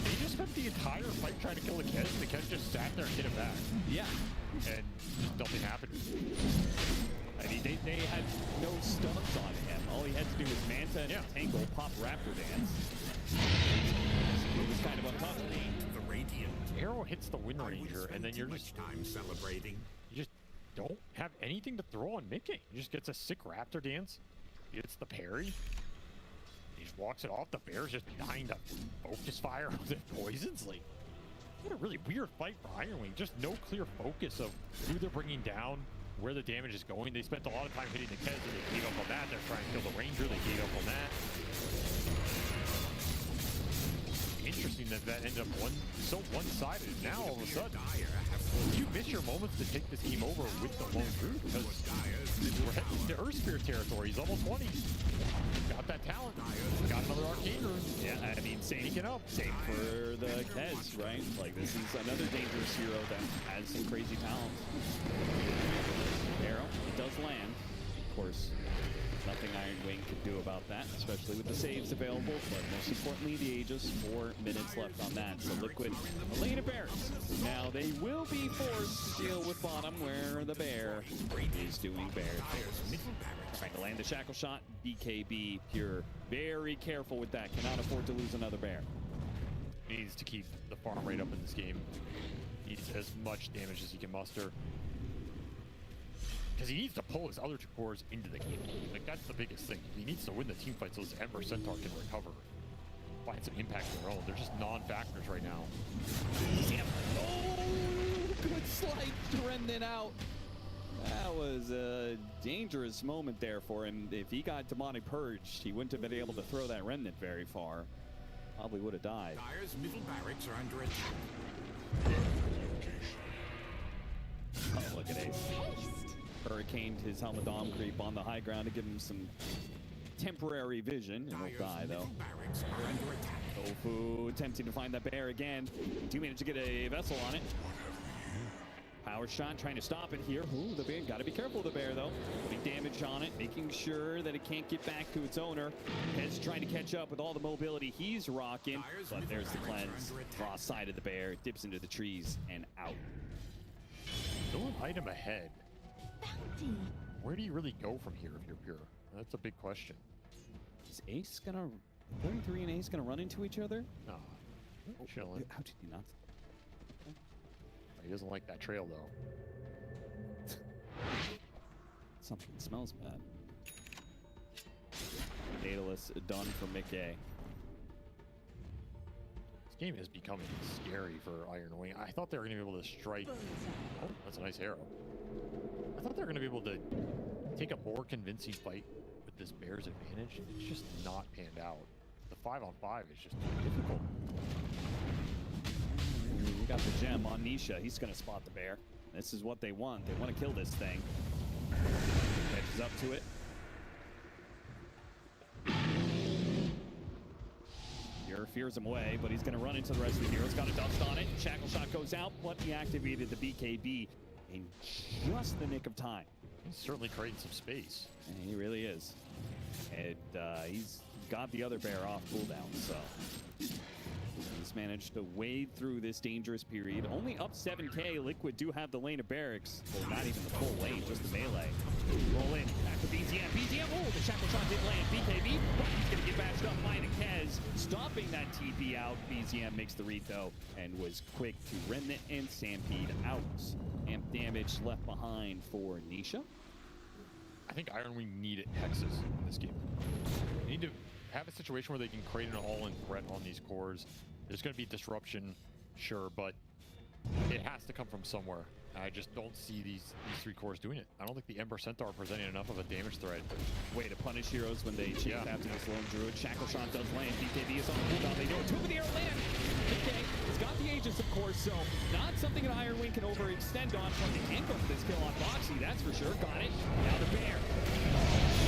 He just spent the entire fight trying to kill the Kez, and the Kez just sat there and hit him back. Yeah. And just nothing happened. I mean, they had no stunts on him. All he had to do was Manta and Tangle, pop Raptor Dance. It was kind of untouchable. The Radiant. Arrow hits the Wind Ranger, and then you're just time celebrating. You just don't have anything to throw on Mickey. He just gets a sick Raptor Dance. It's the parry. He just walks it off. The bear's just dying to focus fire with the poisons. Like, what a really weird fight for Iron Wing. Just no clear focus of who they're bringing down, where the damage is going. They spent a lot of time hitting the Kez, and they gave up on that. They're trying to kill the Ranger. They gave up on that. Interesting that ended up so one-sided. Now all of a sudden, you miss your moments to take this game over with the lone root, because we're heading into Earth Spirit territory. He's almost 20. Got that talent. Got another arcane rune. Yeah, I mean, same for the Kez, right? Like, this is another dangerous hero that has some crazy talent. Arrow, it does land. Of course, nothing Iron Wing can do about that, especially with the saves available, but most importantly, the Aegis. 4 minutes left on that. So Liquid, a lane of bears. Now they will be forced to deal with bottom, where the bear is doing bear things. Trying to land the shackle shot. BKB Pure, very careful with that. Cannot afford to lose another bear. Needs to keep the farm rate up in this game. Needs as much damage as he can muster. Because he needs to pull his other 2 cores into the game. Like, that's the biggest thing. He needs to win the team fight so this Ember Centaur can recover. Find some impact of their own. They're just non-factors right now. Oh, good slide to Remnant out. That was a dangerous moment there for him. If he got demonic purged, he wouldn't have been able to throw that Remnant very far. Probably would have died. Dire's middle barracks are under attack. Oh, look at Ace. Hurricaned his Helmadam creep on the high ground to give him some temporary vision, and he'll die though. Tofu attempting to find that bear again. Do manage to get a vessel on it. Power shot trying to stop it here. Ooh, the bear, gotta be careful of the bear though. Putting damage on it, making sure that it can't get back to its owner. Head's trying to catch up with all the mobility he's rocking, but there's the cleanse. Raw side of the bear, dips into the trees and out. Still an item ahead. Where do you really go from here if you're Pure? That's a big question. Is Ace gonna 33 and Ace gonna run into each other? No. Chilling. How did you not? He doesn't like that trail though. Something smells bad. Daedalus done for Mickey. This game is becoming scary for Iron Wing. I thought they were going to be able to strike. Oh, that's a nice arrow. I thought they were going to be able to take a more convincing fight with this Bear's advantage. It's just not panned out. the 5-on-5 is just difficult. We got the gem on Nisha. He's going to spot the bear. This is what they want. They want to kill this thing. Catches up to it. Fear fears him away, but he's going to run into the rest of the heroes. Got a dust on it. Shackle shot goes out, but he activated the BKB in just the nick of time. He's certainly creating some space. And he really is. And he's got the other bear off cooldown, so he's managed to wade through this dangerous period. Only up 7k. Liquid do have the lane of barracks. Well, not even the full lane, just the melee. Roll in. Back to BZM. BZM. Oh, the shackle shot didn't land. BKB. But he's going to get bashed up by the Kez. Stopping that TP out. BZM makes the read, though, and was quick to Remnant and Stampede out. Amp damage left behind for Nisha. I think Iron Wing need hexes in this game. They need to have a situation where they can create an all-in threat on these cores. There's going to be disruption, sure, but it has to come from somewhere. I just don't see these three cores doing it. I don't think the Ember Centaur are presenting enough of a damage threat. Way to punish heroes when they chase after this lone druid. Shackle shot does land. BKB is on the cooldown. They know it. Two of the air land. Okay, he's got the Aegis, of course, so not something that Iron Wing can overextend on, but they can't go for this kill on Boxy, that's for sure. Got it. Now the bear.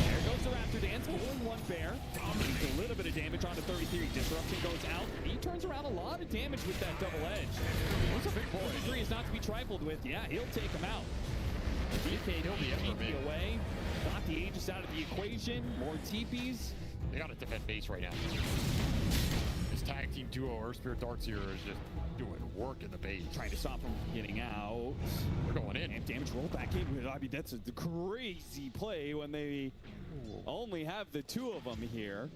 There goes the Raptor Dance, pulling one bear. Dominates a little bit of damage onto 33. Disruption goes out. He turns around a lot of damage with that double edge. What's a big 43 is not to be trifled with. Yeah, he'll take him out. DK TP away. Got the Aegis out of the equation. More TPs. They got to defend base right now. This tag team duo, Earth Spirit Darkseer, is just doing work in the base. Trying to stop him getting out. They're going in. And damage roll back in. I mean, that's a crazy play when they only have the two of them here.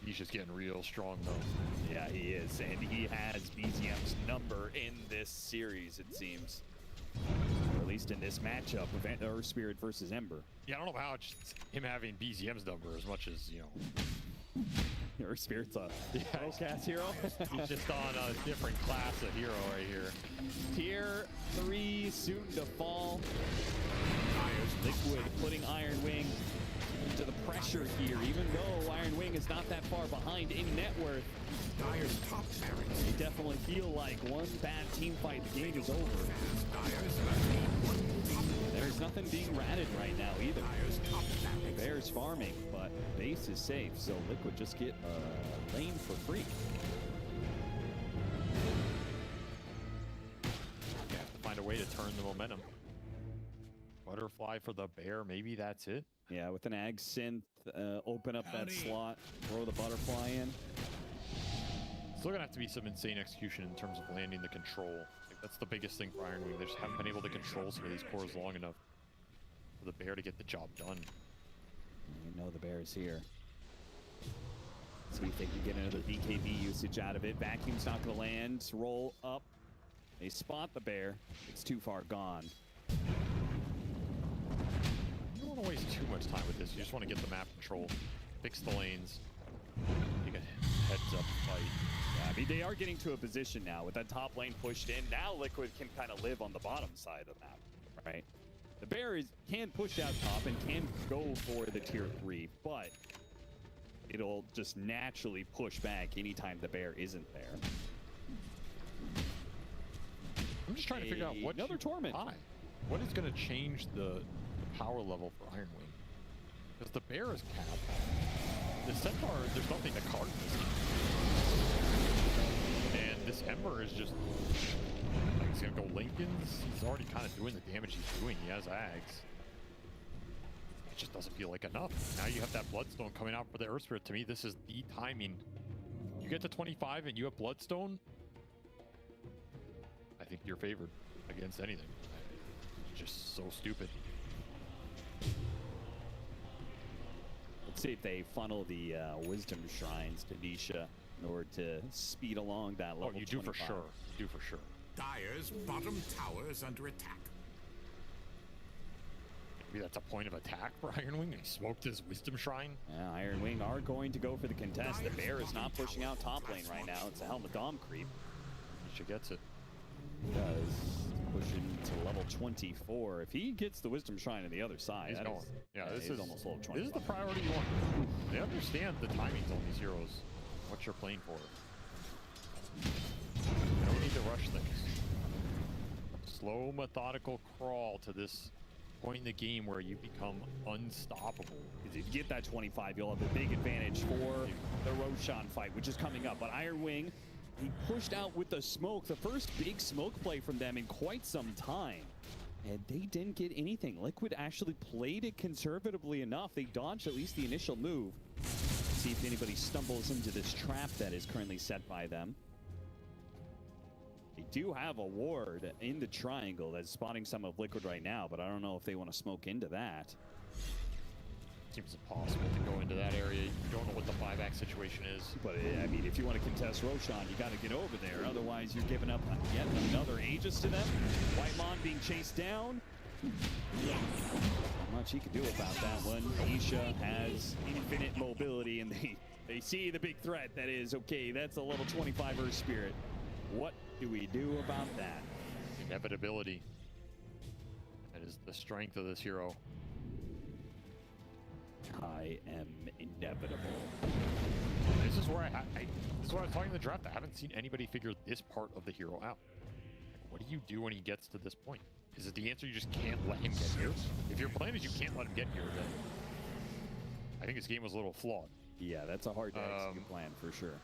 He's just getting real strong, though. Yeah, he is. And he has BZM's number in this series, it seems. Or at least in this matchup of Earth Spirit versus Ember. Yeah, I don't know how it's him having BZM's number as much as, you know. Earth Spirit's a pro-cast hero. He's just on a different class of hero right here. Tier 3 soon to fall. Liquid putting Iron Wing to the pressure here, even though Iron Wing is not that far behind in net worth. Dyer's top barracks. They definitely feel like one bad team fight, the game is over. There's nothing being ratted right now either. Bears farming, but base is safe, so Liquid just get a lane for free. You have to find a way to turn the momentum. Butterfly for the bear, maybe that's it. Yeah, with an Ag Synth, open up that slot, throw the butterfly in. Still gonna have to be some insane execution in terms of landing the control. Like, that's the biggest thing for Iron Wing. They just haven't been able to control some of these cores long enough for the bear to get the job done. You know the bear is here. See if they can get another BKB usage out of it. Vacuum's not gonna land. Roll up. They spot the bear. It's too far gone. You don't want to waste too much time with this. You just want to get the map control, fix the lanes, take a heads-up fight. Yeah, I mean, they are getting to a position now with that top lane pushed in. Now Liquid can kind of live on the bottom side of the map, right? The bear can push out top and can go for the tier 3, but it'll just naturally push back anytime the bear isn't there. I'm just trying to figure out what another torment. What is going to change the power level for Iron Wing? Because the bear is capped. The Centaur, there's nothing to cart in this game. And this Ember is just, like, he's going to go Lincolns. He's already kind of doing the damage he's doing. He has Ags. It just doesn't feel like enough. Now you have that Bloodstone coming out for the Earth Spirit. To me, this is the timing. You get to 25 and you have Bloodstone, I think you're favored against anything. It's just so stupid. Let's see if they funnel the Wisdom Shrines to Nisha in order to speed along that level. Oh, you do 25. for sure. You do for sure. Dyer's bottom tower is under attack. Maybe that's a point of attack for Iron Wing. He smoked his Wisdom Shrine. Yeah, Iron Wing are going to go for the contest. The bear is not pushing out top lane right now. It's a Helm of Dom creep. Nisha gets it. Does pushing to level 24. If he gets the Wisdom Shrine on the other side, He's going. This is is almost level 25. This is the priority you want. They understand the timings on these heroes, what you're playing for. You don't need to rush things. Slow, methodical crawl to this point in the game where you become unstoppable. Because if you get that 25, you'll have a big advantage for the Roshan fight, which is coming up. But Iron Wing, he pushed out with the smoke, the first big smoke play from them in quite some time. And they didn't get anything. Liquid actually played it conservatively enough. They dodged at least the initial move. See if anybody stumbles into this trap that is currently set by them. They do have a ward in the triangle that's spotting some of Liquid right now, but I don't know if they want to smoke into that. Seems impossible to go into that area. You don't know what the buyback situation is. But I mean, if you want to contest Roshan, you got to get over there. Otherwise, you're giving up yet another Aegis to them. Whitemon being chased down. Not much he can do about that one. Nisha has infinite mobility, and they see the big threat. That is, okay, that's a level 25 Earth Spirit. What do we do about that? Inevitability. That is the strength of this hero. I am inevitable. This is where this is what I was talking in the draft. I haven't seen anybody figure this part of the hero out. Like, what do you do when he gets to this point? Is it the answer you just can't let him get here? If your plan is you can't let him get here, then I think this game was a little flawed. Yeah, that's a hard to execute plan for sure.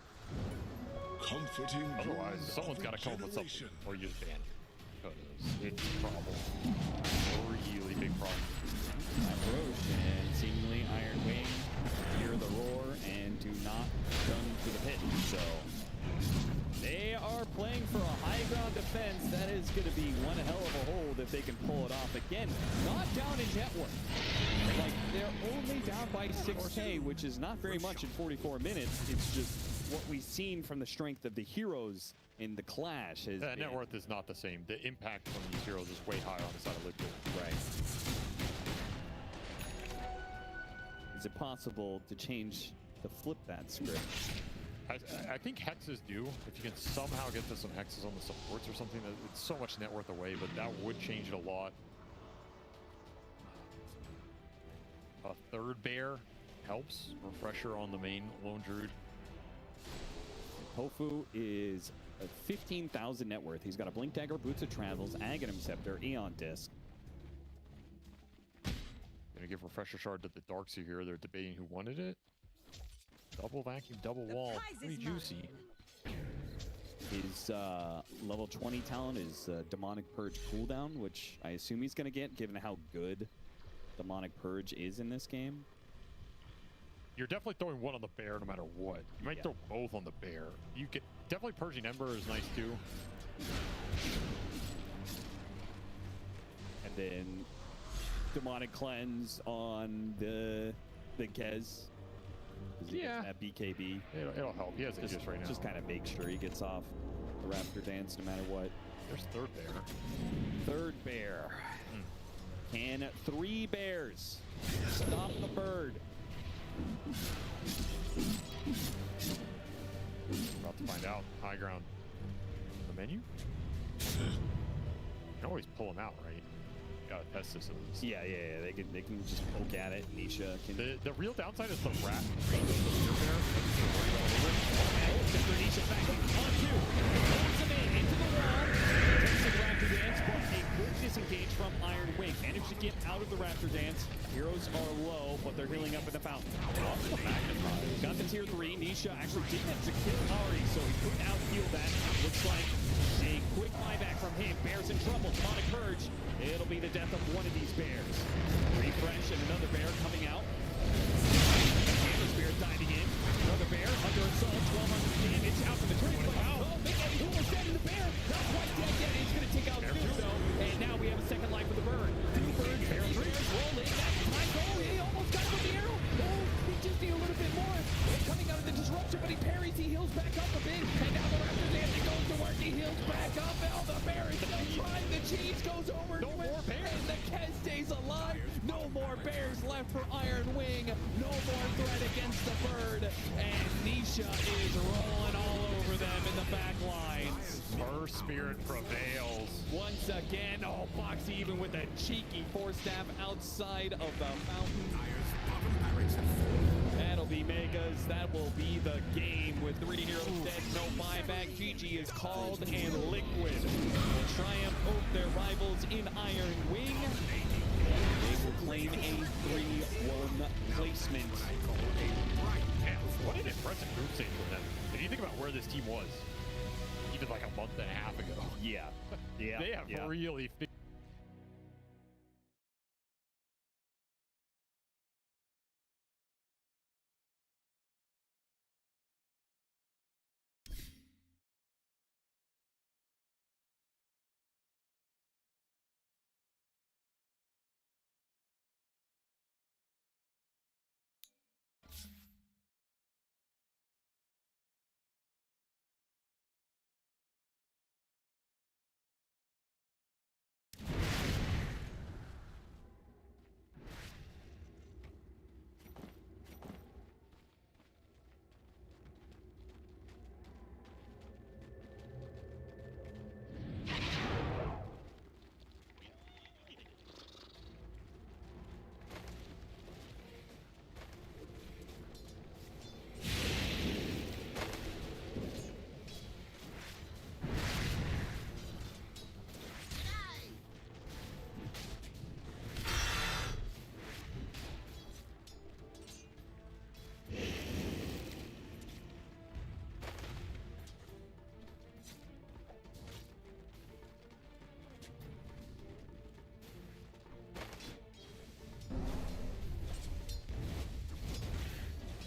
Comforting. Otherwise, someone's got to come up with something, or you just ban it. Because it's a problem. A really big problem. Roche and seemingly Iron Wing hear the roar and do not run to the pit. So they are playing for a high ground defense. That is going to be one hell of a hold if they can pull it off. Again, not down in net worth. Like, they're only down by 6K, which is not very much in 44 minutes. It's just what we've seen from the strength of the heroes in the clash. Net worth is not the same. The impact from these heroes is way higher on the side of Liquid. Right. Is it possible to flip that script? I think hexes do. If you can somehow get to some hexes on the supports or something, it's so much net worth away, but that would change it a lot. A third bear helps. Refresher on the main lone druid. Hofu is 15,000 net worth. He's got a Blink Dagger, Boots of Travels, Aghanim Scepter, Aeon Disc. Gonna give Refresher Shard to the Darkseer here. They're debating who wanted it. Double vacuum, double wall. Pretty juicy. His level 20 talent is Demonic Purge cooldown, which I assume he's going to get, given how good Demonic Purge is in this game. You're definitely throwing one on the bear no matter what. You might throw both on the bear. You get definitely Purging Ember is nice too. And then Demonic Cleanse on the Kez. Yeah. At BKB. It'll help. He has Aegis right now. Just kind of make sure he gets off the Raptor Dance no matter what. There's third bear. Third bear. Can 3 bears stop the bird? About to find out. High ground. The menu? You can always pull him out, right? Gotta test this at least. Yeah. They can just poke at it. Nisha can. The real downside is the rat. Nisha back on 2. Pulls him into the wall. Takes the Raptor Dance, but a good disengage from Iron Wing. Managed to get out of the Raptor Dance. Heroes are low, but they're healing up in the fountain. Got the tier 3. Nisha actually did have to kill Ari, so he couldn't out-heal that. Looks like a quick buyback from him. Bear's in trouble. Demonic Purge. It'll be the death of one of these bears. Refresh and another bear coming out. Hammer Spear diving in. Another bear under assault. 1,200 damage out to the tree. Oh, Big Eddie almost dead in the bear. Not quite dead yet. He's going to take out 2 though. And now we have a second life with the bird. 2 birds. Bears roll in. That's time goal. He almost got it with the arrow. Oh, he just need a little bit more. Coming out of the disruption, but he parries. He heals back up a bit. And now the Raptor Dance goes to work. He heals back up. Oh, the bear is still trying. The cheese goes over. No more bears. And the Kez stays alive. No more bears left for Iron Wing. No more threat against the bird. And Nisha is rolling all over them. And the back lines. Her spirit prevails. Once again, oh, Foxy even with a cheeky force stab outside of the fountain. Dire's bottom barracks have fallen. That'll be Megas. That will be the game with 3 heroes dead, no buyback. GG is called and Liquid will triumph over their rivals in Iron Wing. They will claim a 3-1 placement. Yeah, what an impressive group stage for them. If you think about where this team was, even like a month and a half ago. Yeah. Yeah. They have really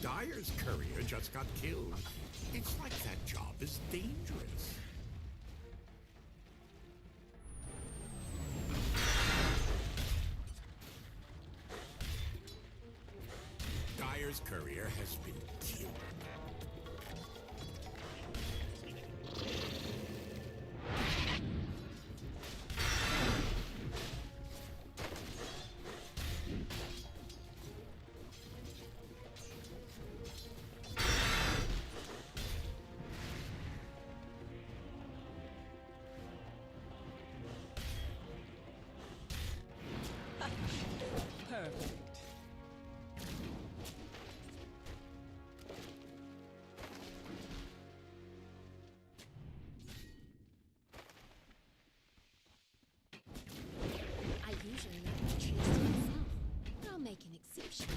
Dire's courier just got killed. It's like that job is dangerous. Dire's courier has been killed. Perfect. I usually like my trees to myself, but I'll make an exception.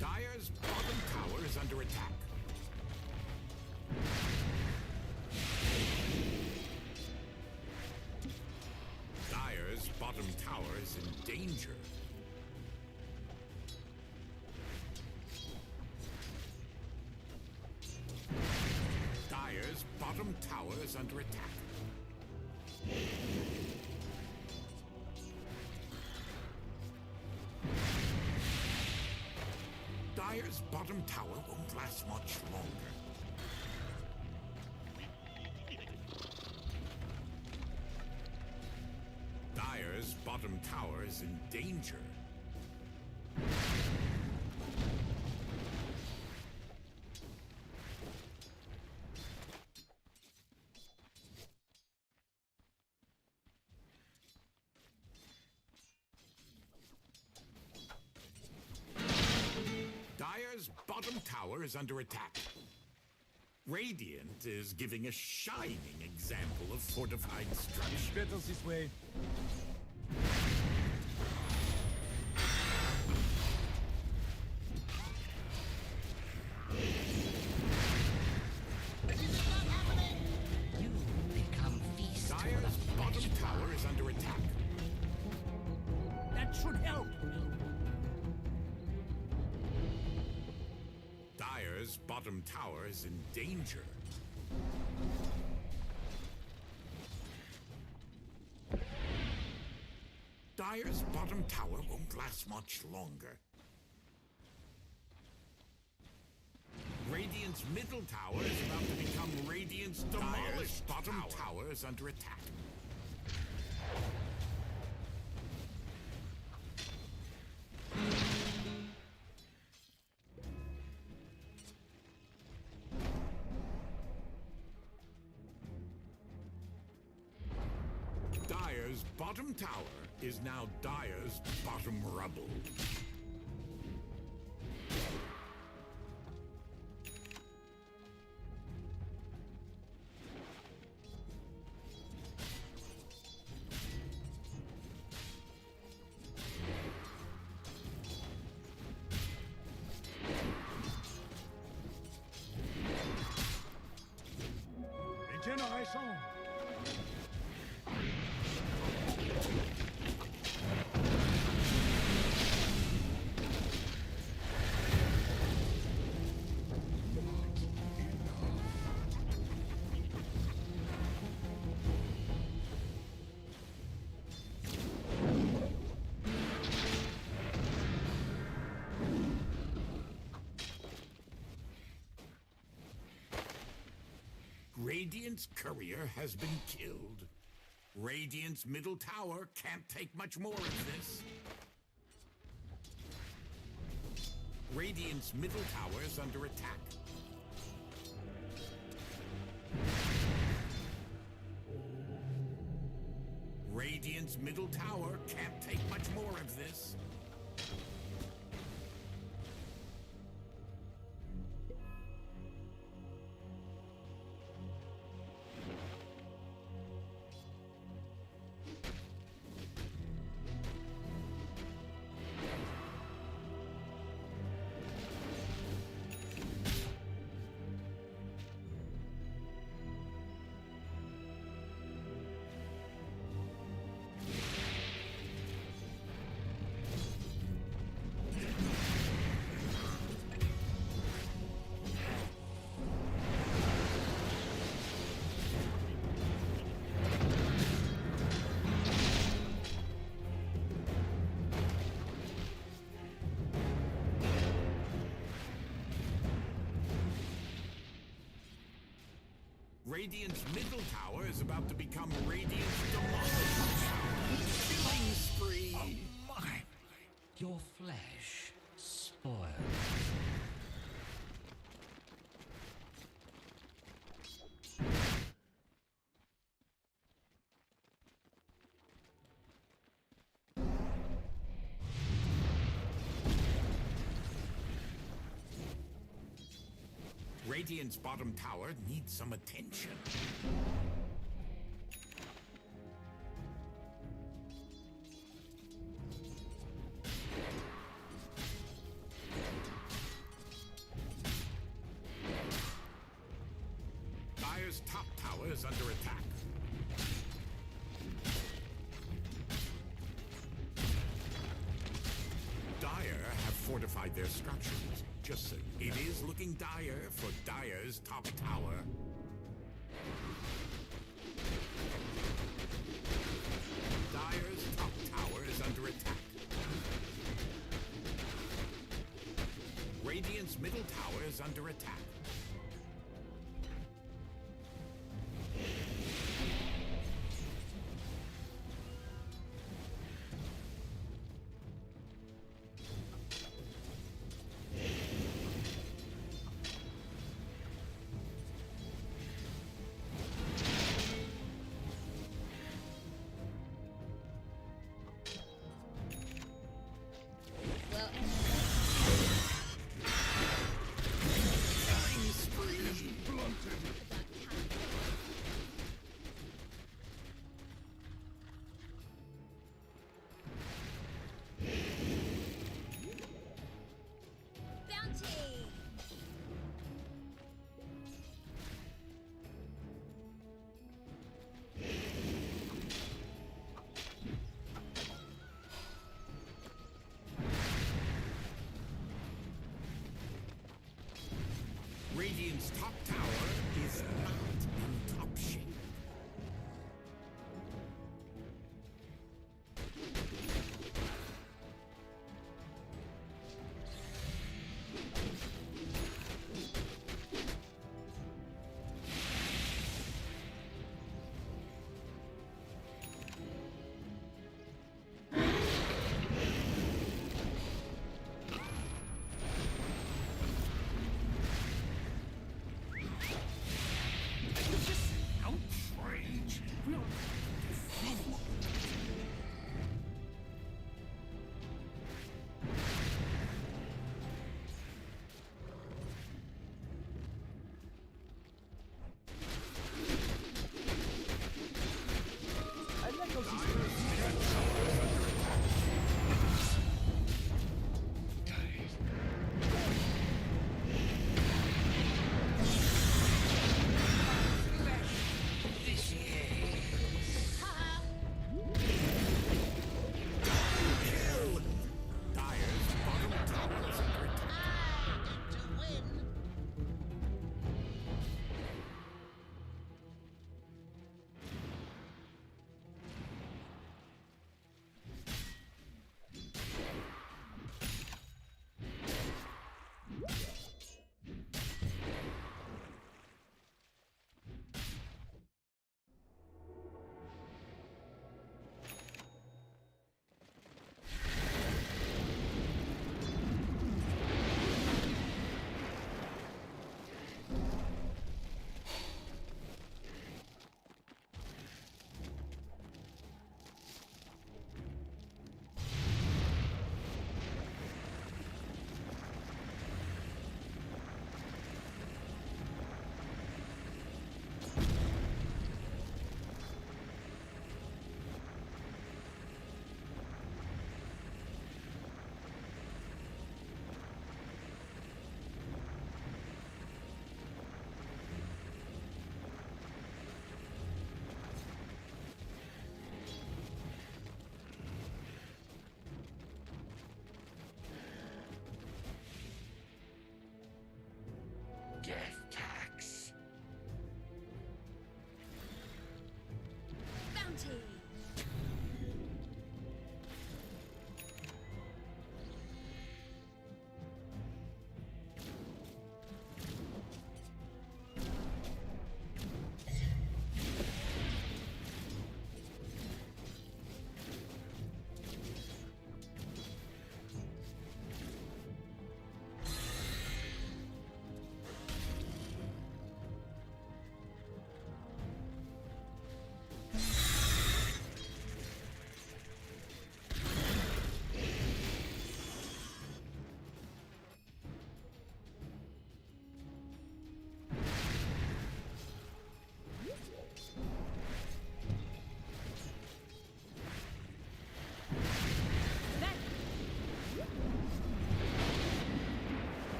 Dire's bottom tower is under attack. Dire's bottom tower is in danger. Dire's bottom tower is under attack. Dire's bottom tower won't last much longer. Dire's bottom tower is in danger. Dire's bottom tower is under attack. Radiant is giving a shining example of fortified structure. It's better this way. Dire's bottom tower is under attack. That should help. Dire's bottom tower is in danger. Dire's bottom tower won't last much longer. Radiant's middle tower is about to become Radiant's demolished. Dire's bottom tower is under attack. Dire's bottom tower is now Dire's bottom rubble. Regeneration. Radiant's courier has been killed. Radiant's middle tower can't take much more of this. Radiant's middle tower is under attack. Radiant's middle tower can't take much more of this. Radiant's middle tower is about to become Radiant's demolished tower. Killing spree. Your flesh spoiled. Radiant's bottom tower needs some attention. Dire's top tower is under attack. Dire have fortified their structures. Just so it is looking dire for Dire's top tower. Dire's top tower is under attack. Radiant is under attack. Bounty! Radiant's top tower is not in top shape.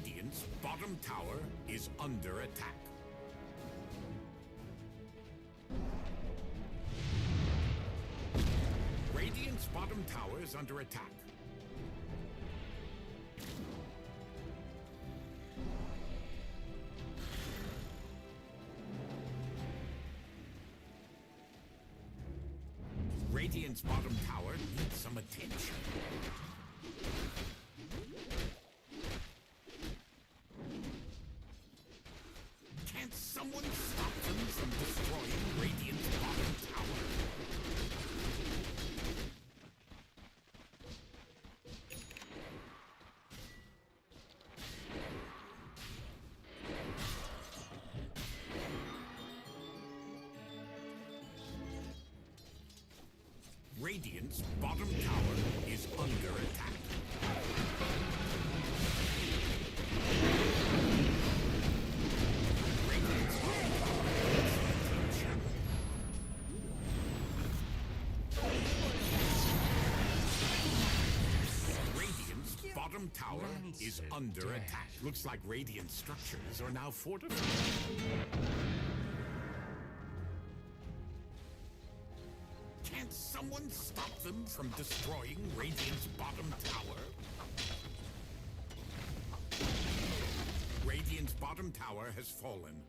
Radiant's bottom tower is under attack. Radiant's bottom tower is under attack. Radiant's bottom tower needs some attention. Can't someone stop them from destroying Radiant's bottom tower? Radiant's bottom tower is under attack. Radiant's bottom tower needs some attention. Radiant's bottom tower is under attack. Looks like Radiant structures are now fortified. Can't someone stop them from destroying Radiant's bottom tower? Radiant's bottom tower has fallen.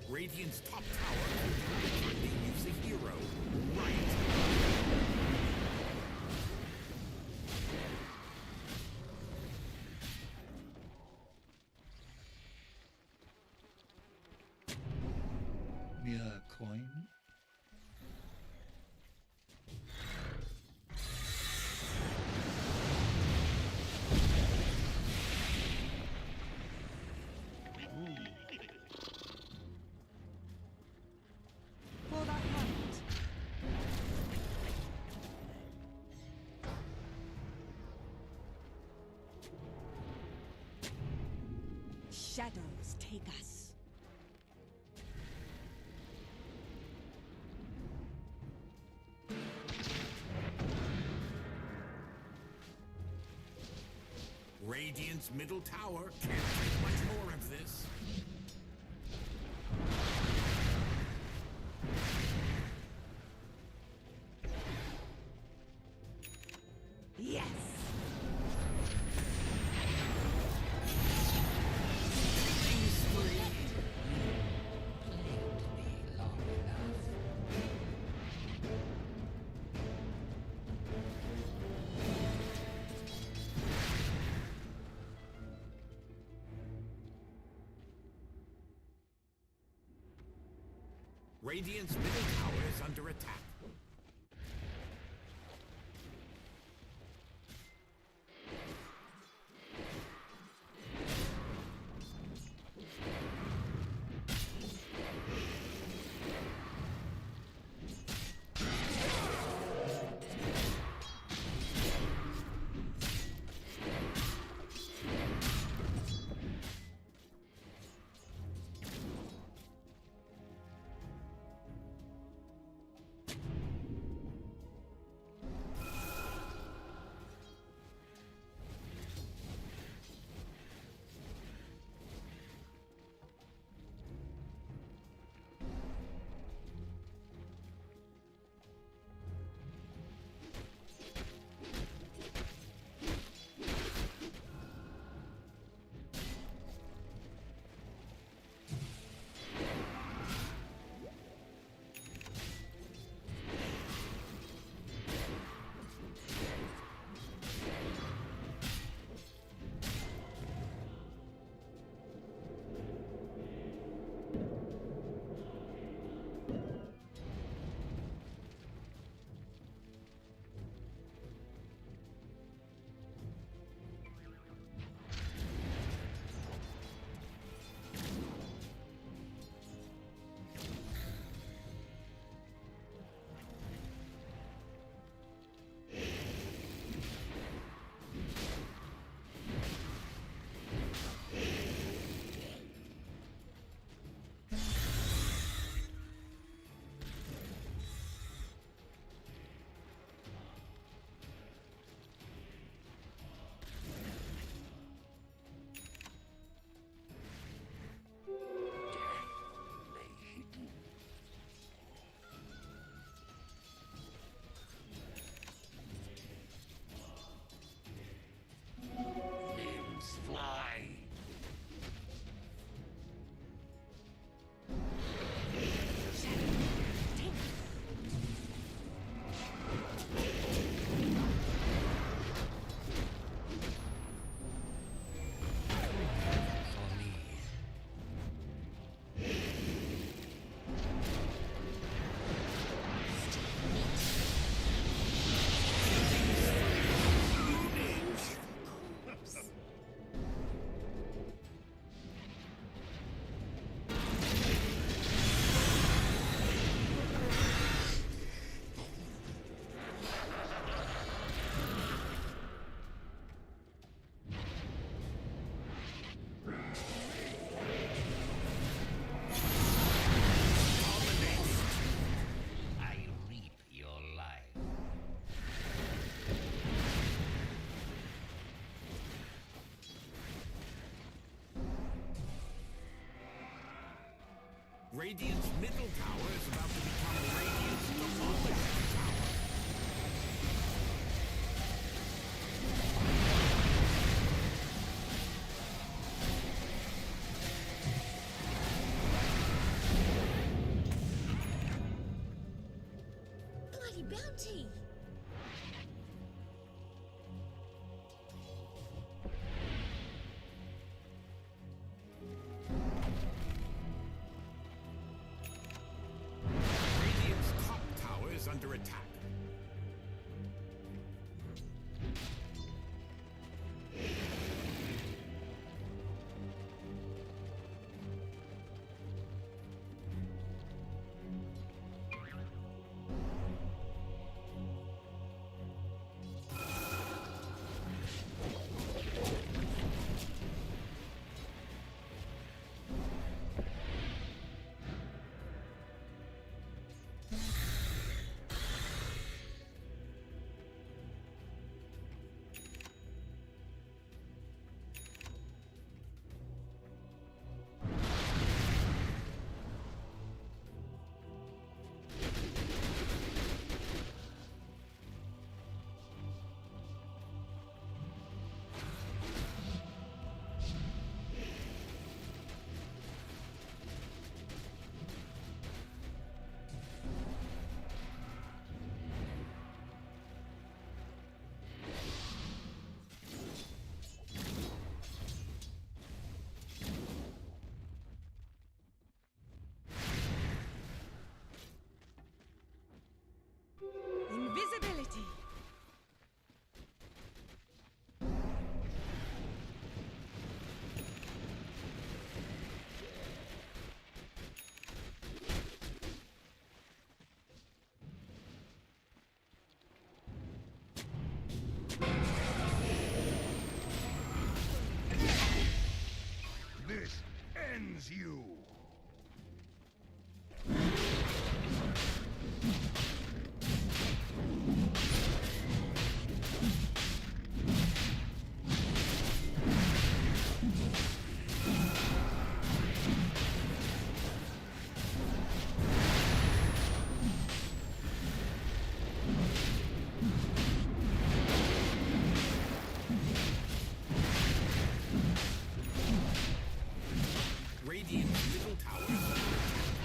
Radiant's top tower could use a hero right. Mere coin. For that moment. Shadows take us. Radiant's middle tower can't take much more of this. Yes. Radiant's middle tower is under attack. Radiant's middle tower is about to become Radiant's demolished tower. Bloody bounty! Radiant's top tower is under attack. Invisibility. This ends you. Radiant's middle tower is under attack.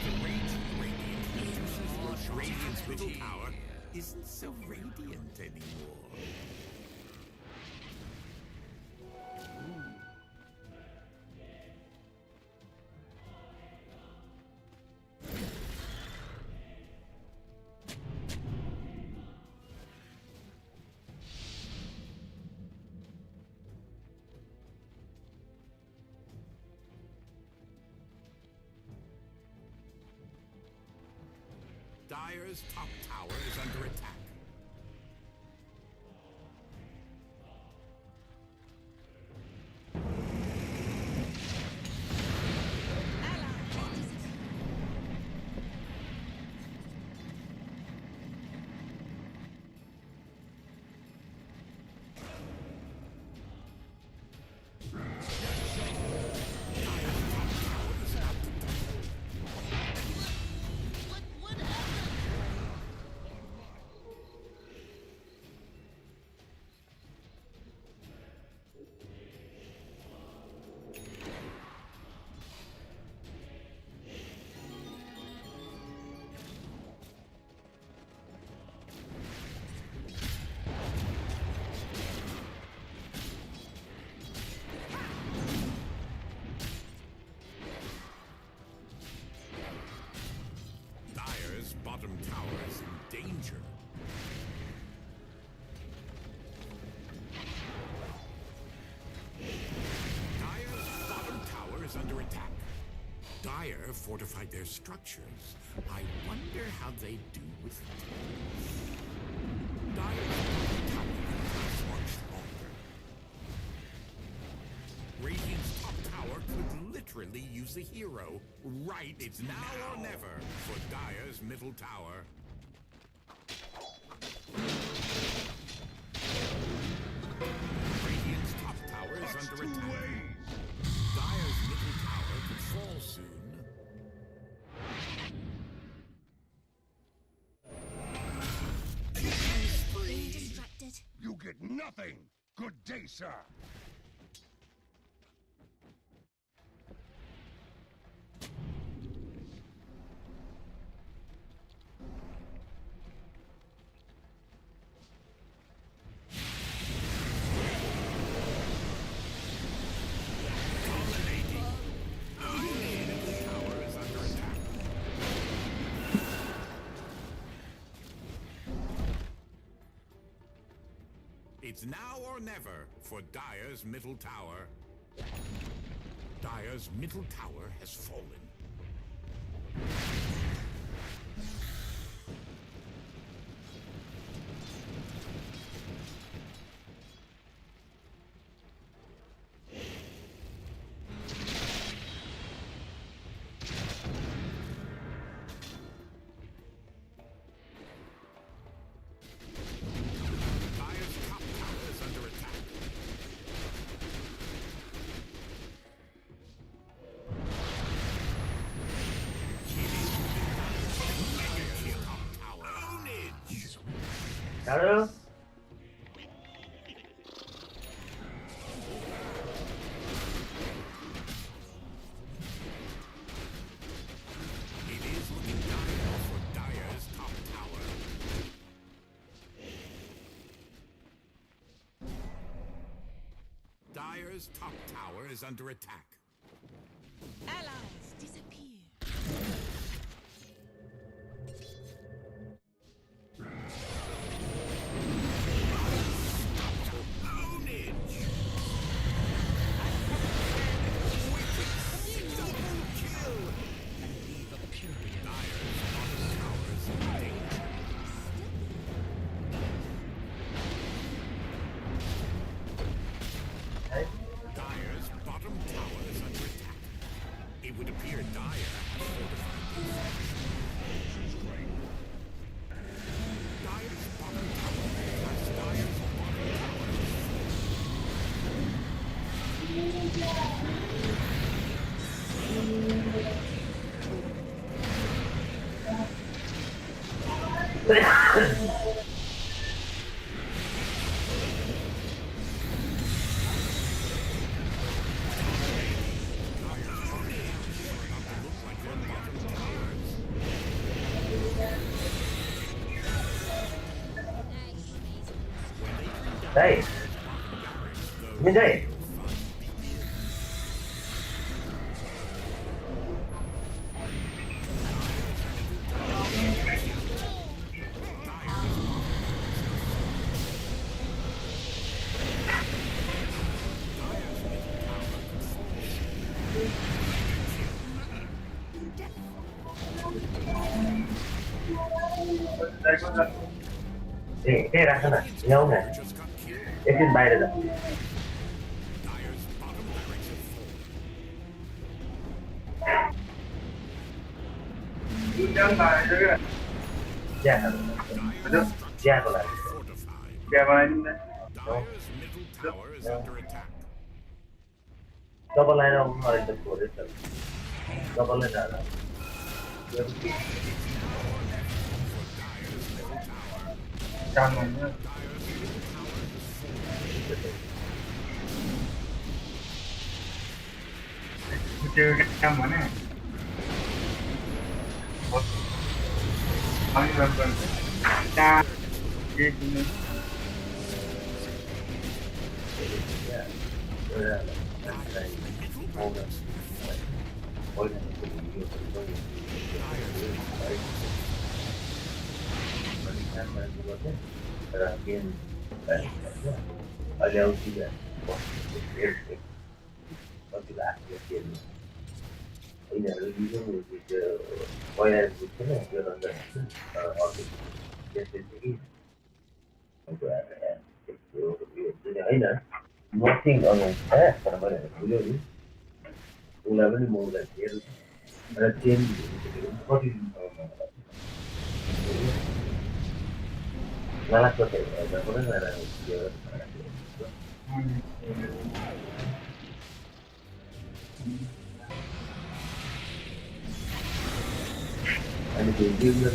The raging Radiant uses your Radiant's middle tower isn't so radiant anymore. Dire's top tower is under attack. Dire's bottom tower is in danger. Dire's bottom tower is under attack. Dire fortified their structures. I wonder how they do with it. Dire's bottom tower is much longer. Radiant's top tower could literally use a hero. Right, it's now or never for Dire's middle tower. Radiant's top tower is under attack. Dire's middle tower could fall soon. nothing. Good day, sir. It's now or never for Dire's middle tower. Dire's middle tower has fallen. Hello? It is looking dire for Dire's top tower. Dire's top tower is under attack. Allies disappear. Dire's bottom tower is under attack. It would appear Dire has fortified this. Dire's bottom tower has Dire's bottom tower. Đây. Bên đây. Cái ra thế này, nhau này. Cái trên bay đây rồi. Dạ, betul. Dạ, kalau. Dạ, main. Double line of the forest. Double line ada. Tangannya. Chơi cái mana? Kami berbuat kita di sini. Ada usia, tidak ini ada juga wayar itu nih dia ada order jadi untuk ada itu ini nothing on pada mana dulu ni ulah ni mau dah dia ada change kau di ngalah kau tu ada pun ada dia ada juga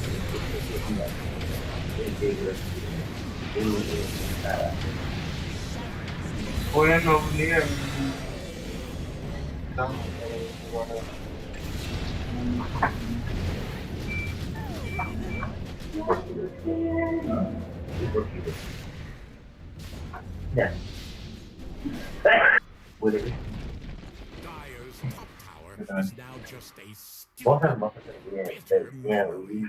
Dyer's top tower is now just a stupid, bitter memory.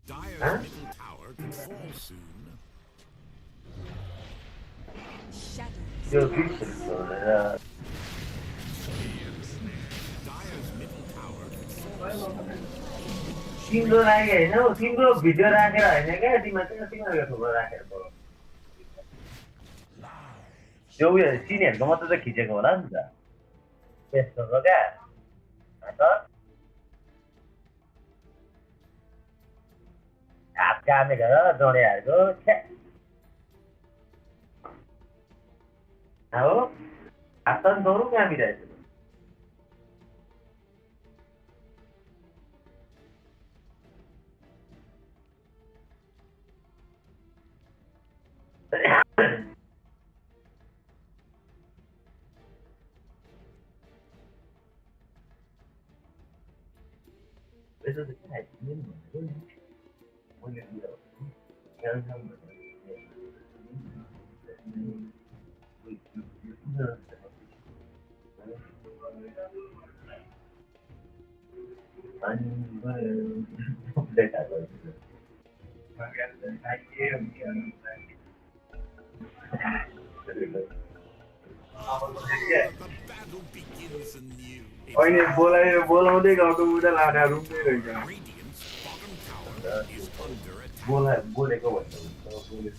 Dyer's middle tower could fall soon. Dyer's middle tower could fall soon. तिम्रो लागि होइन हौ तिम्रो video राखेर होइन क्या तिमीले तिमीहरूको थुप्रो राखेर बोलाउ त्यो उयो सिनियरको मात्रै त खिचेको होला नि त त्यस्तो हो क्या हात कामेको र जोडेहरूको हो हात त जोरु कामिरहेछ Eso se queda haciendo, ¿no? Muy bien, The battle begins in होइन बोलाउँदै गएको उता लाँदा रुम्दै रहेछ Radiant's bottom tower is under attack. बोलेको भन्दा बोलेको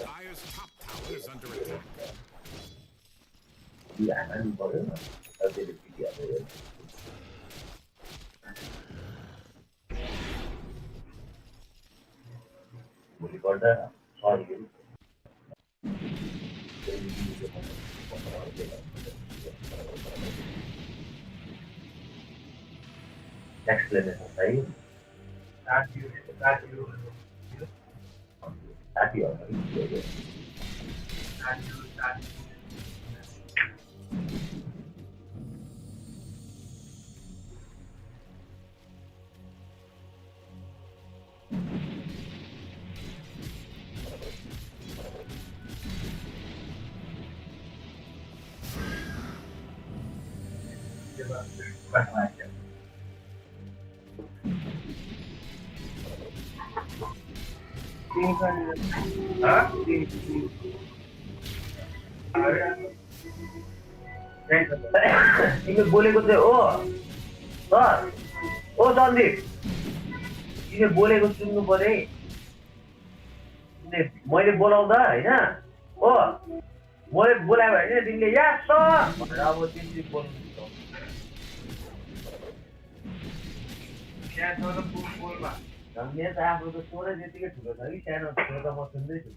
Dire's top tower is under attack. explanation right? तिमीले बोलेको चाहिँ हो सर ओ सन्दीप तिमीले बोलेको सुन्नु पर्यो है मैले बोलाउँदा होइन हो मैले बोलायो भने तिमीले या सर भनेर अब तिमीले बोल्नु मेरो त आफ्नो त स्वरै त्यतिकै ठुलो छ कि सानो ठुलो त म सुन्दैछु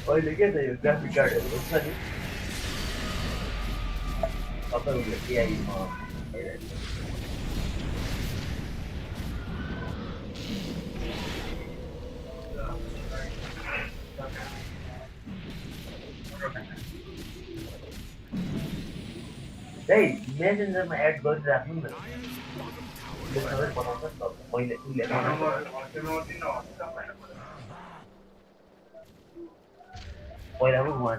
अहिले के छ यो ग्राफिक कार्डहरू छ नि तपाईँहरूले एआईमा त्यही मेसेन्जरमा एड गरिराख्नु न सबै बनाउँछ नि त मैले उसले पहिला पनि उहाँ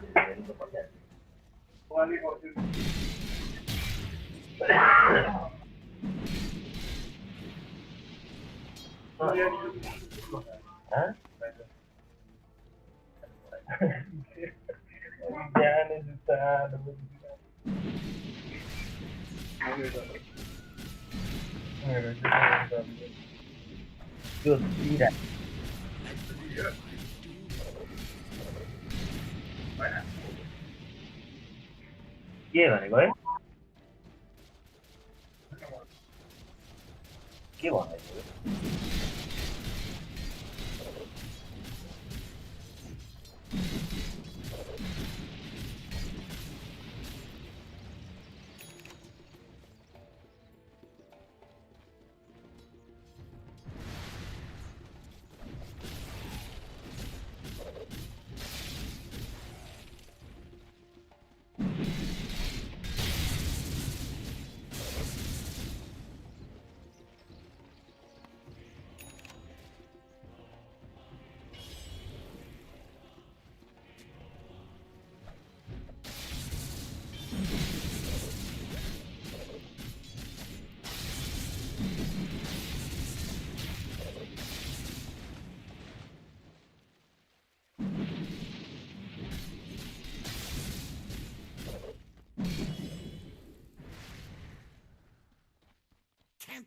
के भनेको है के भन्दैछु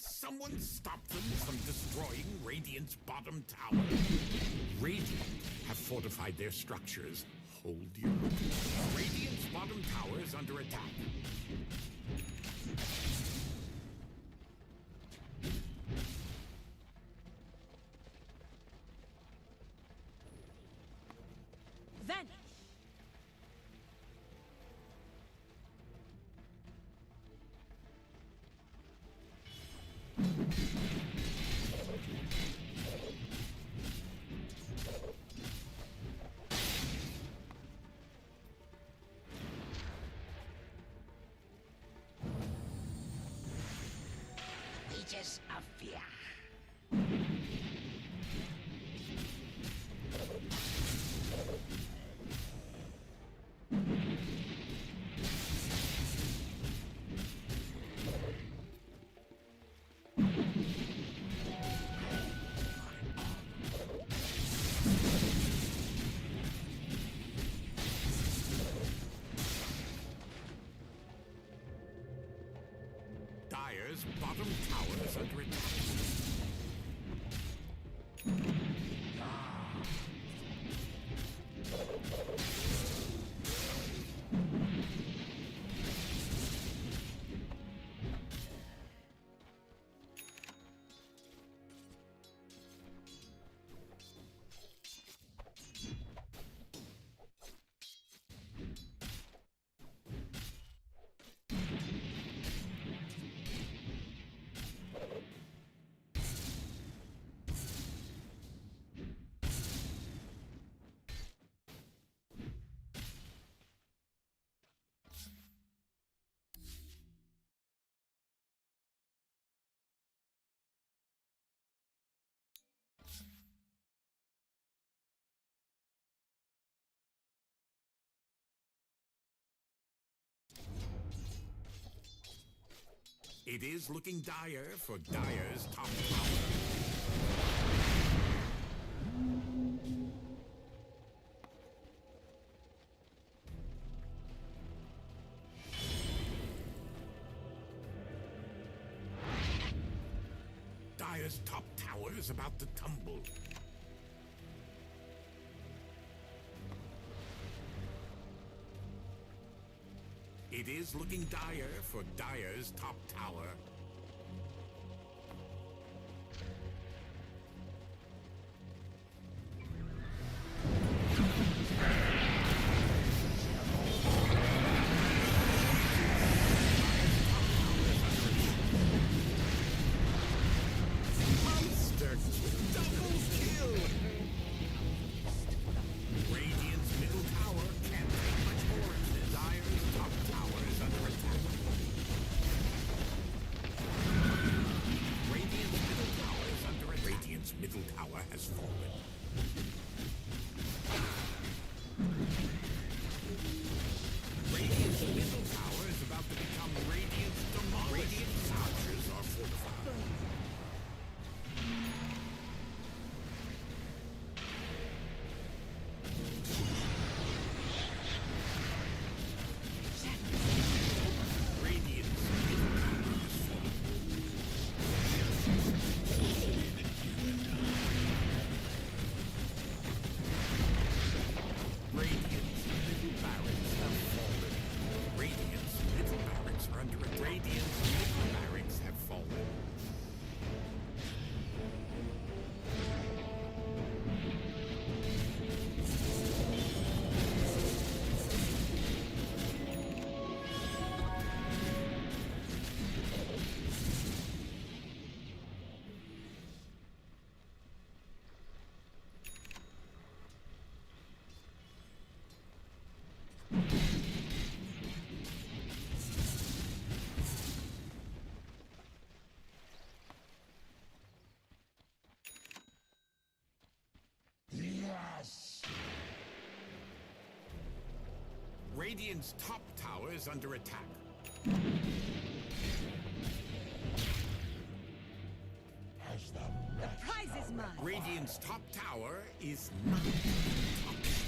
Can't someone stop them from destroying Radiant's bottom tower? Radiant have fortified their structures. Hold your... Radiant's bottom tower is under attack. Vanish. Aegis of fear. Dire's bottom tower is under attack. It is looking dire for Dire's top tower. Dire's top tower is about to tumble. It is looking dire for Dire's top tower. Monster double kill! Radiant's middle tower can't take much more. Dire's top tower is under attack. Radiant's middle tower is under attack. Radiant's middle tower has fallen. Radiant's middle tower is about to become Radiant's demolished. Radiant's structures are fortified. Radiant's top tower is under attack. The prize is mine. Radiant's top tower is not touched.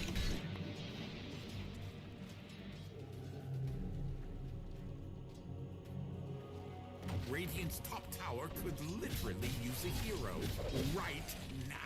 Radiant's top tower could literally use a hero right now.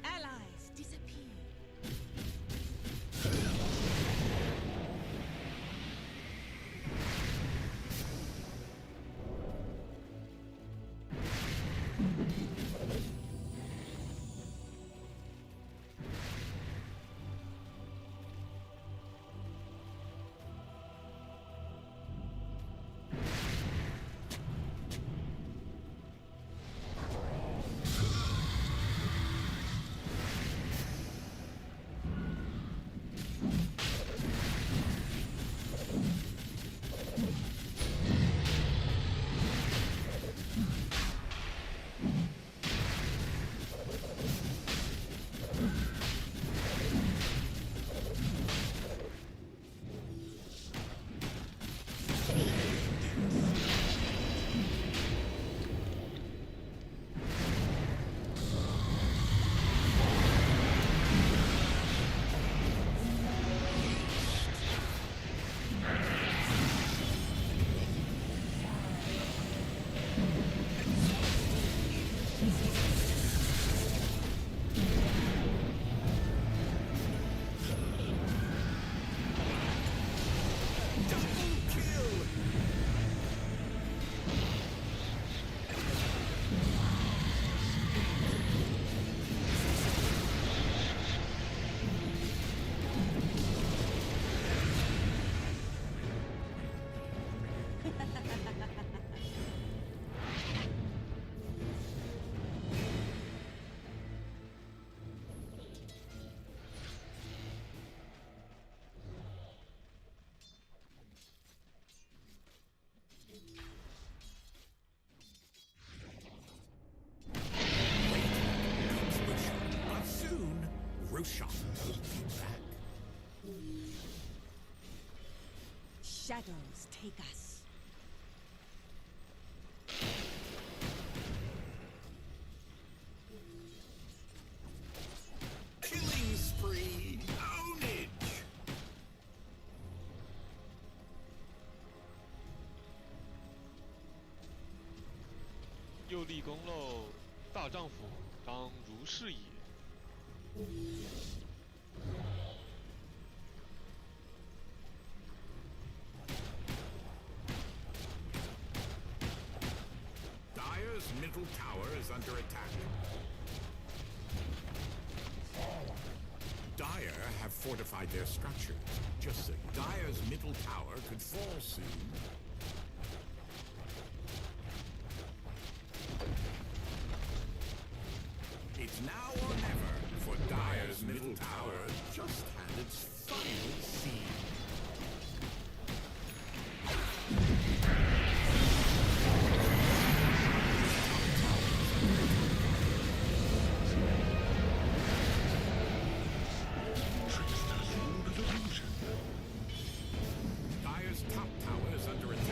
Allies disappear. But soon, Roshan will be back. Shadows take us. Killing spree! Ownage! 又立功喽！大丈夫当如是也。Dire's middle tower is under attack. Dire have fortified their structures. Just so Dire's middle tower could fall soon. It's now or never, for Dire's middle tower just had its final scene. Dire's top tower is under attack.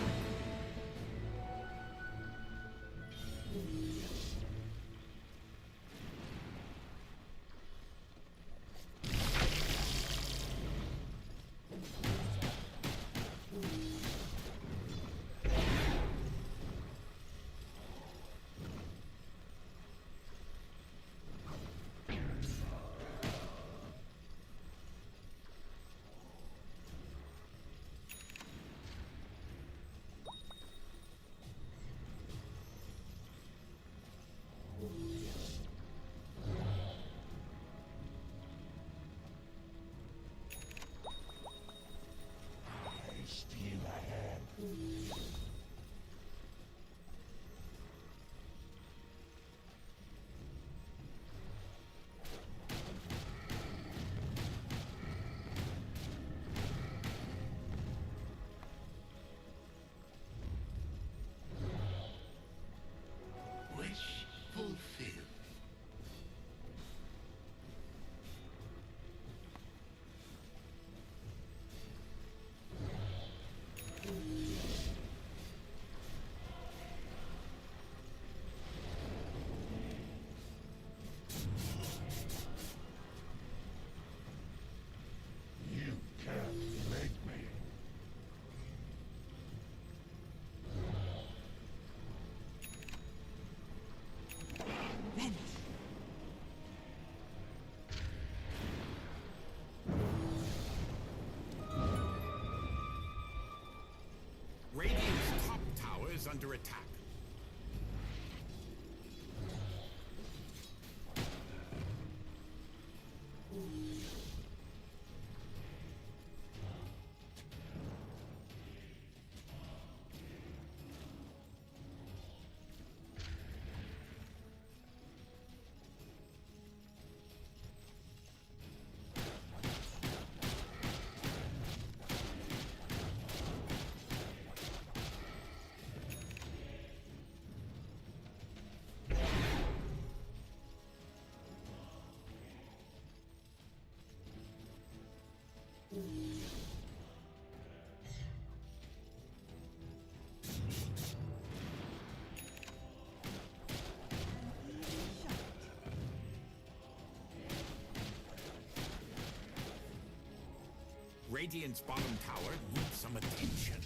Radiant's bottom tower needs some attention.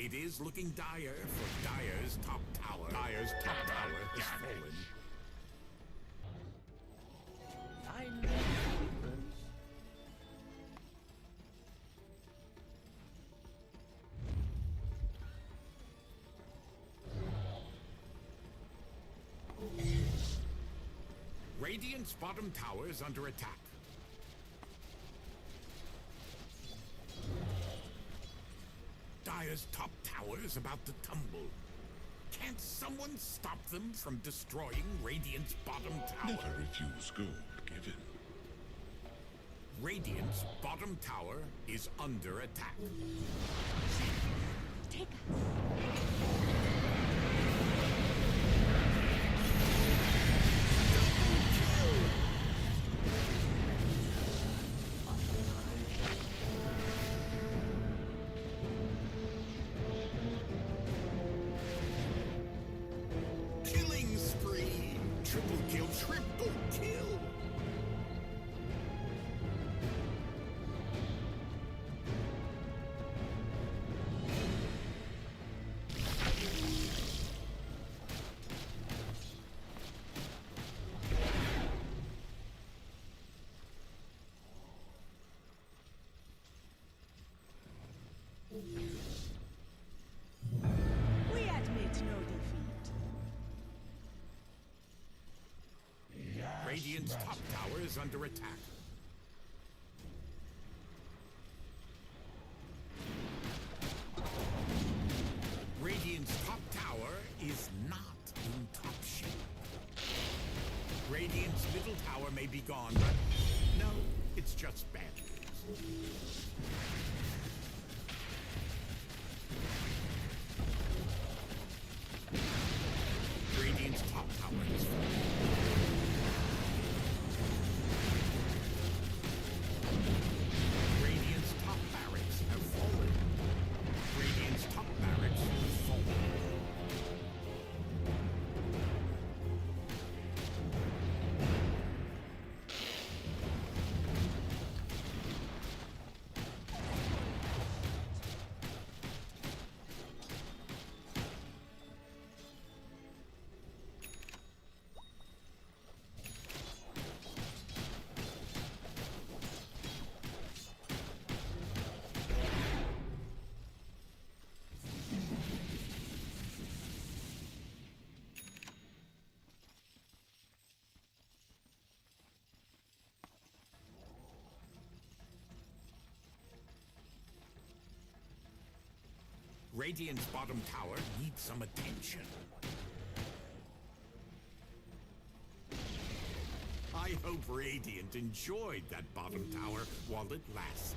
It is looking dire for Dire's top tower. Dire's top tower has fallen. I know the difference. Radiant's bottom tower is under attack. Dire's top tower is about to tumble. Can't someone stop them from destroying Radiant's bottom tower? Never refuse gold given. Radiant's bottom tower is under attack. Take us. Killing spree! Triple kill, triple kill! We admit no defeat. Radiant's top tower is under attack. Radiant's top tower is not in top shape. Radiant's middle tower may be gone, but no, it's just bad news. Radiant's top tower is fallen. Radiant's top barracks have fallen. Radiant's top barracks have fallen. Radiant's bottom tower needs some attention. I hope Radiant enjoyed that bottom tower while it lasted.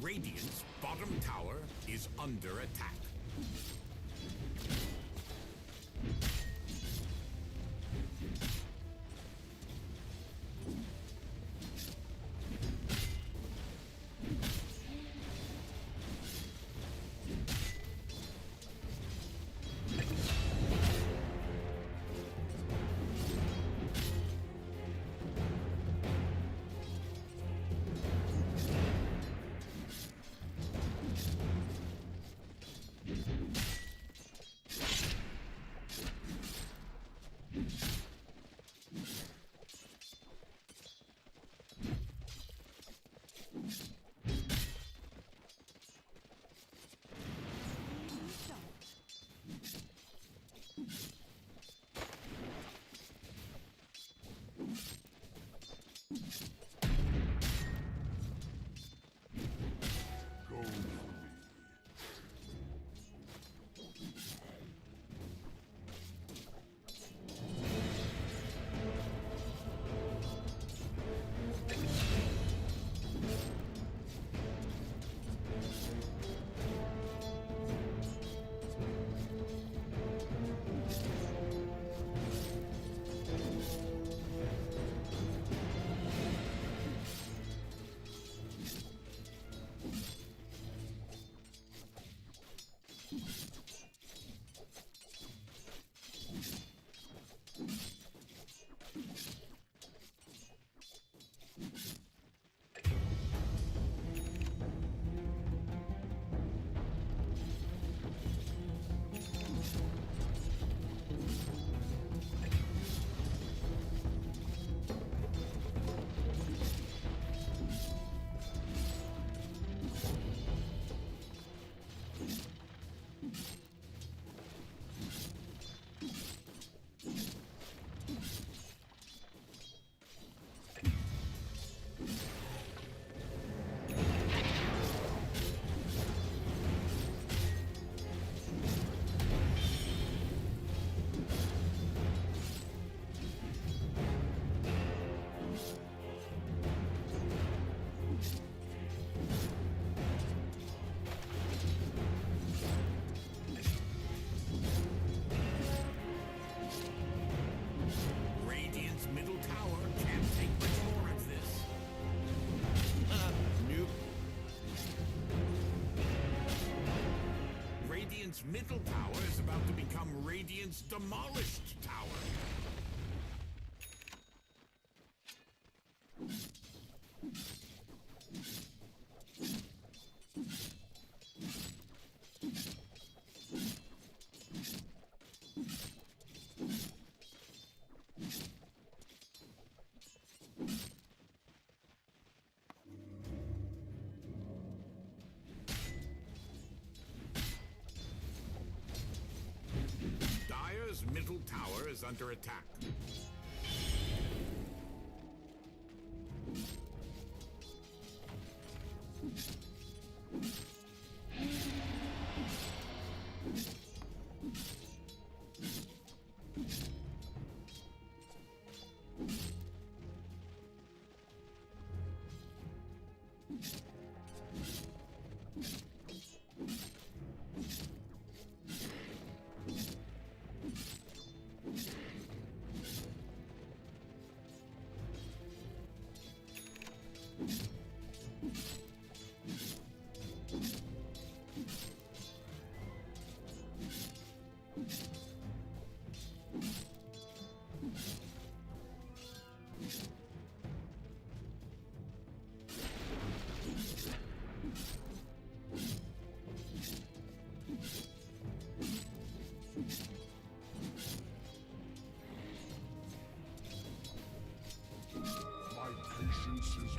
Radiant's bottom tower is under attack. Radiant's middle tower is about to become Radiant's demolished tower. Dire's middle tower is under attack. My patience is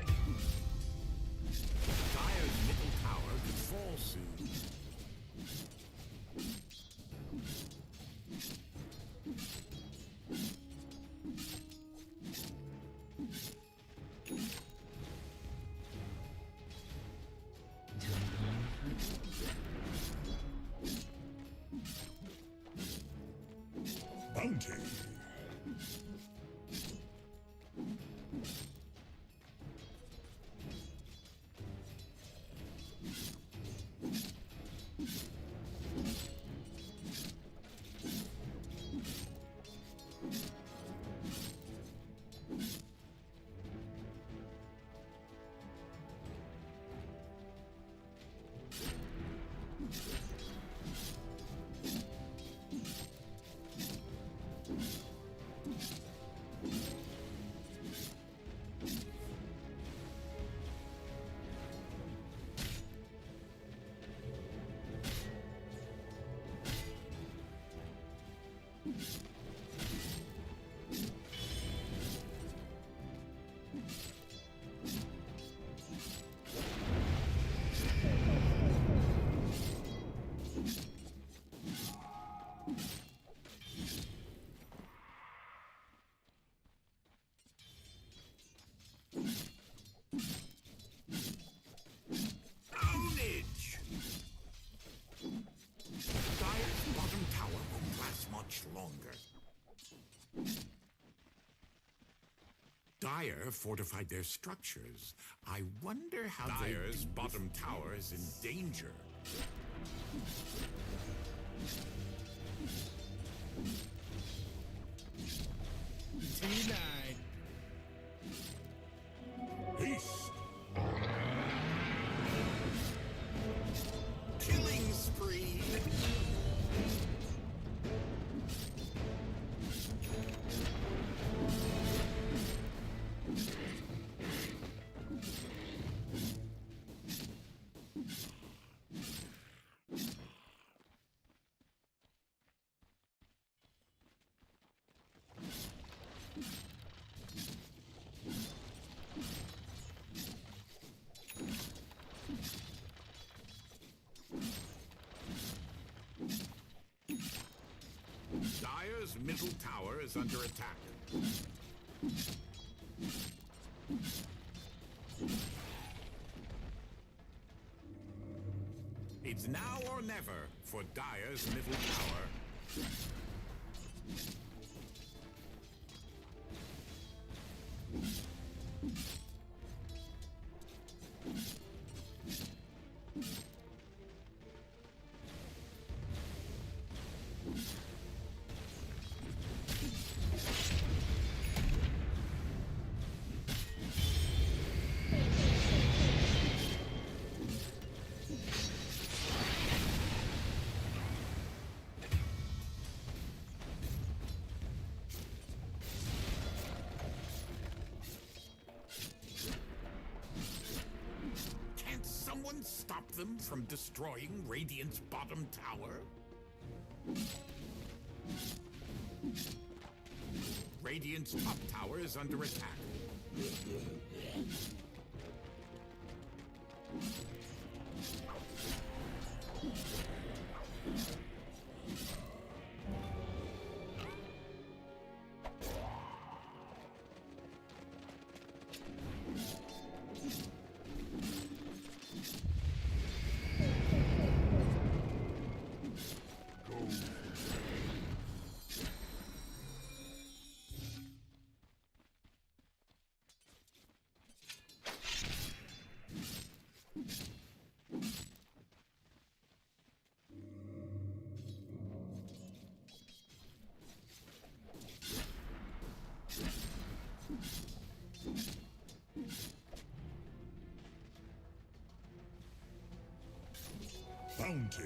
Dire fortified their structures. I wonder how Dire's bottom tower is in danger. Denied. Haste! Killing spree! Dire's middle tower is under attack. It's now or never for Dire's middle tower. Can't someone stop them from destroying Radiant's bottom tower? Radiant's top tower is under attack. Bounty.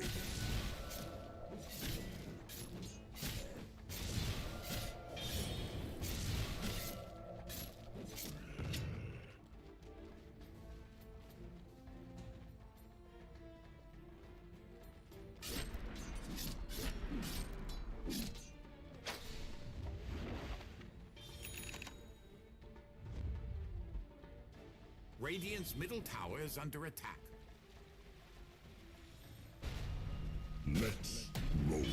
Radiant's middle tower is under attack. Let's roll.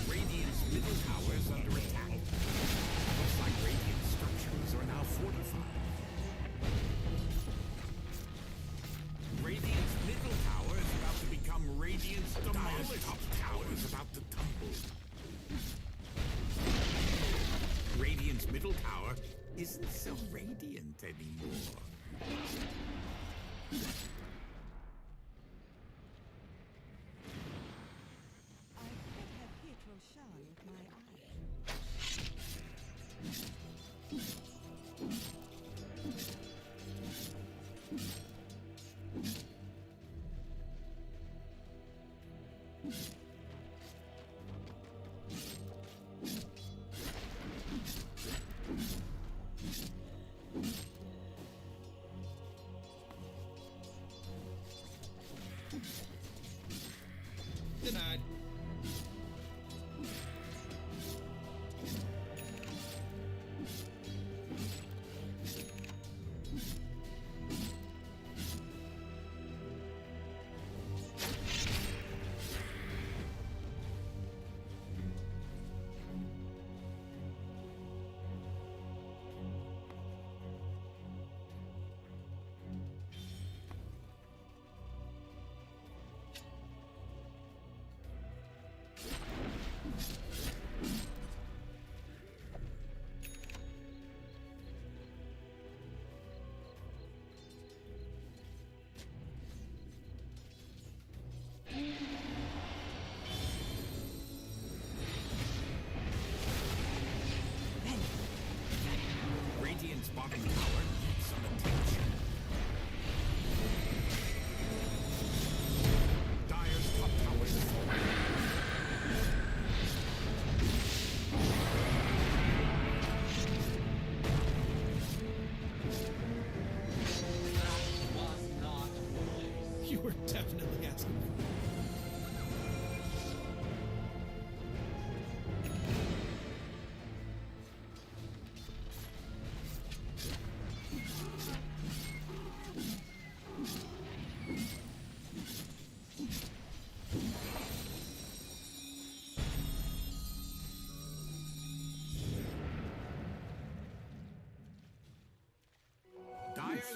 Radiant's middle tower is under attack. Looks like Radiant structures are now fortified. Radiant's middle tower is about to become Radiant's demolished. Top tower is about to tumble. Radiant's middle tower isn't so radiant anymore. I could have hit Roshan with my eye.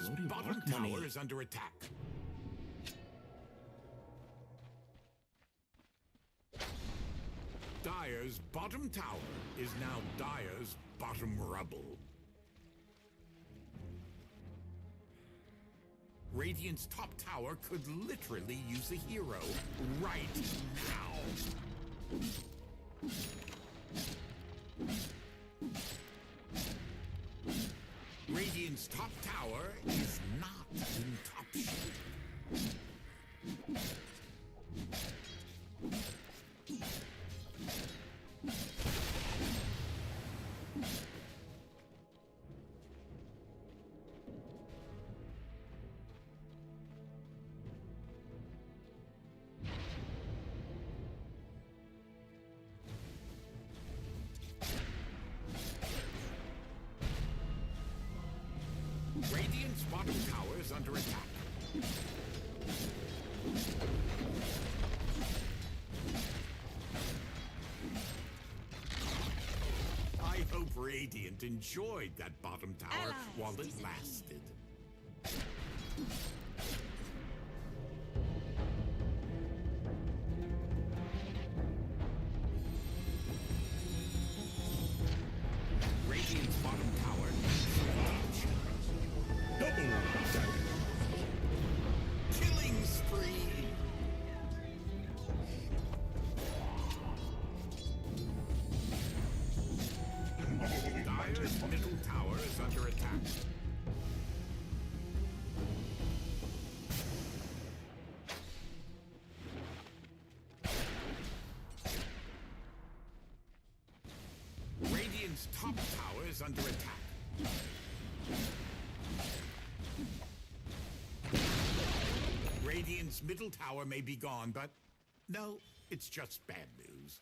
Dire's bottom tower is under attack. Dire's bottom tower is now Dire's bottom rubble. Radiant's top tower could literally use a hero right now. Radiant's top tower is not in top shape. Radiant's bottom tower is under attack. I hope Radiant enjoyed that bottom tower while it lasted. Radiant's bottom tower double damage. Killing spree. Dire's middle tower is under attack. Radiant's top tower is under attack. Radiant's middle tower may be gone, but no, it's just bad news.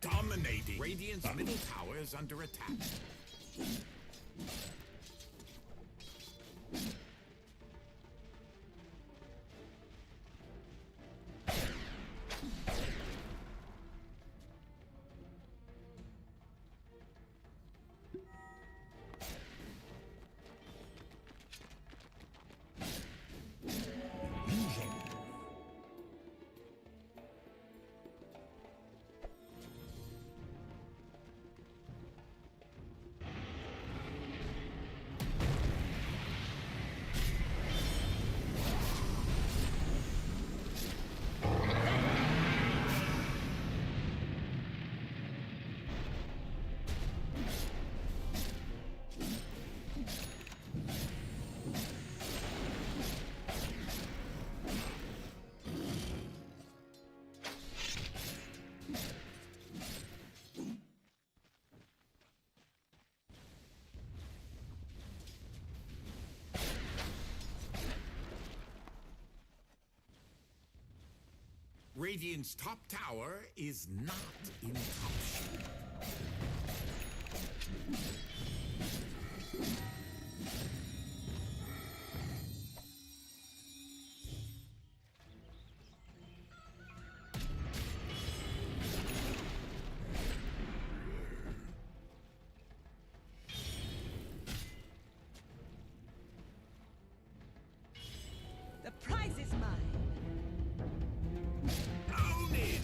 Dominating. Radiant's middle tower is under attack. Radiant's top tower is not in top shape. The prize is mine. Ownage!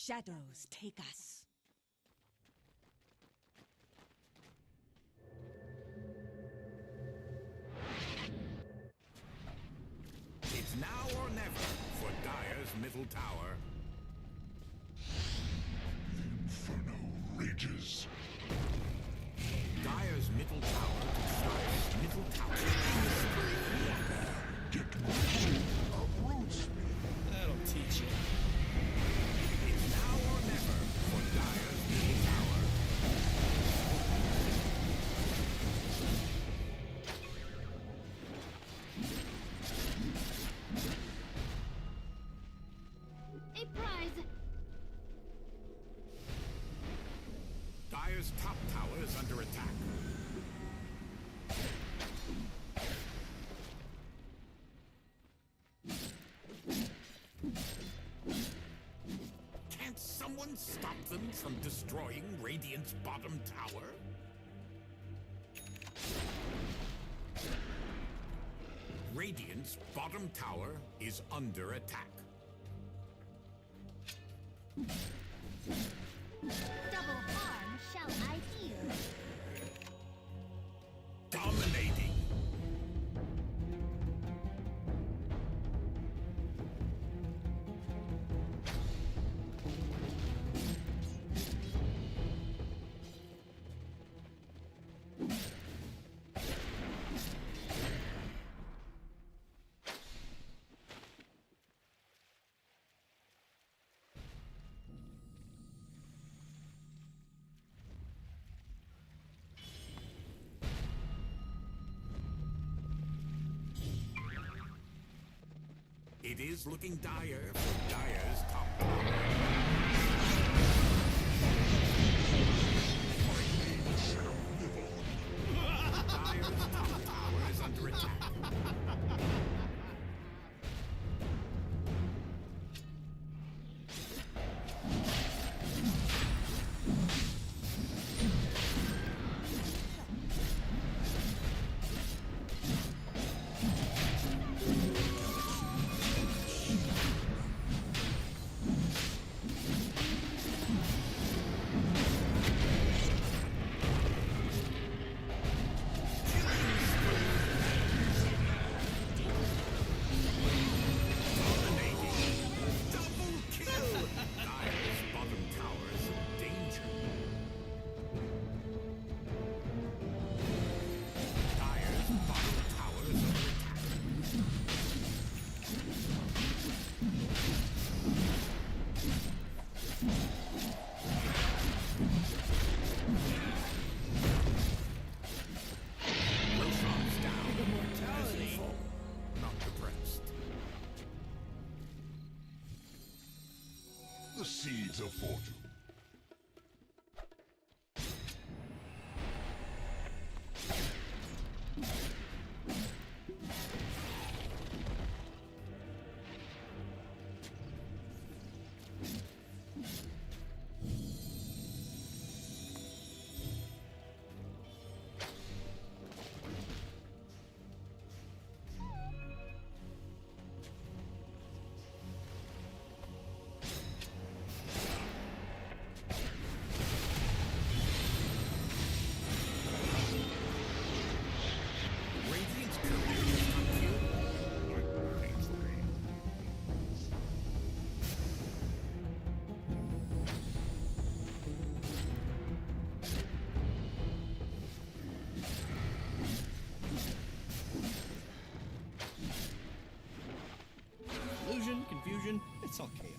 shadows take us. It's now or never for Dire's middle tower. Inferno rages. Dire's middle tower. Dire's middle tower. Get my soul uproots me. That'll teach you. It's now or never for Dire's middle tower. A prize. Dire's top tower is under attack. Can't someone stop them from destroying Radiant's bottom tower? Radiant's bottom tower is under attack. Double harm shall I heal. Dominating. It is looking dire for Dire's top tower. Dire's top tower is under attack. The seeds of fortune. Illusion, confusion, it's all chaos.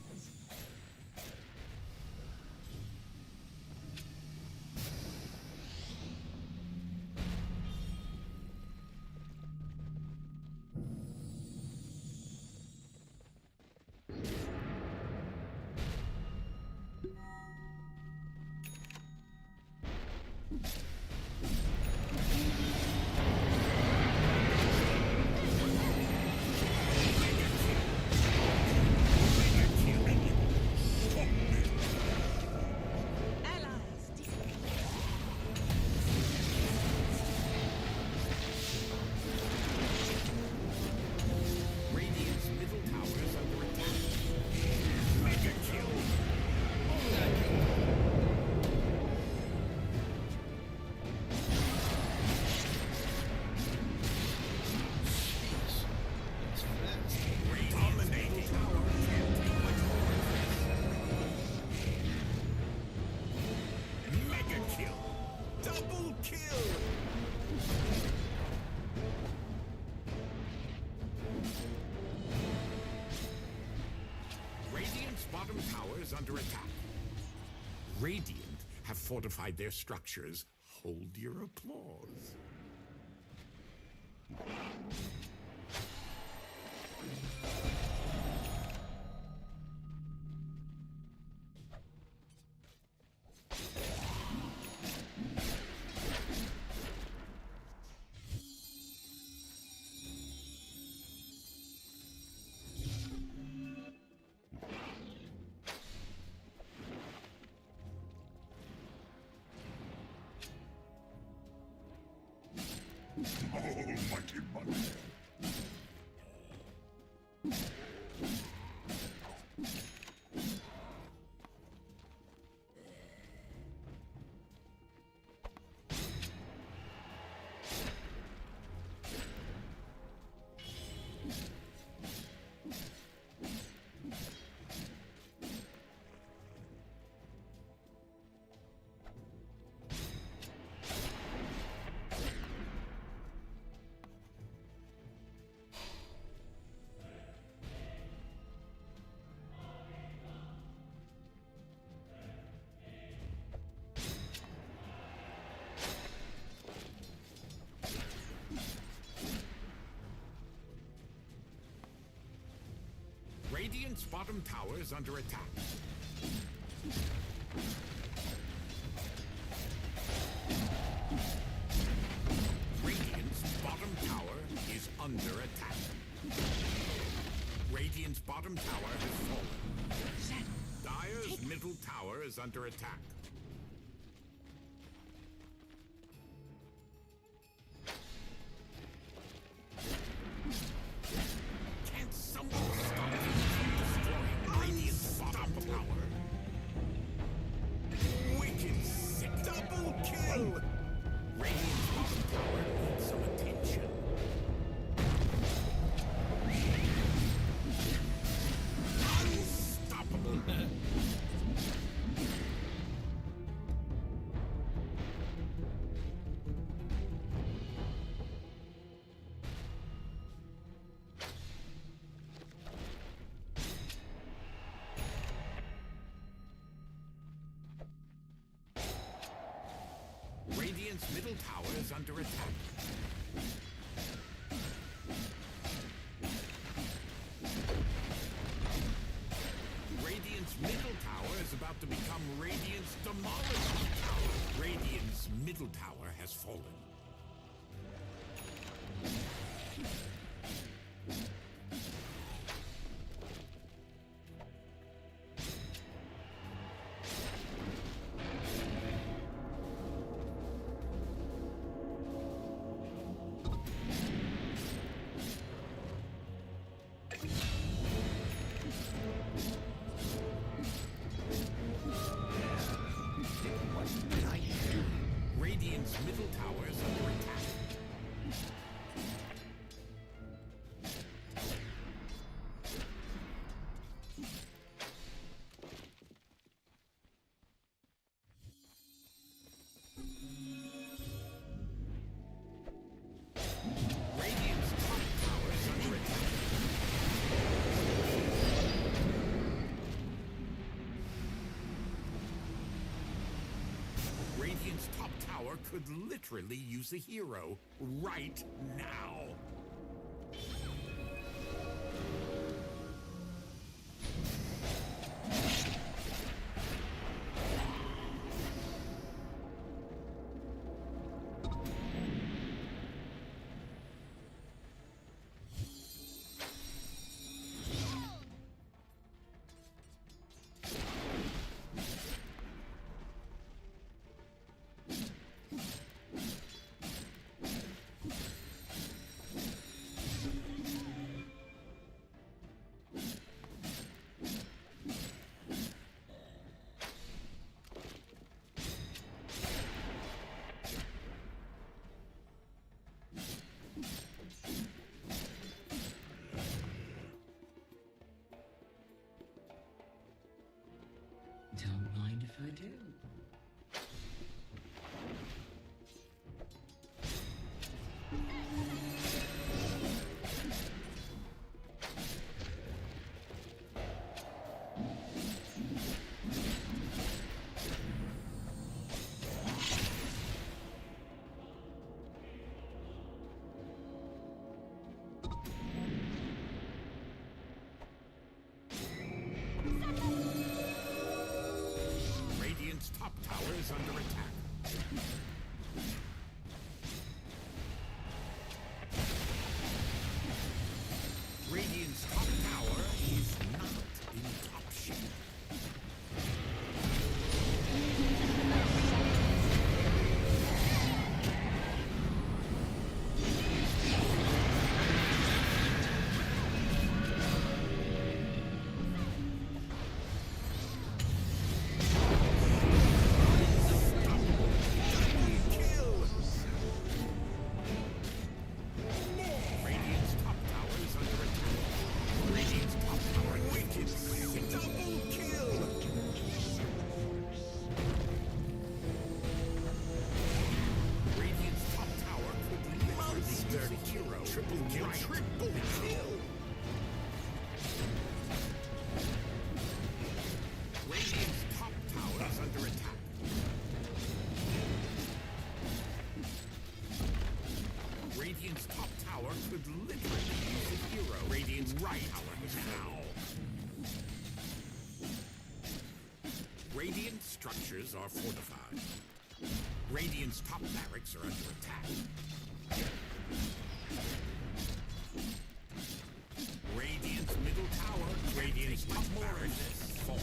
Kill. is under attack. Radiant have fortified their structures. Hold your applause. Almighty money. Radiant's bottom tower is under attack. Radiant's bottom tower is under attack. Radiant's bottom tower has fallen. Dire's middle tower is under attack. Can't someone stop me from destroying Radiant's bottom tower? Wicked sick. Double kill! Radiant's bottom tower needs some attention. Unstoppable! Radiant's middle tower is under attack. Radiant's middle tower is about to become Radiant's demolishing tower. Radiant's middle tower has fallen. Radiant's middle tower is under attack. Radiant's top tower is under attack. Radiant's top tower could literally use a hero right now. Radiant's top tower is under attack. Radiant's top tower is not in top shape. Radiant's top tower is under attack. Radiant's top tower wicked. Double kill. Radiant's top tower could monster hero. Triple kill. Triple kill. Radiant's top tower is under attack. Radiant's top tower could literally use a hero. Radiant's right tower is now. Radiant structures are fortified. Radiant's top barracks are under attack. Radiant's middle tower. Radiant's top barracks fall.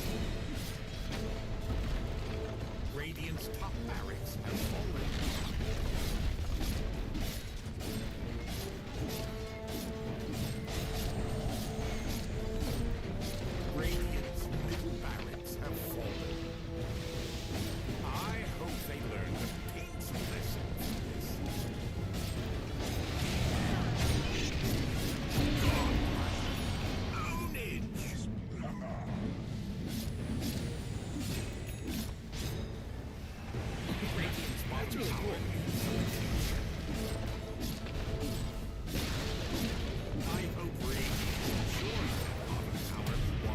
Radiant's top barracks have fallen. Radiant's middle barracks have fallen. I hope they learn the painful lesson from this. Ownage! Radiant's bottom tower needs some attention. I hope Radiant enjoys that bottom tower while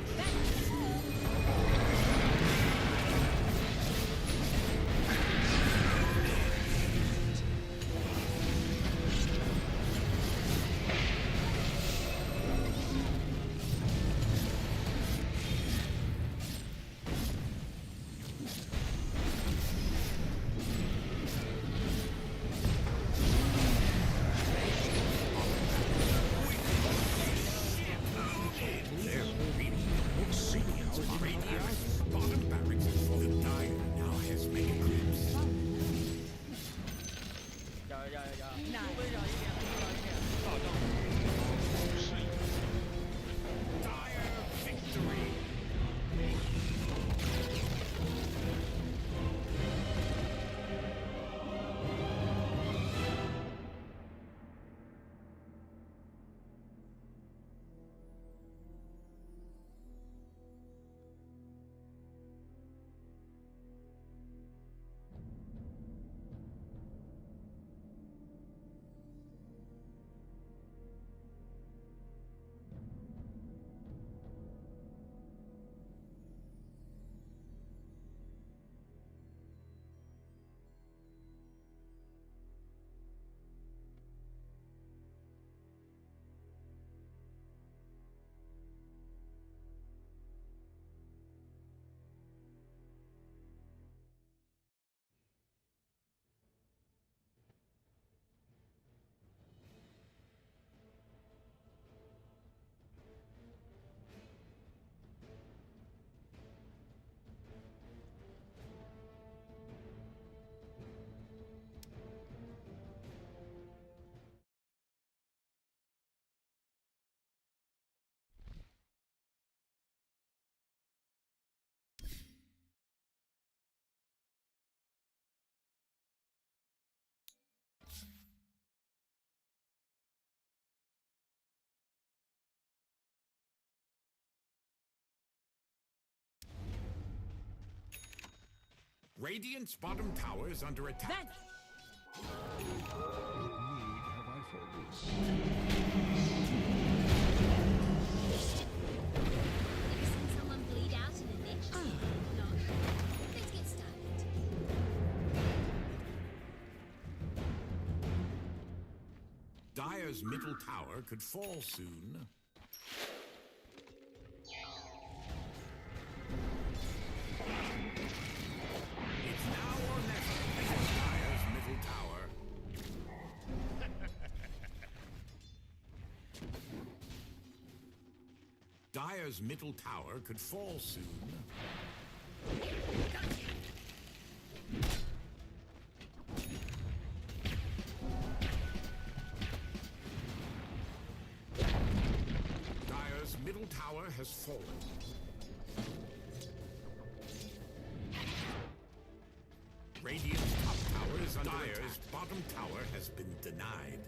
Radiant's bottom barracks is full. The Dire now has mega creeps. Dire victory. Radiant's bottom tower is under attack. Someone bleed out in a niche? No. Let's get started. Dire's middle tower could fall soon. Dire's middle tower could fall soon. Dire's middle tower has fallen. Radiant's top tower is under attack. Dire's bottom tower has been denied.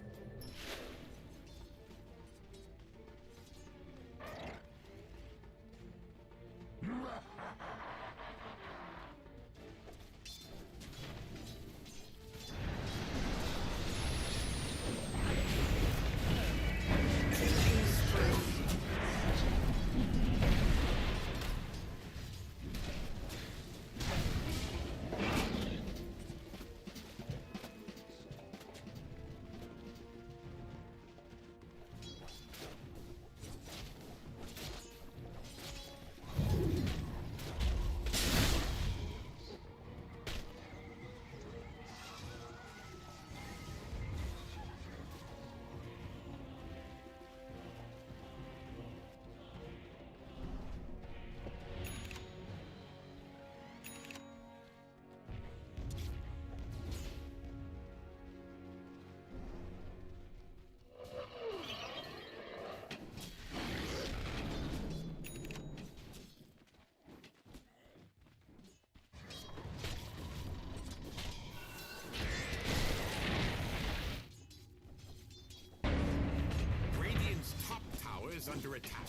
Is under attack.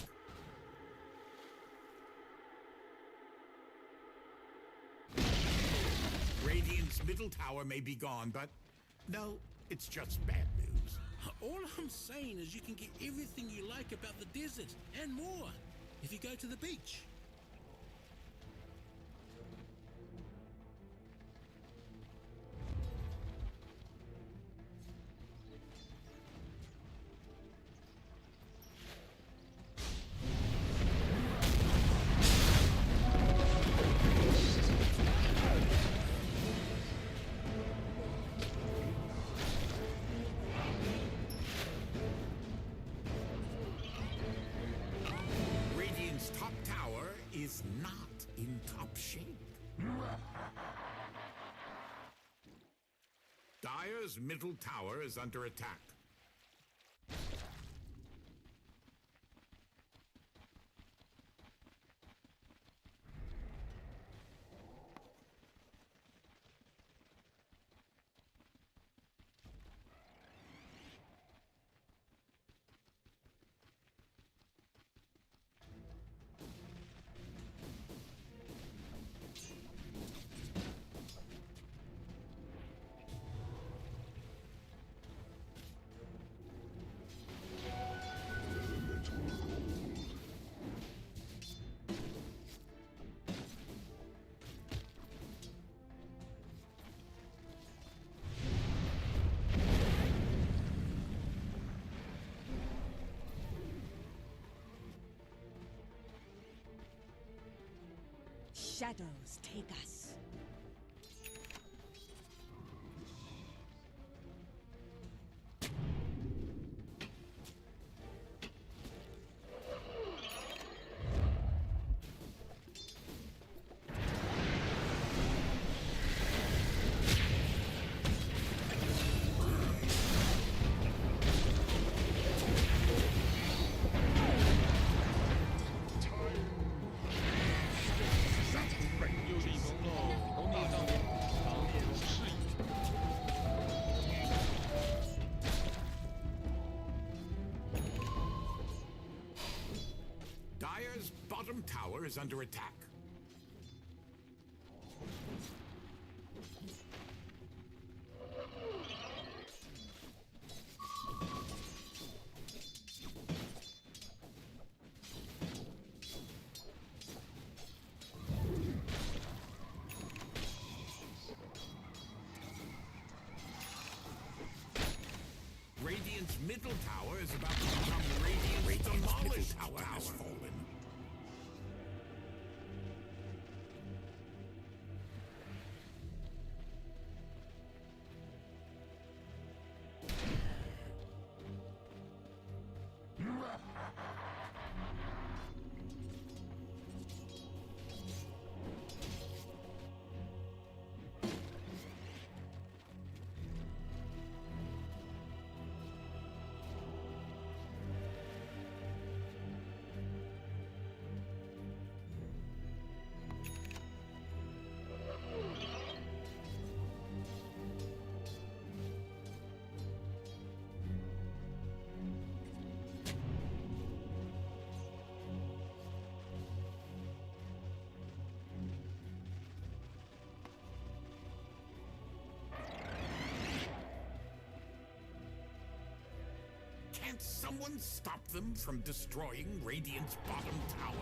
Radiant's middle tower may be gone, but no, it's just bad news. All I'm saying is you can get everything you like about the desert and more if you go to the beach. Is not in top shape. Dire's middle tower is under attack. Shadows take us. Dire's bottom tower is under attack. Radiant's middle tower is about to become Radiant's demolished tower has fallen. Can't someone stop them from destroying Radiant's bottom tower?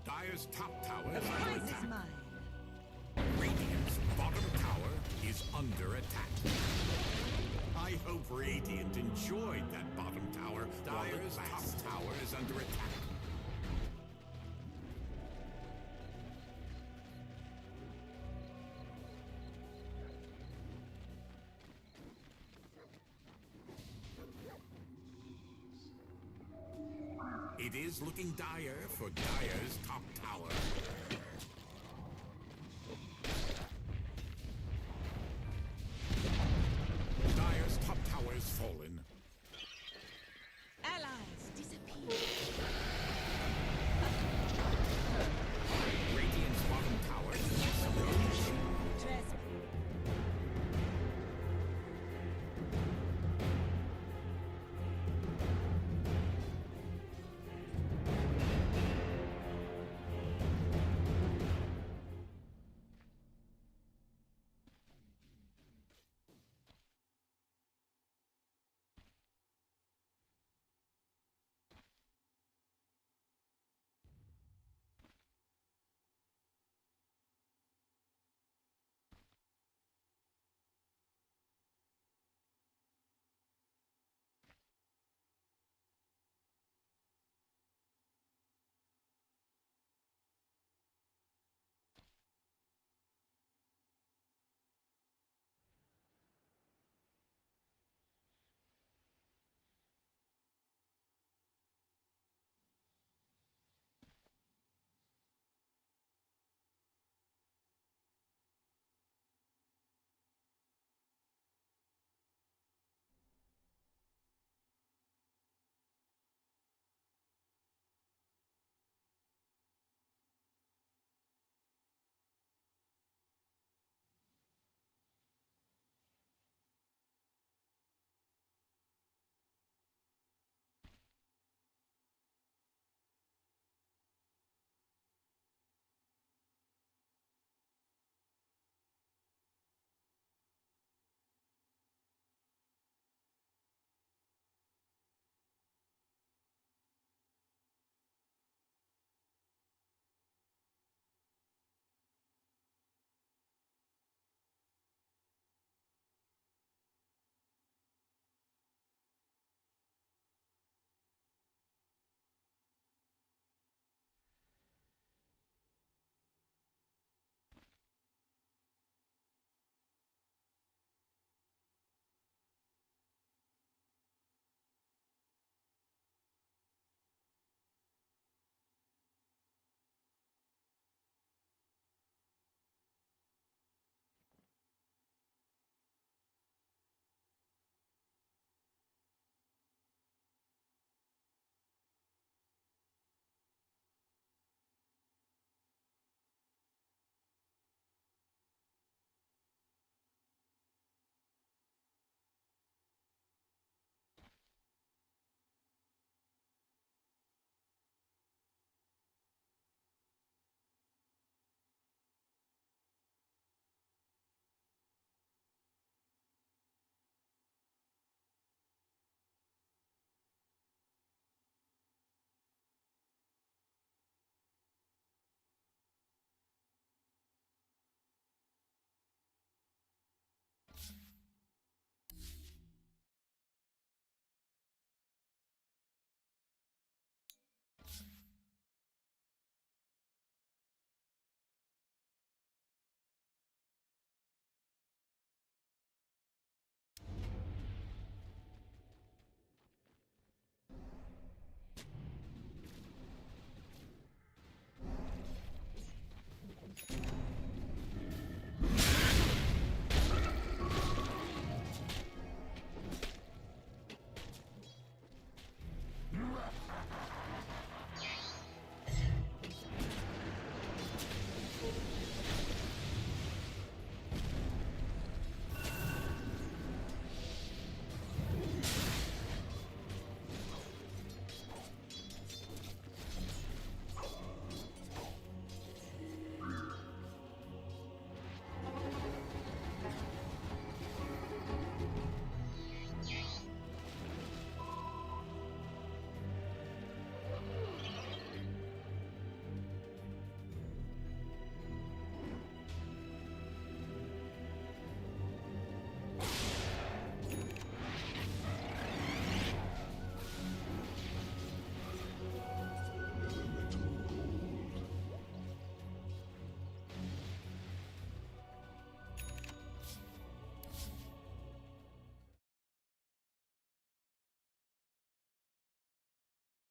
Dire's top tower is under attack. Radiant's bottom tower is under attack. I hope Radiant enjoyed that bottom tower. Dire's top tower is under attack. It is looking dire for Dire's top tower.